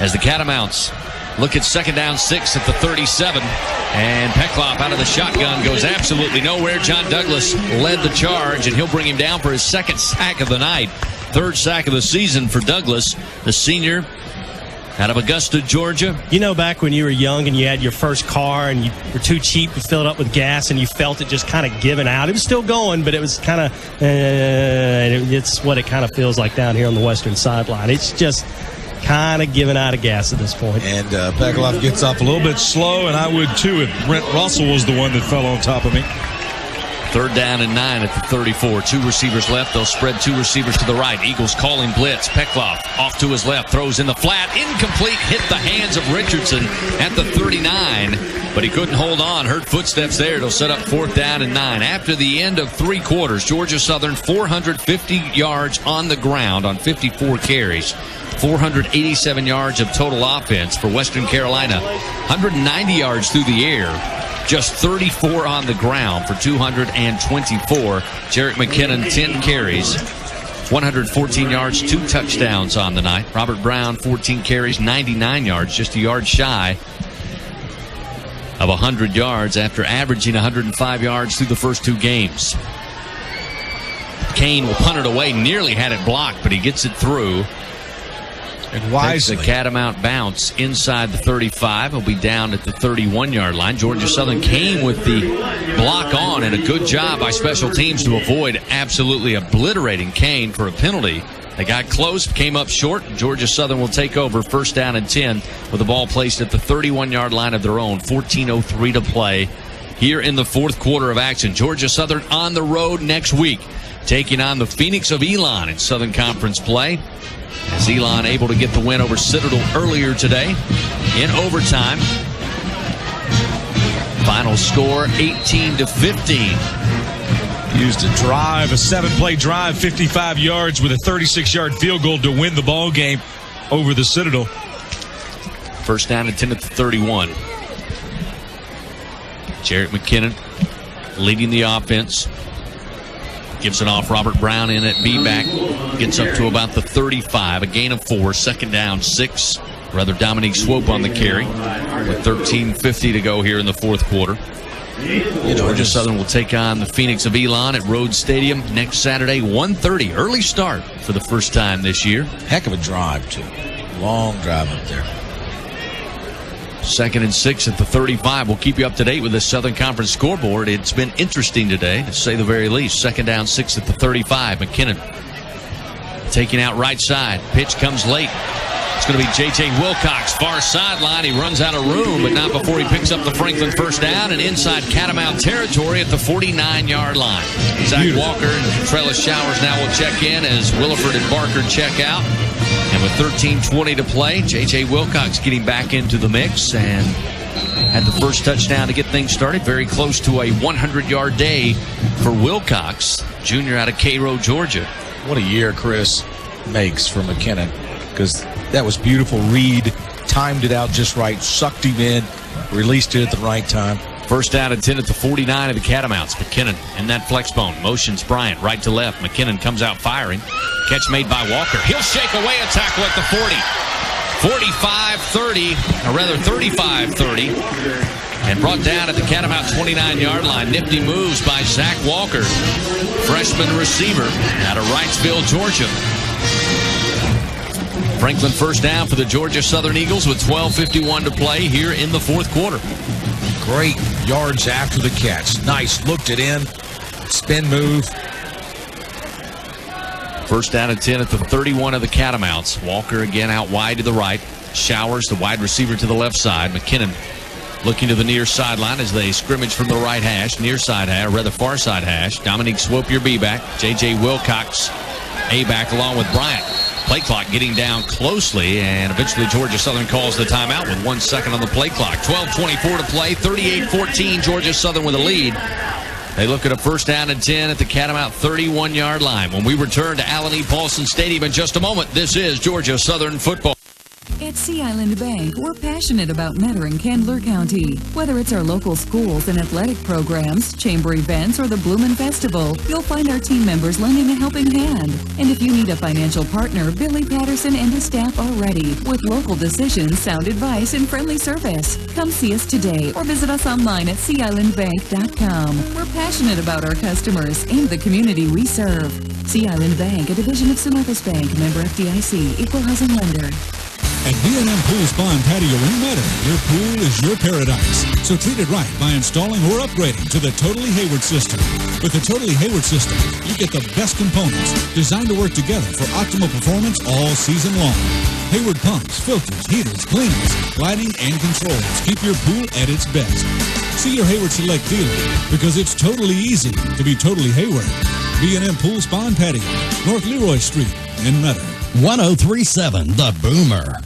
S10: as the Catamounts look at second down 6 at the 37. And Peckloff out of the shotgun goes absolutely nowhere. John Douglas led the charge, and he'll bring him down for his second sack of the night. Third sack of the season for Douglas, the senior out of Augusta, Georgia.
S4: You know, back when you were young and you had your first car and you were too cheap to fill it up with gas and you felt it just kind of giving out. It was still going, but it was kind of, it's what it kind of feels like down here on the western sideline. It's just kind of giving out of gas at this point.
S5: And Peckloff gets off a little bit slow, and I would too if Brent Russell was the one that fell on top of me.
S10: Third down and 9 at the 34. Two receivers left. They'll spread two receivers to the right. Eagles calling blitz. Peckloff off to his left. Throws in the flat. Incomplete. Hit the hands of Richardson at the 39. But he couldn't hold on. Heard footsteps there. It'll set up fourth down and 9. After the end of three quarters, Georgia Southern 450 yards on the ground on 54 carries. 487 yards of total offense for Western Carolina. 190 yards through the air. Just 34 on the ground for 224. Jarrett McKinnon, 10 carries, 114 yards, 2 touchdowns on the night. Robert Brown, 14 carries, 99 yards, just a yard shy of 100 yards after averaging 105 yards through the first two games. Kane will punt it away, nearly had it blocked, but he gets it through.
S5: And wisely.
S10: The Catamount bounce inside the 35. He'll be down at the 31-yard line. Georgia Southern came with the block on, and a good job by special teams to avoid absolutely obliterating Kane for a penalty. They got close, came up short. Georgia Southern will take over first down and 10 with the ball placed at the 31-yard line of their own. 14:03 to play here in the fourth quarter of action. Georgia Southern on the road next week, taking on the Phoenix of Elon in Southern Conference play. As Elon able to get the win over Citadel earlier today in overtime. Final score 18-15.
S5: Used a drive, a 7-play drive, 55 yards with a 36-yard field goal to win the ball game over the Citadel.
S10: First down and 10 at the 31. Jarrett McKinnon leading the offense. Gives it off. Robert Brown in at B-back. Gets up to about the 35. A gain of 4. Second down, 6. Rather, Dominique Swope on the carry with 13:50 to go here in the fourth quarter. Georgia Southern will take on the Phoenix of Elon at Rhodes Stadium next Saturday, 1:30. Early start for the first time this year.
S5: Heck of a drive, too. Long drive up there.
S10: Second and 6 at the 35. We'll keep you up to date with the Southern Conference scoreboard. It's been interesting today, to say the very least. Second down, 6 at the 35. McKinnon taking out right side. Pitch comes late. It's going to be J.J. Wilcox, far sideline. He runs out of room, but not before he picks up the Franklin first down and inside Catamount territory at the 49-yard line. Zach Walker and Trellis Showers now will check in as Williford and Barker check out. And with 13:20 to play, J.J. Wilcox getting back into the mix and had the first touchdown to get things started. Very close to a 100-yard day for Wilcox, junior out of Cairo, Georgia.
S5: What a year Chris makes for McKinnon, because That was beautiful. Reed timed it out just right, sucked him in, released it at the right time.
S10: First down and 10 at the 49 of the Catamounts. McKinnon in that flex bone. Motions Bryant right to left. McKinnon comes out firing. Catch made by Walker. He'll shake away a tackle at the 40. 45-30, or rather 35-30. And brought down at the Catamount 29-yard line. Nifty moves by Zach Walker, freshman receiver out of Wrightsville, Georgia. Franklin first down for the Georgia Southern Eagles with 12:51 to play here in the fourth quarter.
S5: Great yards after the catch. Nice, looked it in. Spin move.
S10: First down and 10 at the 31 of the Catamounts. Walker again out wide to the right. Showers, the wide receiver, to the left side. McKinnon looking to the near sideline as they scrimmage from the right hash, near side hash, or rather far side hash. Dominique Swope, your B-back. J.J. Wilcox, A-back, along with Bryant. Play clock getting down closely, and eventually Georgia Southern calls the timeout with 1 second on the play clock. 12:24 to play, 38-14, Georgia Southern with a lead. They look at a first down and 10 at the Catamount 31-yard line. When we return to Allen E. Paulson Stadium in just a moment, this is Georgia Southern football.
S6: At Sea Island Bank, we're passionate about Mettering-Candler County. Whether it's our local schools and athletic programs, chamber events, or the Bloomin' Festival, you'll find our team members lending a helping hand. And if you need a financial partner, Billy Patterson and his staff are ready with local decisions, sound advice, and friendly service. Come see us today or visit us online at SeaIslandBank.com. We're passionate about our customers and the community we serve. Sea Island Bank, a division of Synovus Bank, member FDIC, equal housing lender.
S19: At B&M Pool Spa and Patio in Metter, your pool is your paradise. So treat it right by installing or upgrading to the Totally Hayward system. With the Totally Hayward system, you get the best components designed to work together for optimal performance all season long. Hayward pumps, filters, heaters, cleaners, lighting, and controls keep your pool at its best. See your Hayward Select dealer because it's totally easy to be totally Hayward. B&M Pool Spa and Patio, North Leroy Street in Metter.
S3: 1037 The Boomer.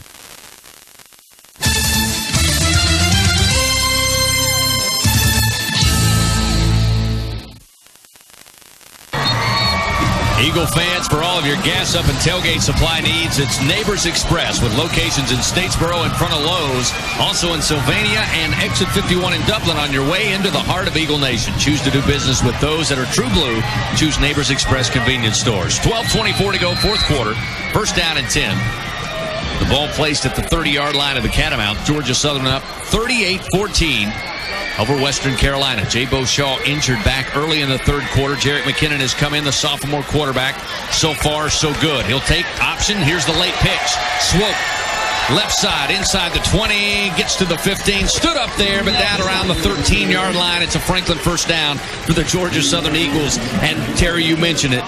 S10: Eagle fans, for all of your gas up and tailgate supply needs, it's Neighbors Express with locations in Statesboro in front of Lowe's, also in Sylvania and Exit 51 in Dublin on your way into the heart of Eagle Nation. Choose to do business with those that are true blue. Choose Neighbors Express convenience stores. 12:24 to go, fourth quarter. First down and 10. The ball placed at the 30-yard line of the Catamount. Georgia Southern up 38-14. Over Western Carolina. Jay Beauchamp injured back early in the third quarter. Jerick McKinnon has come in, the sophomore quarterback. So far, so good. He'll take option. Here's the late pitch. Swope, left side, inside the 20, gets to the 15, stood up there, but down around the 13-yard line. It's a Franklin first down for the Georgia Southern Eagles. And, Terry, you mentioned it.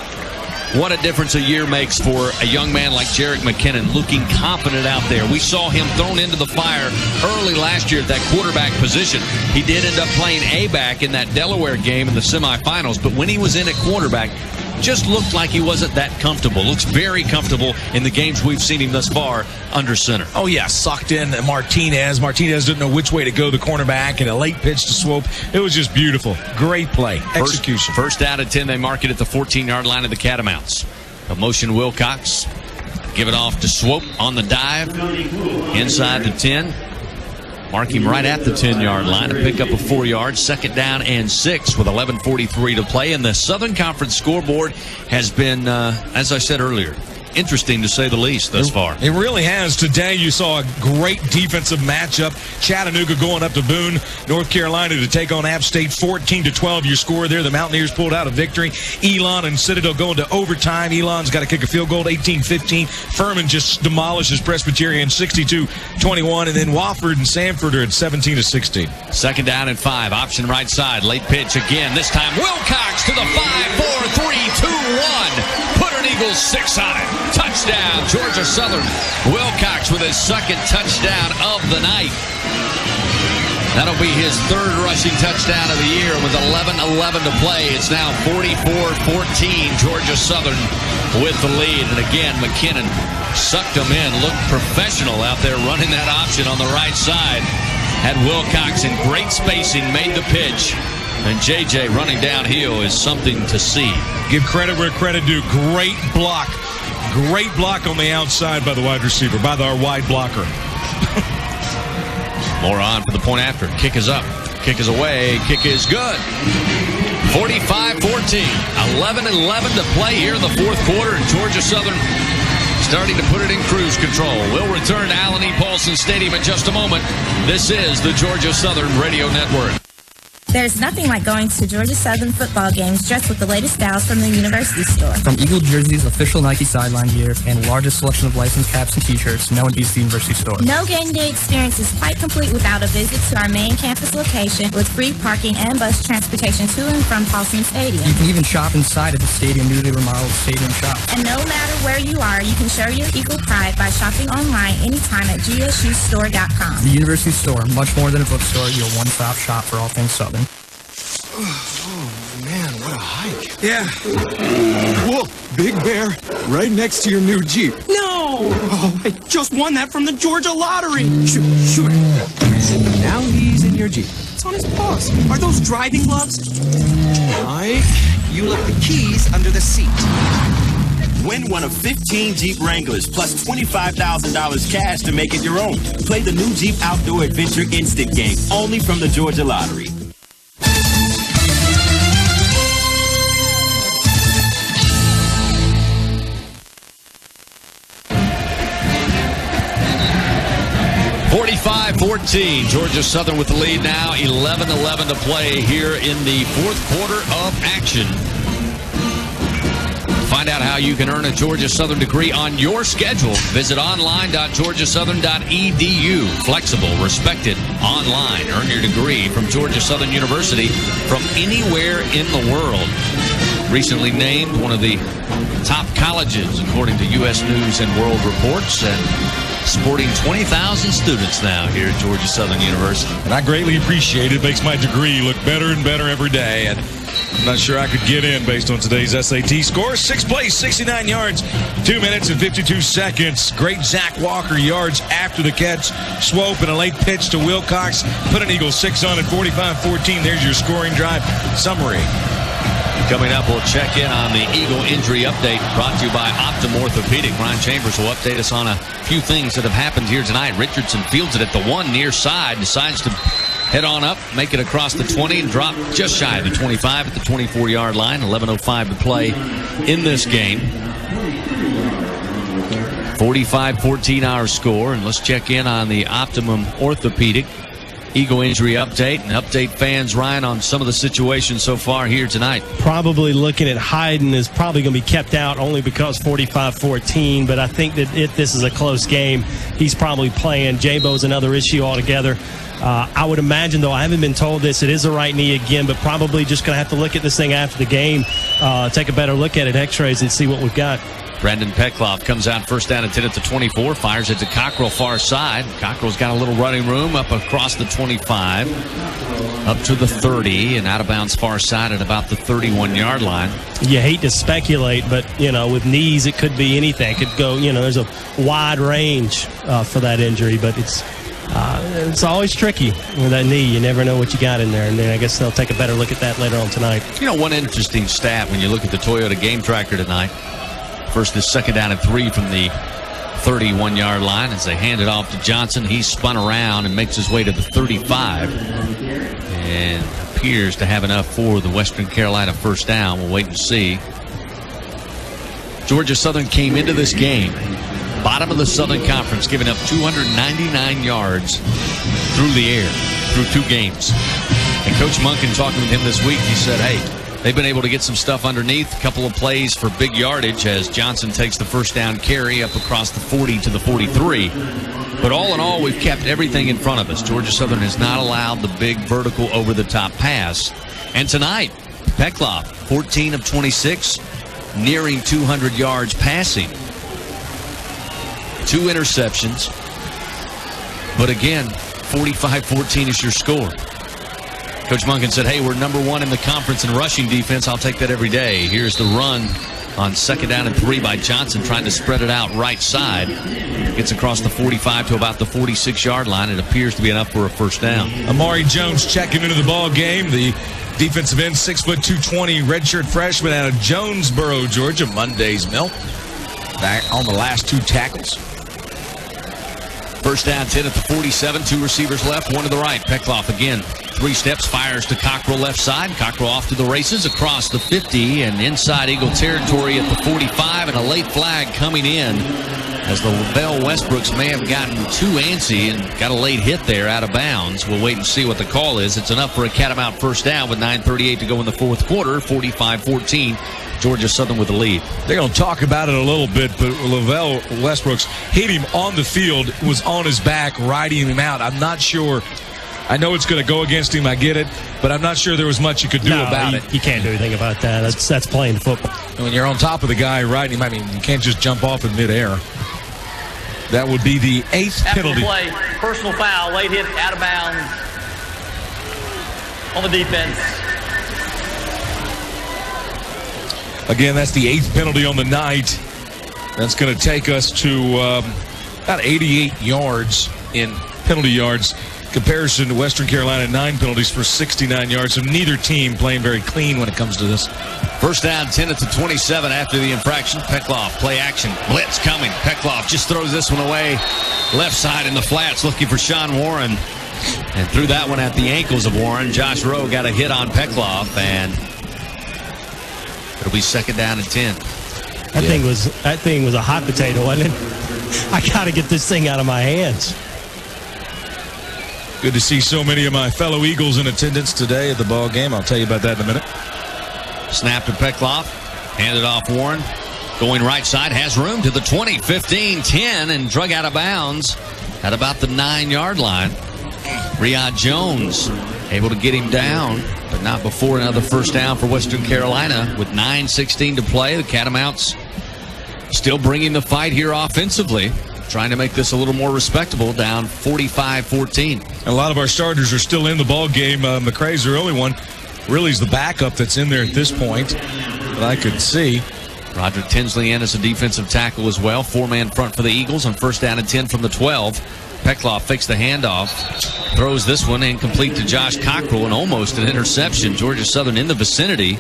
S10: What a difference a year makes for a young man like Jerick McKinnon, looking confident out there. We saw him thrown into the fire early last year at that quarterback position. He did end up playing A-back in that Delaware game in the semifinals, but when he was in at quarterback, just looked like he wasn't that comfortable. Looks very comfortable in the games we've seen him thus far under center.
S5: Oh, yeah, sucked in Martinez. Martinez didn't know which way to go, the cornerback, and a late pitch to Swope. It was just beautiful. Great play. Execution.
S10: First down at 10, they mark it at the 14-yard line of the Catamounts. A motion Wilcox. Give it off to Swope on the dive. Inside the 10. Mark him right at the 10-yard line to pick up a 4 yards. Second down and 6 with 11:43 to play. And the Southern Conference scoreboard has been, as I said earlier, interesting to say the least thus far.
S5: It really has. Today you saw a great defensive matchup. Chattanooga going up to Boone, North Carolina to take on App State. 14-12 your score there. The Mountaineers pulled out a victory. Elon and Citadel going to overtime. Elon's got to kick a field goal, 18-15. Furman just demolishes Presbyterian, 62-21. And then Wofford and Sanford are at 17-16.
S10: Second down and 5. Option right side. Late pitch again. This time Wilcox to the 5-4-3-2-1. Put an Eagles 6 on it. Touchdown, Georgia Southern. Wilcox with his second touchdown of the night. That'll be his third rushing touchdown of the year with 11:11 to play. It's now 44-14, Georgia Southern with the lead. And again, McKinnon sucked him in, looked professional out there running that option on the right side. Had Wilcox in great spacing, made the pitch. And J.J. running downhill is something to see.
S5: Give credit where credit due. Great block Great block on the outside by the wide receiver, by our wide blocker.
S10: More on for the point after. Kick is up. Kick is away. Kick is good. 45-14. 11-11 to play here in the fourth quarter. And Georgia Southern starting to put it in cruise control. We'll return to Allen E. Paulson Stadium in just a moment. This is the Georgia Southern Radio Network.
S7: There's nothing like going to Georgia Southern football games dressed with the latest styles from the University Store.
S8: From Eagle jerseys, official Nike sideline gear, and largest selection of licensed caps and t-shirts, no one beats the University Store.
S7: No game day experience is quite complete without a visit to our main campus location with free parking and bus transportation to and from Paulson Stadium.
S8: You can even shop inside of the stadium newly remodeled stadium shop.
S7: And no matter where you are, you can show your Eagle pride by shopping online anytime at GSUstore.com.
S8: The University Store, much more than a bookstore, your one-stop shop for all things Southern.
S18: Oh, man, what a hike. Yeah. Whoa, Big Bear, right next to your new Jeep.
S20: No! Oh, I just won that from the Georgia Lottery.
S18: Shoot. Now he's in your Jeep.
S20: It's on his paws. Are those driving gloves?
S18: Mike, you left the keys under the seat.
S22: Win one of 15 Jeep Wranglers plus $25,000 cash to make it your own. Play the new Jeep Outdoor Adventure Instant game only from the Georgia Lottery.
S10: Georgia Southern with the lead now. 11-11 to play here in the fourth quarter of action. Find out how you can earn a Georgia Southern degree on your schedule. Visit online.georgiasouthern.edu. Flexible, respected, online. Earn your degree from Georgia Southern University from anywhere in the world. Recently named one of the top colleges according to U.S. News and World Reports, and sporting 20,000 students now here at Georgia Southern University.
S5: And I greatly appreciate it. It makes my degree look better and better every day. And I'm not sure I could get in based on today's SAT score. 6 plays, 69 yards, 2 minutes and 52 seconds. Great Zach Walker yards after the catch. Swope and a late pitch to Wilcox. Put an Eagle 6 on at 45-14. There's your scoring drive summary.
S10: Coming up, we'll check in on the Eagle injury update brought to you by Optum Orthopedic. Ryan Chambers will update us on a few things that have happened here tonight. Richardson fields it at the 1 near side, decides to head on up, make it across the 20, and drop just shy of the 25 at the 24-yard line. 11:05 to play in this game. 45-14 our score, and let's check in on the Optimum Orthopedic Eagle injury update and update fans, Ryan, on some of the situations so far here tonight.
S4: Probably looking at Hayden is probably going to be kept out only because 45-14, but I think that if this is a close game, he's probably playing. J-Bo's another issue altogether. I would imagine, though, I haven't been told this, it is a right knee again, but probably just going to have to look at this thing after the game, take a better look at it, x-rays, and see what we've got.
S10: Brandon Peckloff comes out first down and 10 at the 24, fires it to Cockrell far side. Cockrell's got a little running room up across the 25, up to the 30, and out of bounds far side at about the 31-yard line.
S4: You hate to speculate, but, with knees, it could be anything. It could go, there's a wide range for that injury, but it's always tricky with that knee. You never know what you got in there, and then I guess they'll take a better look at that later on tonight.
S10: One interesting stat when you look at the Toyota game tracker tonight. First is second down and 3 from the 31-yard line as they hand it off to Johnson. He spun around and makes his way to the 35 and appears to have enough for the Western Carolina first down. We'll wait and see. Georgia Southern came into this game bottom of the Southern Conference, giving up 299 yards through the air through 2 games. And Coach Monken, talking with him this week, he said, hey, they've been able to get some stuff underneath, a couple of plays for big yardage as Johnson takes the first down carry up across the 40 to the 43. But all in all, we've kept everything in front of us. Georgia Southern has not allowed the big vertical over-the-top pass. And tonight, Peckloff, 14 of 26, nearing 200 yards passing. 2 interceptions. But again, 45-14 is your score. Coach Monken said, hey, we're number 1 in the conference in rushing defense. I'll take that every day. Here's the run on second down and 3 by Johnson, trying to spread it out right side. Gets across the 45 to about the 46-yard line. It appears to be enough for a first down.
S5: Amari Jones checking into the ball game. The defensive end, 6'2", 220, redshirt freshman out of Jonesboro, Georgia, Monday's Mill. back on the last 2 tackles.
S10: First down, 10 at the 47. 2 receivers left, 1 to the right. Peckloff again. 3 steps, fires to Cockrell left side. Cockrell off to the races across the 50 and inside Eagle territory at the 45, and a late flag coming in as the Lavelle Westbrooks may have gotten too antsy and got a late hit there out of bounds. We'll wait and see what the call is. It's enough for a Catamount first down with 9:38 to go in the fourth quarter. 45-14. Georgia Southern with the lead.
S5: They're going to talk about it a little bit, but Lavelle Westbrooks hit him on the field, was on his back, riding him out. I'm not sure. I know it's going to go against him. I get it, but I'm not sure there was much you could do about it.
S4: You can't do anything about that. That's playing football.
S5: And when you're on top of the guy riding him, I mean, you can't just jump off in midair. That would be the 8th penalty.
S21: After the play, personal foul, late hit, out of bounds on the defense.
S5: Again, that's the 8th penalty on the night. That's going to take us to about 88 yards in penalty yards. Comparison to Western Carolina, 9 penalties for 69 yards. So neither team playing very clean when it comes to this.
S10: First down, 10 at the 27 after the infraction. Peckloff, play action. Blitz coming. Peckloff just throws this one away. Left side in the flats looking for Sean Warren. And threw that one at the ankles of Warren. Josh Rowe got a hit on Peckloff, and it'll be second down and 10.
S4: That thing was a hot potato, wasn't it? I got to get this thing out of my hands.
S5: Good to see so many of my fellow Eagles in attendance today at the ball game. I'll tell you about that in a minute.
S10: Snap to Peckloff. Handed off Warren. Going right side. Has room to the 20, 15, 10, and drug out of bounds at about the 9-yard line. Riyad Jones able to get him down, but not before another first down for Western Carolina. With 9:16 to play, the Catamounts still bringing the fight here offensively, trying to make this a little more respectable, down 45-14.
S5: A lot of our starters are still in the ball game. McCrae's the only one. Really is the backup that's in there at this point that I could see.
S10: Roderick Tinsley in as a defensive tackle as well. 4-man front for the Eagles on first down and 10 from the 12. Peckloff fakes the handoff, throws this one incomplete to Josh Cockrell, and almost an interception. Georgia Southern in the vicinity,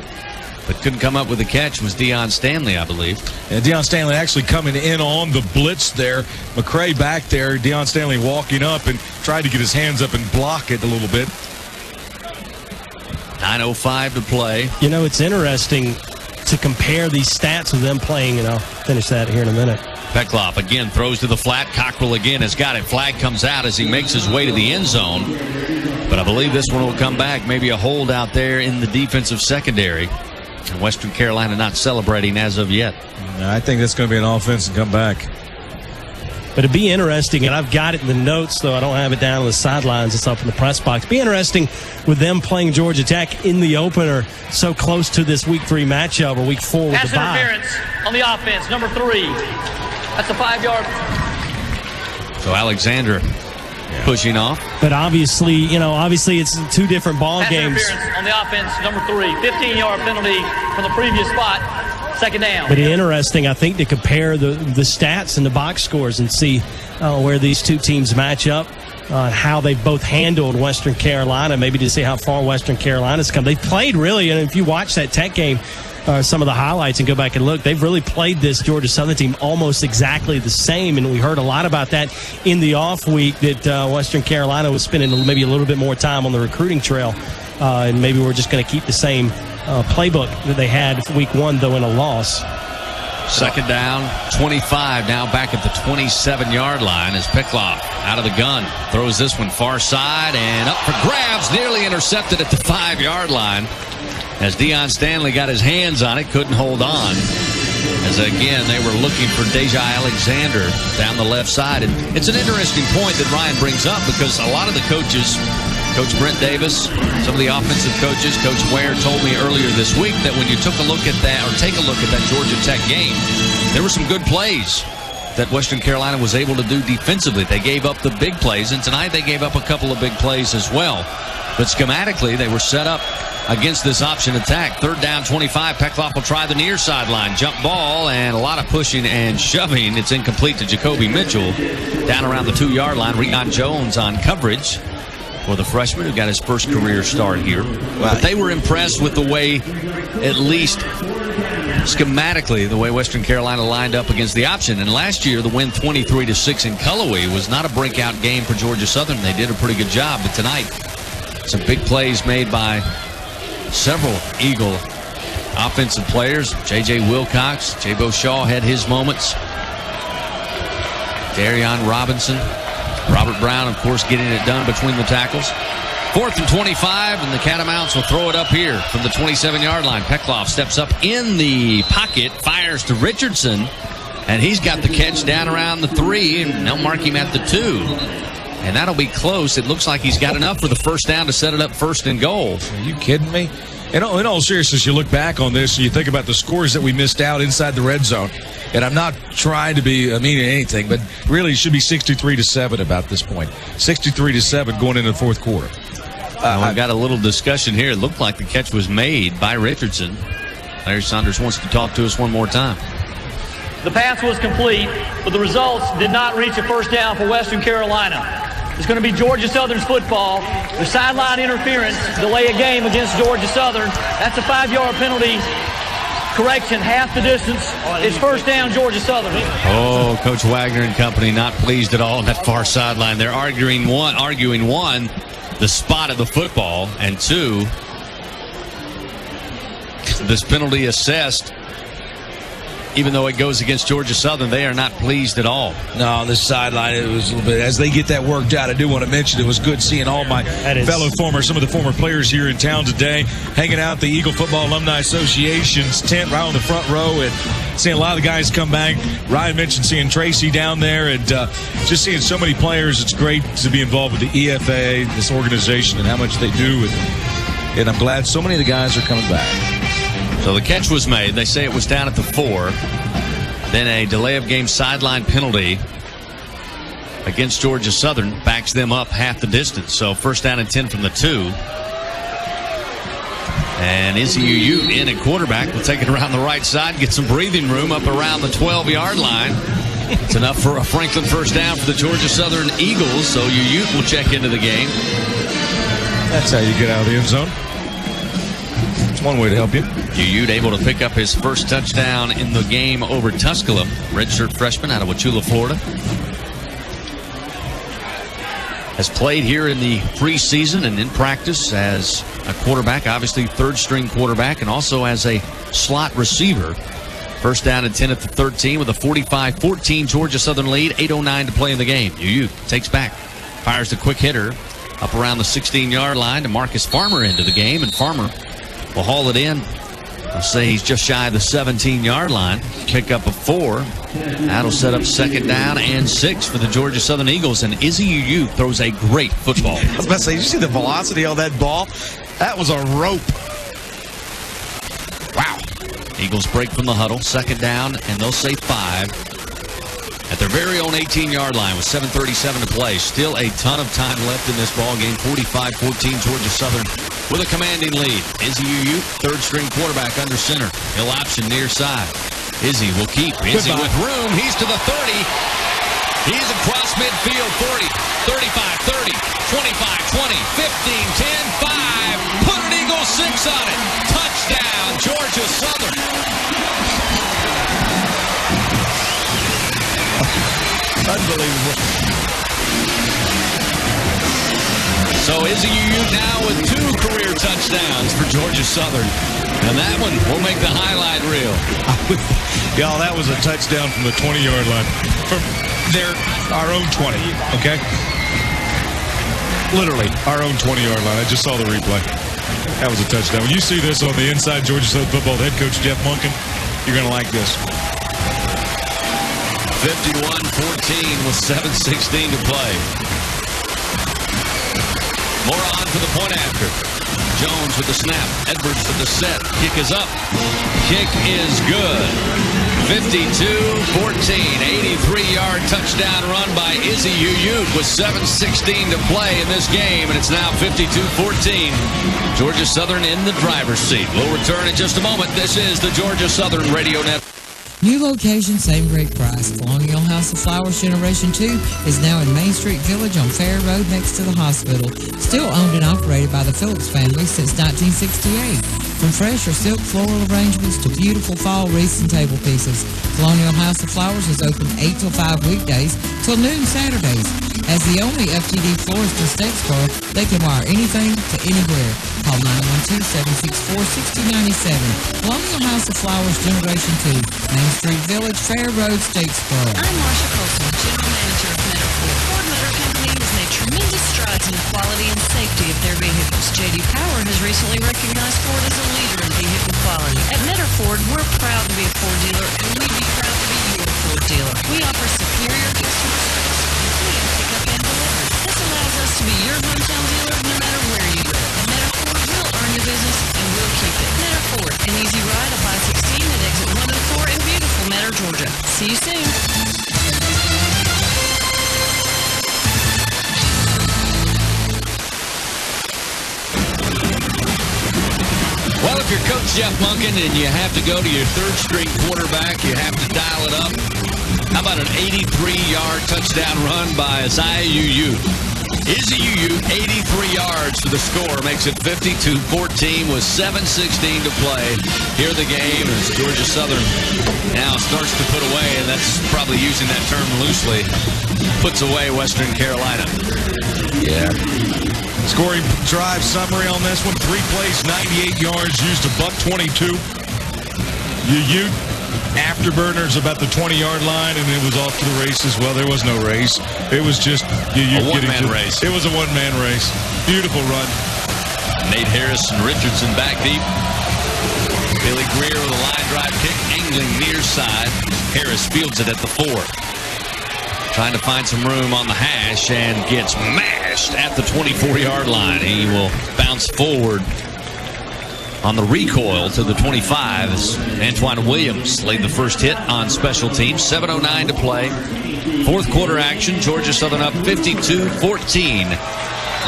S10: but couldn't come up with a catch. Was Deion Stanley, I believe.
S5: And Deion Stanley actually coming in on the blitz there. McCrae back there. Deion Stanley walking up and tried to get his hands up and block it a little bit.
S10: 9:05 to play.
S4: You know, it's interesting to compare these stats of them playing, and I'll finish that here in a minute.
S10: Peckloff again throws to the flat. Cockrell again has got it. Flag comes out as he makes his way to the end zone. But I believe this one will come back. Maybe a hold out there in the defensive secondary. And Western Carolina not celebrating as of yet.
S5: I think that's going to be an offense and come back.
S4: But it'd be interesting, and I've got it in the notes, though I don't have it down on the sidelines. It's up in the press box. Be interesting with them playing Georgia Tech in the opener, so close to this Week 3 matchup or Week 4 with
S21: Pass
S4: the bye.
S21: interference on the offense, number 3. That's a 5-yard.
S10: So Alexander pushing off.
S4: But obviously it's 2 different ball
S21: Pass
S4: games.
S21: interference on the offense, number 3. 15-yard penalty from the previous spot. Second down.
S4: But interesting, I think, to compare the stats and the box scores and see where these two teams match up, how they've both handled Western Carolina, maybe to see how far Western Carolina's come. They've played really, and if you watch that Tech game, some of the highlights and go back and look, they've really played this Georgia Southern team almost exactly the same, and we heard a lot about that in the off week, that Western Carolina was spending maybe a little bit more time on the recruiting trail, and maybe we're just going to keep the same playbook that they had for Week 1, though in a loss.
S10: Second down, 25, now back at the 27-yard line as Peckloff out of the gun. Throws this one far side and up for grabs, nearly intercepted at the 5-yard line. As Deion Stanley got his hands on it, couldn't hold on. As again, they were looking for Deja Alexander down the left side. And it's an interesting point that Ryan brings up, because a lot of the coaches, Coach Brent Davis, some of the offensive coaches, Coach Ware told me earlier this week that when you took a look at that, or take a look at that Georgia Tech game, there were some good plays that Western Carolina was able to do defensively. They gave up the big plays, and tonight they gave up a couple of big plays as well. But schematically, they were set up against this option attack. Third down, 25. Peckloff will try the near sideline. Jump ball and a lot of pushing and shoving. It's incomplete to Jacoby Mitchell. Down around the 2-yard line. Riyad Jones on coverage. for the freshman who got his first career start here. But they were impressed with the way, at least schematically, the way Western Carolina lined up against the option. And last year, the win 23-6 in Cullowhee was not a breakout game for Georgia Southern. They did a pretty good job. But tonight, some big plays made by several Eagle offensive players. J.J. Wilcox, Jabo Shaw had his moments. Darion Robinson. Robert Brown, of course, getting it done between the tackles. 4th and 25, and the Catamounts will throw it up here from the 27-yard line. Peckloff steps up in the pocket, fires to Richardson, and he's got the catch down around the 3, and they'll mark him at the 2. And that'll be close. It looks like he's got enough for the first down to set it up 1st and goal.
S5: Are you kidding me? In all seriousness, you look back on this and you think about the scores that we missed out inside the red zone. And I'm not trying to be mean at anything, but really it should be 63-7 about this point. 63-7 going into the fourth quarter.
S10: I've got a little discussion here. It looked like the catch was made by Richardson. Larry Saunders wants to talk to us one more time.
S21: The pass was complete, but the results did not reach a first down for Western Carolina. It's going to be Georgia Southern's football. The sideline interference, delay a game against Georgia Southern. That's a 5-yard penalty. Correction, half the distance. It's first down, Georgia Southern.
S10: Oh, Coach Wagner and company not pleased at all on that far sideline. They're arguing one, the spot of the football, and 2, this penalty assessed. Even though it goes against Georgia Southern, they are not pleased at all.
S5: No, on this sideline, it was a little bit. As they get that worked out, I do want to mention it was good seeing all my some of the former players here in town today, hanging out at the Eagle Football Alumni Association's tent right on the front row, and seeing a lot of the guys come back. Ryan mentioned seeing Tracy down there, and just seeing so many players. It's great to be involved with the EFA, this organization, and how much they do. And I'm glad so many of the guys are coming back.
S10: So the catch was made. They say it was down at the 4. Then a delay of game sideline penalty against Georgia Southern backs them up half the distance. So first down and 10 from the 2. And Izzy Ute in at quarterback will take it around the right side, get some breathing room up around the 12-yard line. It's enough for a Franklin first down for the Georgia Southern Eagles. So Ute will check into the game.
S5: That's how you get out of the end zone. One way to help you.
S10: Ute able to pick up his first touchdown in the game over Tusculum. Redshirt freshman out of Wauchula, Florida. Has played here in the preseason and in practice as a quarterback, obviously third-string quarterback, and also as a slot receiver. First down and 10 at the 13 with a 45-14 Georgia Southern lead. 8:09 to play in the game. Ute takes back, fires the quick hitter up around the 16-yard line to Marcus Farmer into the game, and Farmer will haul it in. I'll say he's just shy of the 17-yard line. Kick up a 4. That'll set up 2nd down and 6 for the Georgia Southern Eagles. And Izzy Ute throws a great football.
S5: I was about to say, you see the velocity on that ball? That was a rope.
S10: Wow. Eagles break from the huddle. 2nd down, and they'll say 5. At their very own 18-yard line with 7:37 to play. Still a ton of time left in this ball game. 45-14 Georgia Southern with a commanding lead. Izzy Ute, third-string quarterback under center. He'll option near side. Izzy will keep. Izzy with room. He's to the 30. He's across midfield. 40, 35, 30, 25, 20, 15, 10, 5. Put an Eagle 6 on it. Touchdown, Georgia Southern.
S5: Unbelievable.
S10: So Izzy Ute now with 2 career touchdowns for Georgia Southern. And that one will make the highlight reel.
S5: Y'all, that was a touchdown from the 20-yard line. From our own 20, okay? Literally, our own 20-yard line. I just saw the replay. That was a touchdown. When you see this on the inside Georgia Southern football, head coach Jeff Monken, you're going to like this.
S10: 51-14 with 7:16 to play. More on for the point after. Jones with the snap. Edwards with the set. Kick is up. Kick is good. 52-14. 83-yard touchdown run by Izzy Ute with 7:16 to play in this game, and it's now 52-14. Georgia Southern in the driver's seat. We'll return in just a moment. This is the Georgia Southern Radio Network.
S11: New location, same great price. Colonial House of Flowers Generation 2 is now in Main Street Village on Fair Road next to the hospital. Still owned and operated by the Phillips family since 1968. From fresh or silk floral arrangements to beautiful fall wreaths and table pieces, Colonial House of Flowers is open 8 till 5 weekdays till noon Saturdays. As the only FTD florist in Statesboro, they can wire anything to anywhere. Call 912-764-6097. Colonial House of Flowers Generation 2, Main Street Village, Fair Road, Statesboro.
S15: I'm Marsha Colson, General Manager of Meadow Ford. Ford Motor Company has made tremendous strides in the quality and safety of their vehicles. J.D. Power has recently recognized Ford as a leader in vehicle quality. At Meadow Ford, we're proud to be a Ford dealer, and we'd be proud to be your Ford dealer. We offer superior customer service, including pickup and delivery. This allows us to be your hometown dealer no matter where you live. At Meadow Ford, we'll earn your business, and we'll keep it. Meadow Ford, an easy ride up I-16 at exit 104 in beautiful Meadow, Georgia. See you soon.
S10: Well, if you're Coach Jeff Monken and you have to go to your third-string quarterback, you have to dial it up. How about an 83-yard touchdown run by Isaiah Uu? Izzy Uu, 83 yards to the score, makes it 52-14 with 7:16 to play. Here the game as Georgia Southern now starts to put away, and that's probably using that term loosely, puts away Western Carolina. Yeah.
S5: Scoring drive summary on this one. 3 plays, 98 yards, used a $122. Uu afterburners about the 20-yard line, and it was off to the races. Well, there was no race. It was just Uu
S10: a one-man race.
S5: It was a one-man race. Beautiful run.
S10: Nate Harris and Richardson back deep. Billy Greer with a line drive kick, angling near side. Harris fields it at the 4. Trying to find some room on the hash and gets mashed at the 24-yard line. He will bounce forward on the recoil to the 25 as Antoine Williams laid the first hit on special teams. 7:09 to play. Fourth quarter action. Georgia Southern up 52-14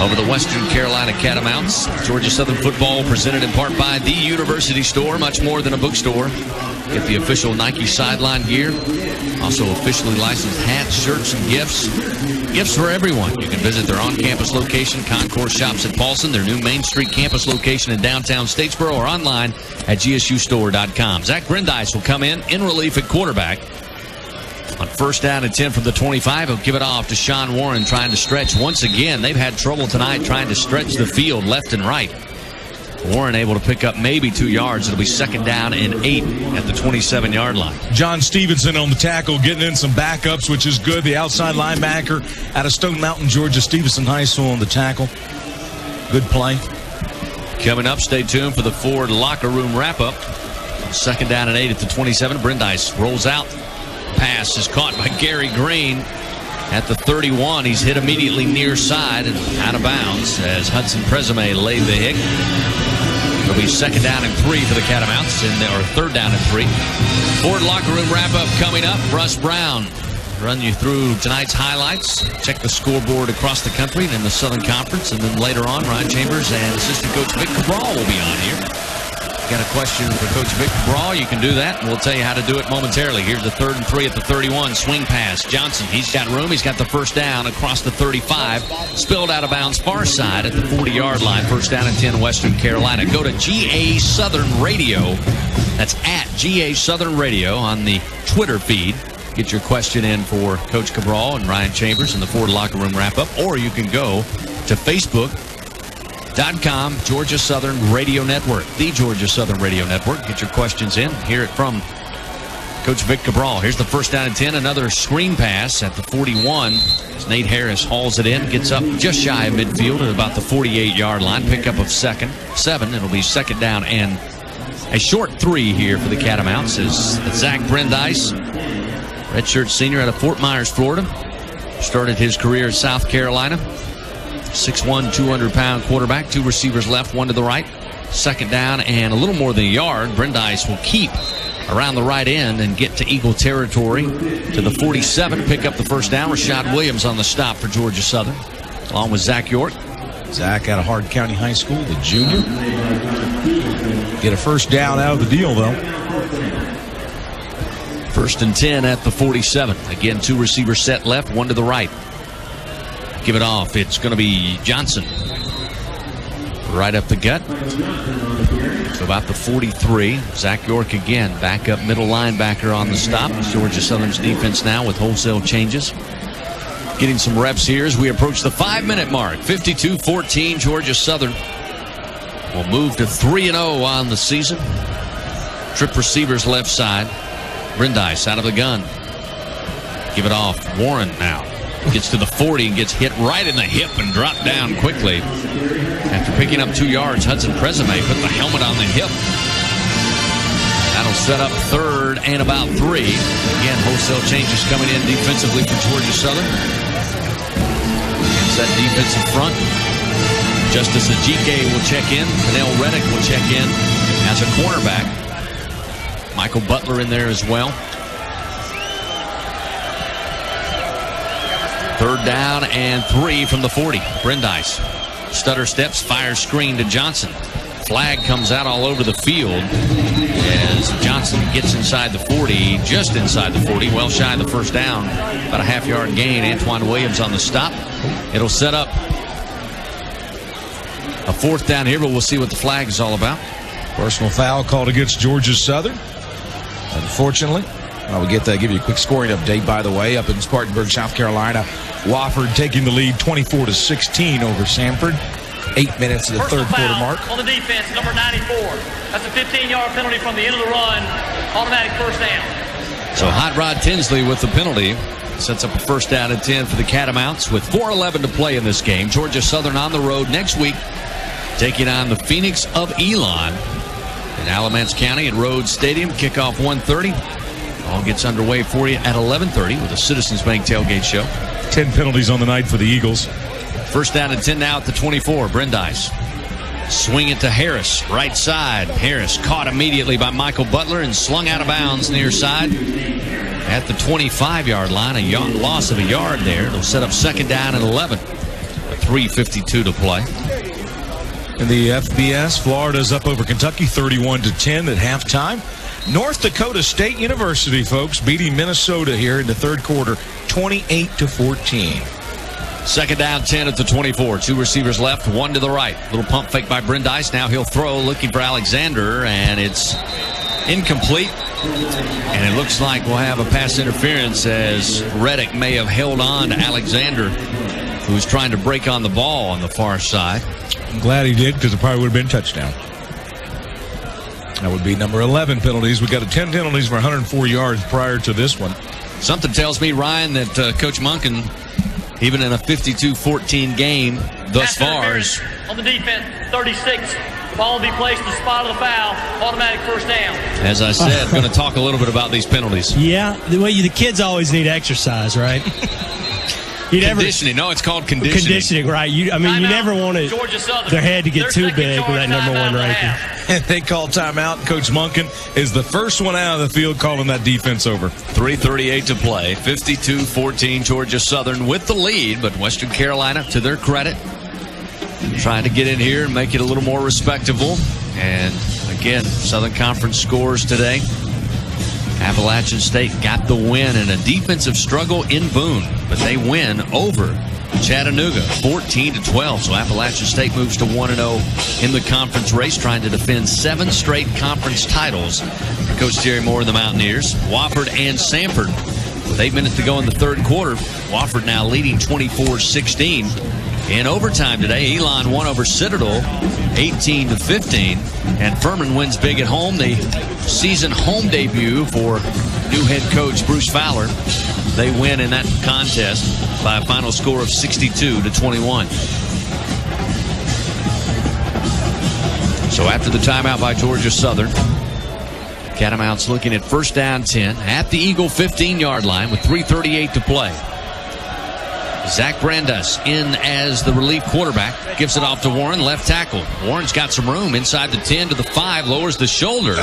S10: over the Western Carolina Catamounts. Georgia Southern football presented in part by The University Store. Much more than a bookstore. Get the official Nike sideline gear. Also officially licensed hats, shirts, and gifts. Gifts for everyone. You can visit their on-campus location, Concourse Shops at Paulson, their new Main Street campus location in downtown Statesboro, or online at gsustore.com. Zach Brandeis will come in relief at quarterback. On first down and 10 from the 25, he'll give it off to Sean Warren trying to stretch. Once again, they've had trouble tonight trying to stretch the field left and right. Warren able to pick up maybe 2 yards. It'll be second down and 8 at the 27-yard line.
S5: John Stevenson on the tackle, getting in some backups, which is good. The outside linebacker out of Stone Mountain, Georgia, Stevenson High School on the tackle. Good play.
S10: Coming up, stay tuned for the Ford locker room wrap-up. Second down and 8 at the 27. Brandeis rolls out. Pass is caught by Gary Green at the 31. He's hit immediately near side and out of bounds as Hudson Presume laid the hit. It'll be second down and 3 for the Catamounts, or third down and 3. Ford locker room wrap-up coming up. Russ Brown run you through tonight's highlights. Check the scoreboard across the country and in the Southern Conference. And then later on, Ryan Chambers and assistant coach Vic Cabral will be on here. Got a question for Coach Vic Cabral? You can do that, and we'll tell you how to do it momentarily. Here's the 3rd and 3 at the 31. Swing pass. Johnson, he's got room. He's got the first down across the 35. Spilled out of bounds far side at the 40-yard line. First down and 10, Western Carolina. Go to GA Southern Radio. That's at GA Southern Radio on the Twitter feed. Get your question in for Coach Cabral and Ryan Chambers in the Ford Locker Room Wrap-Up. Or you can go to Facebook.com, Georgia Southern Radio Network, the Georgia Southern Radio Network. Get your questions in. Hear it from Coach Vic Cabral. Here's the first down and 10. Another screen pass at the 41. As Nate Harris hauls it in, gets up just shy of midfield at about the 48-yard line. Pickup of 7. It'll be second down and a short 3 here for the Catamounts as Zach Brandeis, redshirt senior out of Fort Myers, Florida, started his career at South Carolina. 6'1", 200-pound quarterback. 2 receivers left, 1 to the right. Second down and a little more than a yard. Brandeis will keep around the right end and get to Eagle territory to the 47. Pick up the first down. Rashad Williams on the stop for Georgia Southern, along with Zach York.
S5: Zach out of Hardin County High School, the junior. Get a first down out of the deal, though.
S10: First and 10 at the 47. Again, 2 receivers set left, 1 to the right. Give it off. It's going to be Johnson. Right up the gut. So about the 43. Zach York again, backup middle linebacker on the stop. Georgia Southern's defense now with wholesale changes. Getting some reps here as we approach the 5-minute mark. 52-14, Georgia Southern will move to 3-0 on the season. Trip receivers left side. Brandeis out of the gun. Give it off. Warren now gets to the 40 and gets hit right in the hip and dropped down quickly. After picking up 2 yards, Hudson Presame put the helmet on the hip. That'll set up 3rd and about 3. Again, wholesale changes coming in defensively for Georgia Southern. Against that defensive front. Justice Ajike will check in. Pernell Reddick will check in as a cornerback. Michael Butler in there as well. 3rd down and 3 from the 40. Brandeis. Stutter steps, fires screen to Johnson. Flag comes out all over the field as Johnson gets inside the 40, just inside the 40, well shy of the first down. About a half-yard gain. Antoine Williams on the stop. It'll set up a 4th down here, but we'll see what the flag is all about.
S5: Personal foul called against Georgia Southern. Unfortunately, we get to give you a quick scoring update, by the way, up in Spartanburg, South Carolina. Wofford taking the lead 24-16 over Samford. 8 minutes of the third quarter mark.
S21: On the defense, number 94. That's a 15-yard penalty from the end of the run. Automatic first down.
S10: So Hot Rod Tinsley with the penalty. Sets up a 1st down and 10 for the Catamounts with 4:11 to play in this game. Georgia Southern on the road next week, taking on the Phoenix of Elon in Alamance County at Rhodes Stadium. Kickoff 1:30. All gets underway for you at 11:30 with a Citizens Bank tailgate show.
S5: 10 penalties on the night for the Eagles.
S10: 1st down and 10 now at the 24. Brandeis. Swing it to Harris, right side. Harris caught immediately by Michael Butler and slung out of bounds near side at the 25-yard line. A loss of a yard there. It'll set up 2nd down and 11. 3:52 to play.
S5: In the FBS, Florida's up over Kentucky 31-10 at halftime. North Dakota State University, folks, beating Minnesota here in the 3rd quarter, 28-14.
S10: 2nd down, 10 at the 24. 2 receivers left, 1 to the right. Little pump fake by Brandeis. Now he'll throw, looking for Alexander, and it's incomplete. And it looks like we'll have a pass interference as Reddick may have held on to Alexander, who was trying to break on the ball on the far side.
S5: I'm glad he did, because it probably would have been touchdown. That would be number 11 penalties. We got 10 penalties for 104 yards prior to this one.
S10: Something tells me, Ryan, that Coach Monken, even in a 52-14 game thus far, is
S21: on the defense, 36. Ball will be placed in the spot of the foul. Automatic first down.
S10: As I said, going to talk a little bit about these penalties.
S4: Yeah, the kids always need exercise, right?
S10: Conditioning. No, it's called conditioning.
S4: Conditioning, right. You never want their head to get too big with that number 1 ranking.
S5: And they call timeout. Coach Monken is the first one out of the field calling that defense over.
S10: 3:38 to play. 52-14, Georgia Southern with the lead, but Western Carolina, to their credit, trying to get in here and make it a little more respectable. And again, Southern Conference scores today. Appalachian State got the win in a defensive struggle in Boone, but they win over Chattanooga 14-12. So Appalachian State moves to 1-0 in the conference race, trying to defend 7 straight conference titles for Coach Jerry Moore and the Mountaineers. Wofford and Samford with 8 minutes to go in the 3rd quarter. Wofford now leading 24-16. In overtime today, Elon won over Citadel 18-15, and Furman wins big at home. The season home debut for new head coach Bruce Fowler. They win in that contest by a final score of 62-21. So after the timeout by Georgia Southern, Catamounts looking at 1st down 10 at the Eagle 15-yard line with 3:38 to play. Zach Brandeis in as the relief quarterback. Gives it off to Warren, left tackle. Warren's got some room inside the 10 to the 5, lowers the shoulder.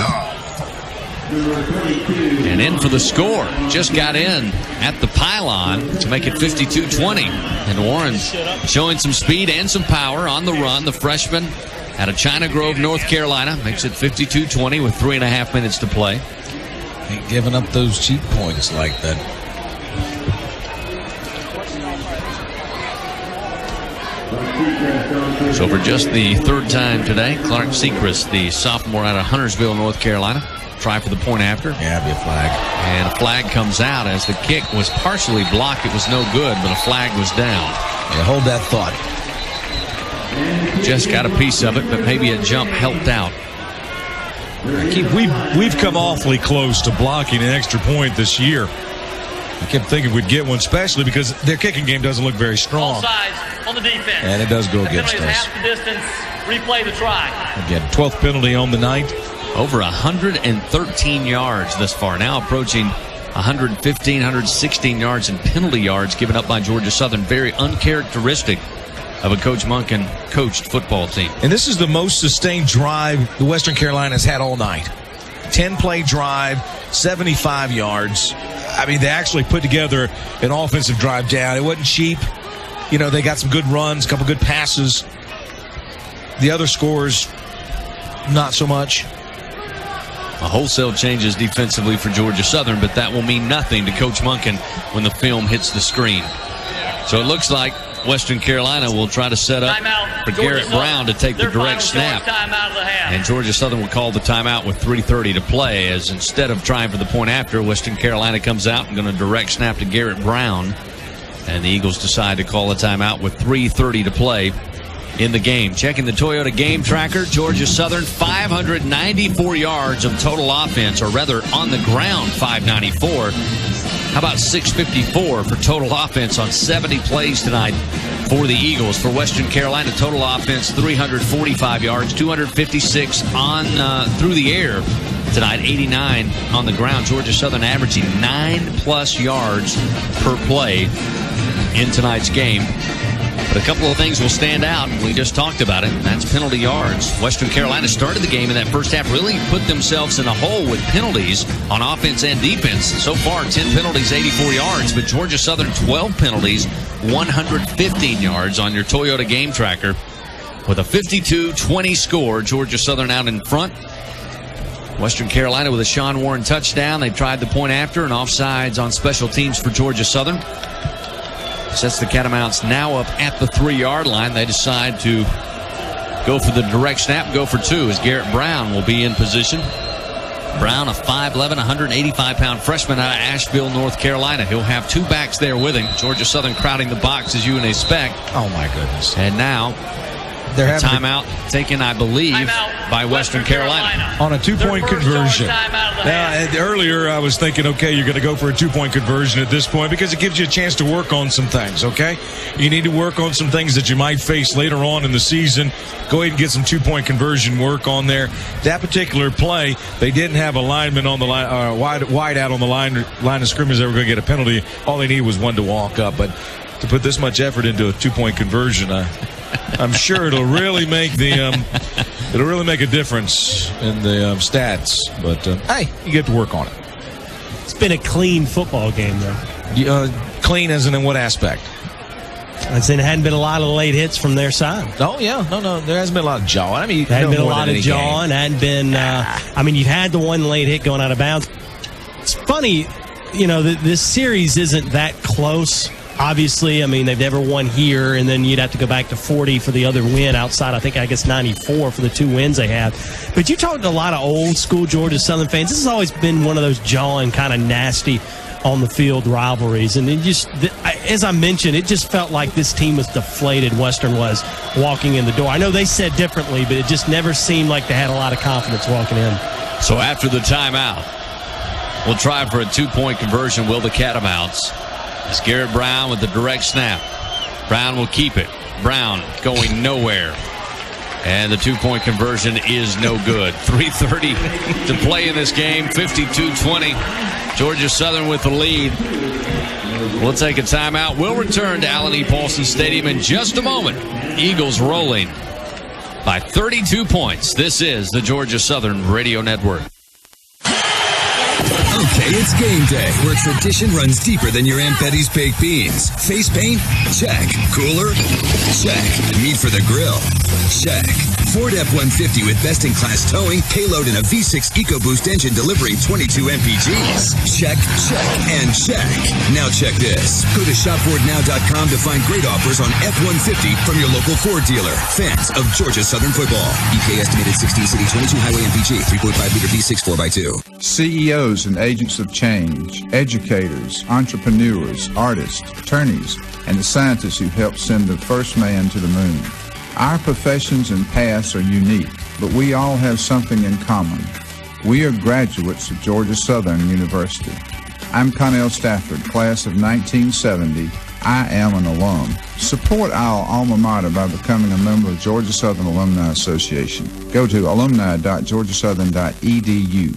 S10: And in for the score. Just got in at the pylon to make it 52-20. And Warren showing some speed and some power on the run. The freshman out of China Grove, North Carolina, makes it 52-20 with 3.5 minutes to play.
S5: Ain't giving up those cheap points like that.
S10: So for just the third time today, Clark Sechrist, the sophomore out of Huntersville, North Carolina, try for the point after.
S5: Yeah, it'd be a flag.
S10: And a flag comes out as the kick was partially blocked. It was no good, but a flag was down.
S5: Yeah, hold that thought.
S10: Just got a piece of it, but maybe a jump helped out.
S5: We've come awfully close to blocking an extra point this year. I kept thinking we'd get one, especially because their kicking game doesn't look very strong.
S21: Offsides on the defense.
S5: And it does go against
S21: penalty is
S5: us.
S21: half the distance. Replay the try.
S5: Again, 12th penalty on the night.
S10: Over 113 yards thus far. Now approaching 115, 116 yards in penalty yards given up by Georgia Southern. Very uncharacteristic of a Coach Monken coached football team.
S5: And this is the most sustained drive the Western Carolina has had all night. 10-play drive, 75 yards. I mean, they actually put together an offensive drive down. It wasn't cheap. You know, they got some good runs, a couple good passes. The other scores, not so much.
S10: A wholesale changes defensively for Georgia Southern, but that will mean nothing to Coach Monken when the film hits the screen. So it looks like Western Carolina will try to set up for Garrett Brown to take the direct snap. And Georgia Southern will call the timeout with 3:30 to play, as instead of trying for the point after, Western Carolina comes out and going to direct snap to Garrett Brown. And the Eagles decide to call a timeout with 3:30 to play in the game. Checking the Toyota game tracker, Georgia Southern 594 yards of total offense, or rather on the ground 594. How about 654 for total offense on 70 plays tonight for the Eagles? For Western Carolina, total offense 345 yards, 256 on through the air tonight, 89 on the ground. Georgia Southern averaging 9+ yards per play in tonight's game. But a couple of things will stand out. We just talked about it. That's penalty yards. Western Carolina started the game in that first half, really put themselves in a hole with penalties on offense and defense. So far, 10 penalties, 84 yards. But Georgia Southern, 12 penalties, 115 yards on your Toyota game tracker. With a 52-20 score, Georgia Southern out in front. Western Carolina with a Sean Warren touchdown. They tried the point after, and offsides on special teams for Georgia Southern. Sets the Catamounts now up at the 3-yard line. They decide to go for the direct snap, go for two, as Garrett Brown will be in position. Brown, a 5'11", 185-pound freshman out of Asheville, North Carolina. He'll have two backs there with him. Georgia Southern crowding the box, as you and expect.
S5: Oh, my goodness.
S10: And now they're having timeout taken, I believe, by Western Carolina.
S5: On a two-point conversion. Now, earlier I was thinking, okay, you're going to go for a two-point conversion at this point because it gives you a chance to work on some things, okay? You need to work on some things that you might face later on in the season. Go ahead and get some two-point conversion work on there. That particular play, they didn't have a lineman on the line, wide out on the line of scrimmage. They were going to get a penalty. All they needed was one to walk up. But to put this much effort into a two-point conversion, I'm sure it'll really make a difference in the stats. But hey, you get to work on it.
S4: It's been a clean football game, though.
S5: Clean as in what aspect?
S4: I'm saying there hadn't been a lot of late hits from their side.
S5: Oh yeah, no, there hasn't been a lot of jawing. I mean,
S4: there hadn't been a lot of jawing. Hadn't been. I mean, you've had the one late hit going out of bounds. It's funny, you know, this series isn't that close. Obviously, I mean, they've never won here, and then you'd have to go back to 40 for the other win outside, I guess 94 for the two wins they have. But you talked to a lot of old school Georgia Southern fans. This has always been one of those jawing, kind of nasty on the field rivalries. And it just, as I mentioned, it just felt like this team was deflated, Western was, walking in the door. I know they said differently, but it just never seemed like they had a lot of confidence walking in.
S10: So after the timeout, we'll try for a two-point conversion, will the Catamounts. It's Garrett Brown with the direct snap. Brown will keep it. Brown going nowhere. And the two-point conversion is no good. 3:30 to play in this game. 52-20. Georgia Southern with the lead. We'll take a timeout. We'll return to Allen E. Paulson Stadium in just a moment. Eagles rolling by 32 points. This is the Georgia Southern Radio Network.
S9: Okay,
S1: It's game day, where tradition runs deeper than your Aunt Betty's baked beans. Face paint? Check. Cooler? Check. Meat for the grill? Check. Ford F-150 with best-in-class towing, payload, and a V6 EcoBoost engine delivering 22 mpgs. Check, check, and check. Now check this. Go to shopfordnow.com to find great offers on F-150 from your local Ford dealer. Fans of Georgia Southern football. EPA estimated 16 city, 22 highway mpg, 3.5-liter V6 4x2.
S12: CEOs and agents of change, educators, entrepreneurs, artists, attorneys, and the scientists who helped send the first man to the moon. Our professions and paths are unique, but we all have something in common. We are graduates of Georgia Southern University. I'm Connell Stafford, class of 1970. I am an alum. Support our alma mater by becoming a member of Georgia Southern Alumni Association. Go to alumni.georgiasouthern.edu.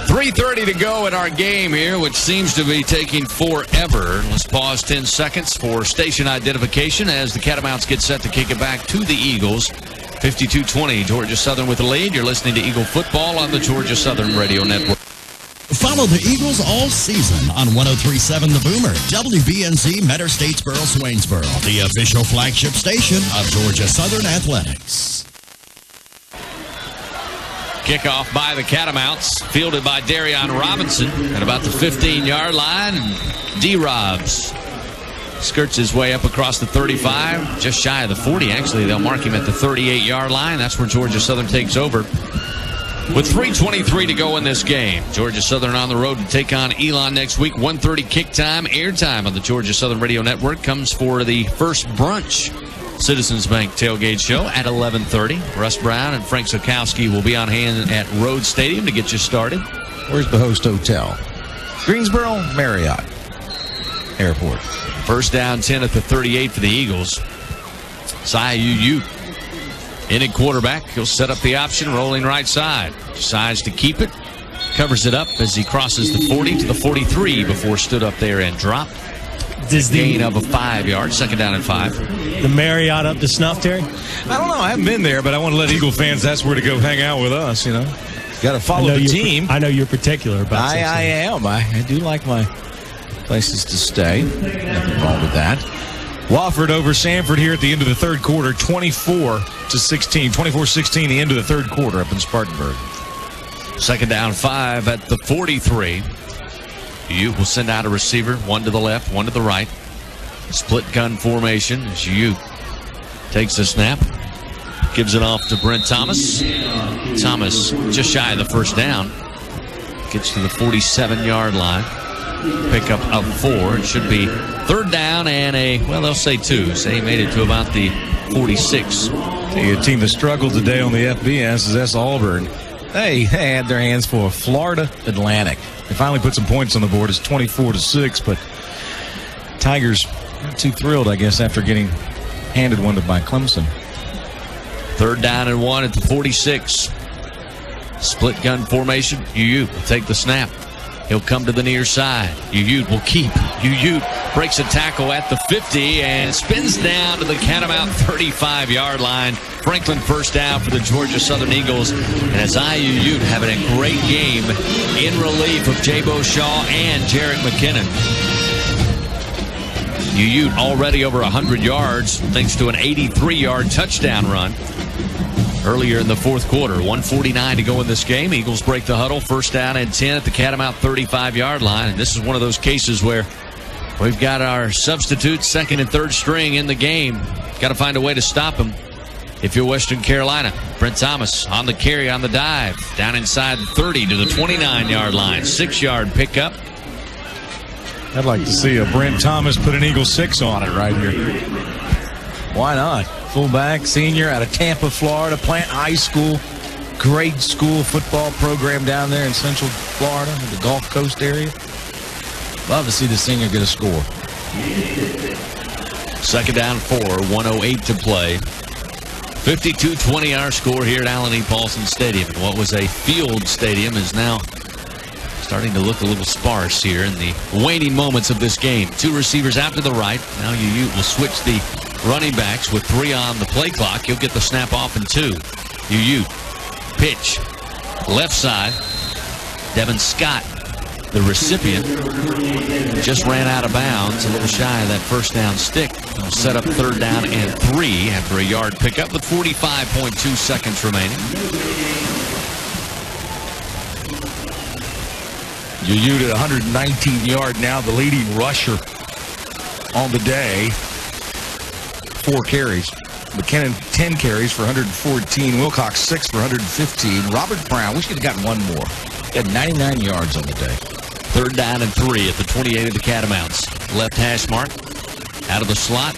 S10: .3:30 to go in our game here, which seems to be taking forever. Let's pause 10 seconds for station identification as the Catamounts get set to kick it back to the Eagles. 52-20, Georgia Southern with the lead. You're listening to Eagle Football on the Georgia Southern Radio Network.
S3: Follow the Eagles all season on 103.7 The Boomer, WBNZ, Metter Statesboro, Swainsboro, the official flagship station of Georgia Southern Athletics.
S10: Kickoff by the Catamounts, fielded by Darion Robinson at about the 15-yard line. D-Robs skirts his way up across the 35, just shy of the 40. Actually, they'll mark him at the 38-yard line. That's where Georgia Southern takes over. With 3:23 to go in this game, Georgia Southern on the road to take on Elon next week. 1:30 kick time, airtime on the Georgia Southern Radio Network comes for the first brunch Citizens Bank tailgate show at 11:30. Russ Brown and Frank Zukowski will be on hand at Rhodes Stadium to get you started.
S23: Where's the host hotel? Greensboro Marriott Airport.
S10: First down 10 at the 38 for the Eagles. Cy Ute in at quarterback. He'll set up the option, rolling right side. Decides to keep it. Covers it up as he crosses the 40 to the 43 before stood up there and dropped.
S4: Does the
S10: gain of a 5-yard, second down and 5.
S4: The Marriott up to snuff, Terry?
S5: I don't know. I haven't been there, but I want to let Eagle fans, that's where to go hang out with us, you know. Got to follow the team.
S4: I know you're particular about
S23: I am. I do like my places to stay. Nothing wrong with that.
S5: Wofford over Sanford here at the end of the third quarter, 24-16. 24-16, the end of the third quarter up in Spartanburg.
S10: Second down 5 at the 43. Ute will send out a receiver, one to the left, one to the right. Split gun formation as Ute takes the snap, gives it off to Brent Thomas. Thomas just shy of the first down. Gets to the 47-yard line. Pickup of 4. It should be third down and they'll say 2. So he made it to about the 46.
S5: A team that struggled today on the FBS is S. Auburn. They had their hands for Florida Atlantic. They finally put some points on the board. It's 24-6, but Tigers not too thrilled, I guess, after getting handed one by Clemson.
S10: Third down and 1 at the 46. Split gun formation. Ute will take the snap. He'll come to the near side. Ute will keep. Ute breaks a tackle at the 50 and spins down to the Catamount 35-yard line. Franklin first down for the Georgia Southern Eagles. And as Ute having a great game in relief of Jabo Shaw and Jarek McKinnon. Ute already over 100 yards thanks to an 83-yard touchdown run earlier in the fourth quarter. 1:49 to go in this game. Eagles break the huddle. First down and 10 at the Catamount 35-yard line. And this is one of those cases where we've got our substitutes, second and third string in the game. Got to find a way to stop them. If you're Western Carolina, Brent Thomas on the carry, on the dive. Down inside the 30 to the 29-yard line. 6-yard pickup.
S5: I'd like to see a Brent Thomas put an Eagle 6 on it right here.
S23: Why not? Fullback, senior out of Tampa, Florida, Plant High School. Great school football program down there in Central Florida, the Gulf Coast area. Love to see the senior get a score.
S10: Second down 4, 1:08 to play. 52-20 our score here at Allen E. Paulson Stadium. And what was a field stadium is now starting to look a little sparse here in the waning moments of this game. Two receivers out to the right. Now Ute will switch the running backs with 3 on the play clock. He'll get the snap off in 2. Ute. Pitch. Left side. Devin Scott, the recipient, just ran out of bounds, a little shy of that first down stick. He'll set up 3rd down and 3 after a yard pickup with 45.2 seconds remaining.
S23: Ute at 119 yard now, the leading rusher on the day. 4 carries. McKinnon 10 carries for 114. Wilcox 6 for 115. Robert Brown, we should have gotten one more. He had 99 yards on the day.
S10: 3rd down and 3 at the 28 of the Catamounts. Left hash mark. Out of the slot.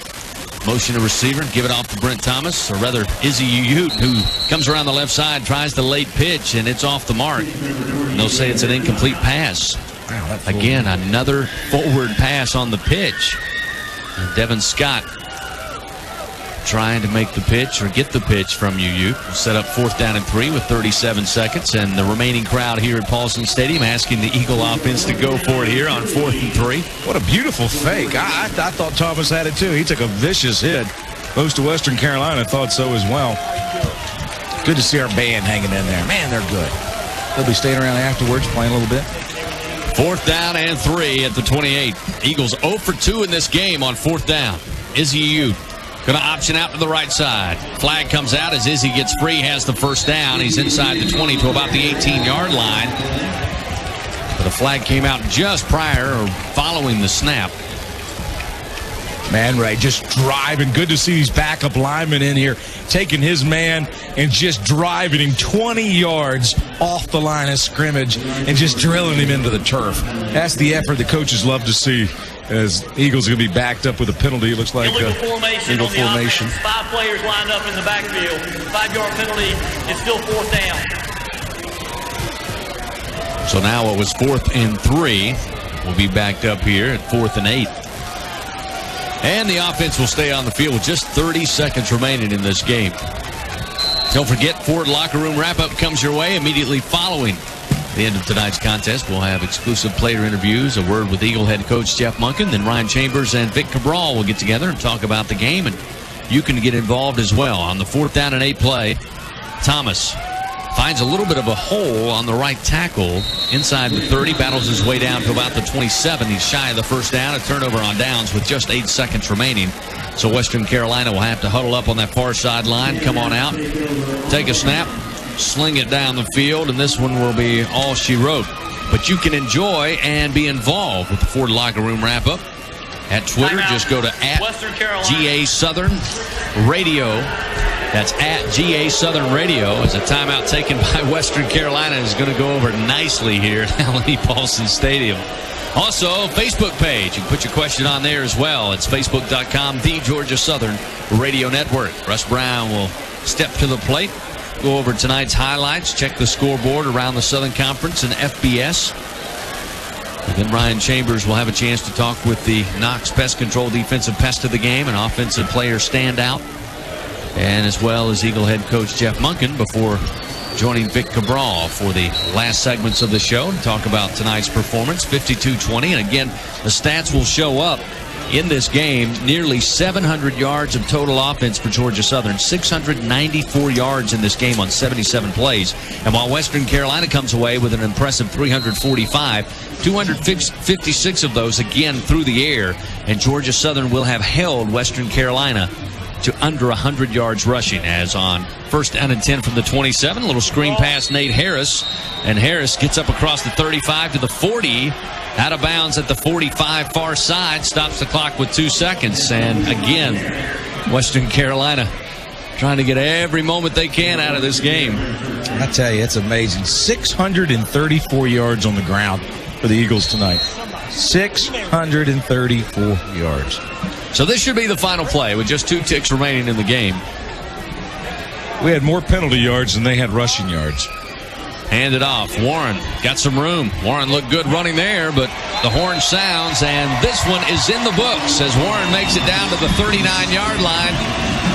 S10: Motion to receiver. Give it off to Brent Thomas, or rather Izzy Ute, who comes around the left side, tries the late pitch, and it's off the mark. And they'll say it's an incomplete pass.
S23: Wow,
S10: again, another forward pass on the pitch. And Devin Scott trying to make the pitch or get the pitch from Ute. Set up 4th down and 3 with 37 seconds. And the remaining crowd here at Paulson Stadium asking the Eagle offense to go for it here on 4th and 3.
S5: What a beautiful fake. I thought Thomas had it too. He took a vicious hit. Most of Western Carolina thought so as well.
S23: Good to see our band hanging in there. Man, they're good. They'll be staying around afterwards, playing a little bit.
S10: 4th down and 3 at the 28. Eagles 0 for 2 in this game on 4th down. Izzy Ute going to option out to the right side. Flag comes out as Izzy gets free, has the first down. He's inside the 20 to about the 18-yard line. But the flag came out just prior or following the snap.
S5: Man Ray just driving. Good to see these backup linemen in here taking his man and just driving him 20 yards off the line of scrimmage and just drilling him into the turf. That's the effort the coaches love to see, as Eagles are going to be backed up with a penalty. It looks like
S21: illegal formation.
S5: Eagle
S21: on the
S5: formation.
S21: Offense. 5 players lined up in the backfield. 5-yard penalty. It's still 4th down.
S10: So now it was 4th and 3. We'll be backed up here at 4th and 8. And the offense will stay on the field with just 30 seconds remaining in this game. Don't forget, Ford Locker Room Wrap-Up comes your way immediately following the end of tonight's contest. We'll have exclusive player interviews, a word with Eagle head coach Jeff Monken, then Ryan Chambers and Vic Cabral will get together and talk about the game, and you can get involved as well. On the 4th down and 8 play, Thomas finds a little bit of a hole on the right tackle inside the 30, battles his way down to about the 27. He's shy of the first down, a turnover on downs with just 8 seconds remaining. So Western Carolina will have to huddle up on that far sideline, come on out, take a snap, sling it down the field, and this one will be all she wrote. But you can enjoy and be involved with the Ford Locker Room Wrap-Up. At Twitter, just go to @GA Southern Radio. That's @GA Southern Radio. As a timeout taken by Western Carolina is going to go over nicely here at Allen Paulson Stadium. Also, Facebook page. You can put your question on there as well. It's facebook.com, the Georgia Southern Radio Network. Russ Brown will step to the plate, go over tonight's highlights, check the scoreboard around the Southern Conference and FBS. And then Ryan Chambers will have a chance to talk with the Knox Pest Control defensive pest of the game and offensive player standout, and as well as Eagle head coach Jeff Monken before joining Vic Cabral for the last segments of the show to talk about tonight's performance, 52-20. And again, the stats will show up in this game. Nearly 700 yards of total offense for Georgia Southern, 694 yards in this game on 77 plays. And while Western Carolina comes away with an impressive 345, 256 of those again through the air, and Georgia Southern will have held Western Carolina to under 100 yards rushing, as on 1st down and 10 from the 27. A little screen pass, Nate Harris, and Harris gets up across the 35 to the 40, out of bounds at the 45 far side, stops the clock with 2 seconds. And again, Western Carolina trying to get every moment they can out of this game.
S5: I tell you, it's amazing. 634 yards on the ground for the Eagles tonight. 634 yards.
S10: So this should be the final play with just 2 ticks remaining in the game.
S5: We had more penalty yards than they had rushing yards.
S10: Hand it off. Warren got some room. Warren looked good running there, but the horn sounds, and this one is in the books as Warren makes it down to the 39-yard line.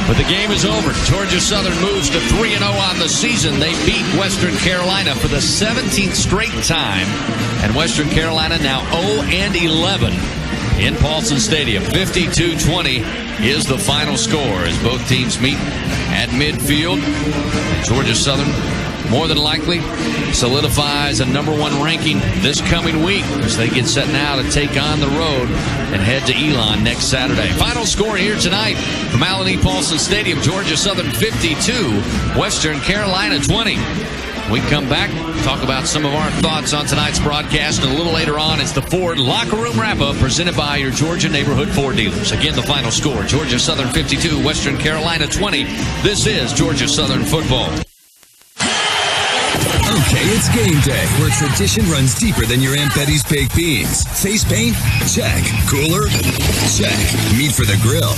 S10: But the game is over. Georgia Southern moves to 3-0 on the season. They beat Western Carolina for the 17th straight time, and Western Carolina now 0-11 in Paulson Stadium. 52-20 is the final score as both teams meet at midfield. Georgia Southern more than likely solidifies a #1 ranking this coming week as they get set now to take on the road and head to Elon next Saturday. Final score here tonight from Allen E. Paulson Stadium. Georgia Southern 52, Western Carolina 20. We come back, talk about some of our thoughts on tonight's broadcast, and a little later on, it's the Ford Locker Room Wrap-Up presented by your Georgia neighborhood Ford dealers. Again, the final score, Georgia Southern 52, Western Carolina 20. This is Georgia Southern football.
S1: Okay, it's game day, where tradition runs deeper than your Aunt Betty's baked beans. Face paint? Check. Cooler? Check. Meat for the grill?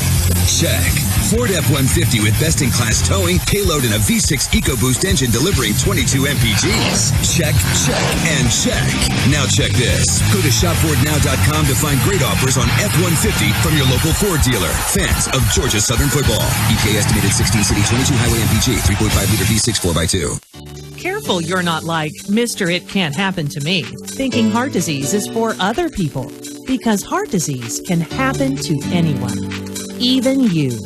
S1: Check. Ford F-150 with best-in-class towing, payload, and a V6 EcoBoost engine delivering 22 mpgs. Check, check, and check. Now check this. Go to shopfordnow.com to find great offers on F-150 from your local Ford dealer. Fans of Georgia Southern football. EPA estimated 16 city, 22 highway MPG, 3.5-liter V6 4x2.
S2: Careful you're not like, Mr. It Can't Happen to Me, thinking heart disease is for other people. Because heart disease can happen to anyone, even you.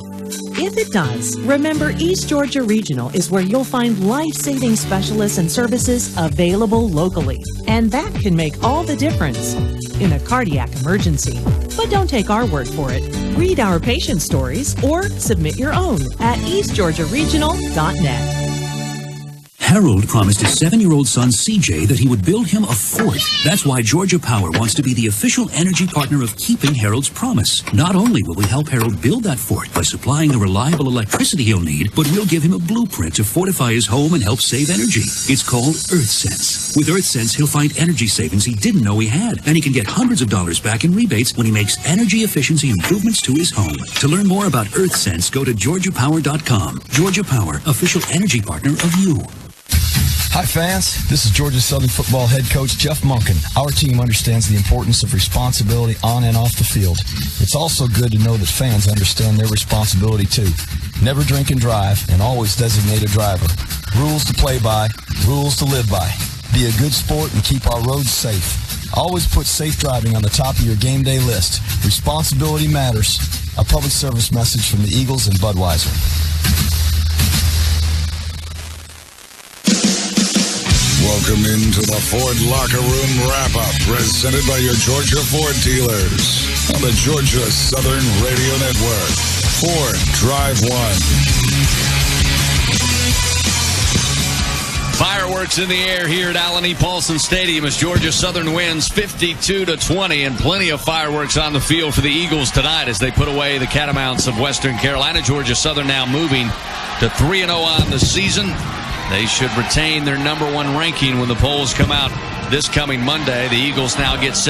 S2: If it does, remember East Georgia Regional is where you'll find life-saving specialists and services available locally. And that can make all the difference in a cardiac emergency. But don't take our word for it. Read our patient stories or submit your own at eastgeorgiaregional.net.
S13: Harold promised his 7-year-old son CJ that he would build him a fort. That's why Georgia Power wants to be the official energy partner of keeping Harold's promise. Not only will we help Harold build that fort by supplying the reliable electricity he'll need, but we'll give him a blueprint to fortify his home and help save energy. It's called EarthSense. With EarthSense, he'll find energy savings he didn't know he had, and he can get hundreds of dollars back in rebates when he makes energy efficiency improvements to his home. To learn more about EarthSense, go to georgiapower.com. Georgia Power, official energy partner of you.
S16: Hi fans, this is Georgia Southern football head coach Jeff Monken. Our team understands the importance of responsibility on and off the field. It's also good to know that fans understand their responsibility too. Never drink and drive, and always designate a driver. Rules to play by, rules to live by. Be a good sport and keep our roads safe. Always put safe driving on the top of your game day list. Responsibility matters. A public service message from the Eagles and Budweiser.
S24: Welcome into the Ford Locker Room Wrap-Up, presented by your Georgia Ford dealers on the Georgia Southern Radio Network. Ford Drive 1.
S10: Fireworks in the air here at Allen E. Paulson Stadium as Georgia Southern wins 52-20, and plenty of fireworks on the field for the Eagles tonight as they put away the Catamounts of Western Carolina. Georgia Southern now moving to 3-0 on the season. They should retain their #1 ranking when the polls come out this coming Monday. The Eagles now get set.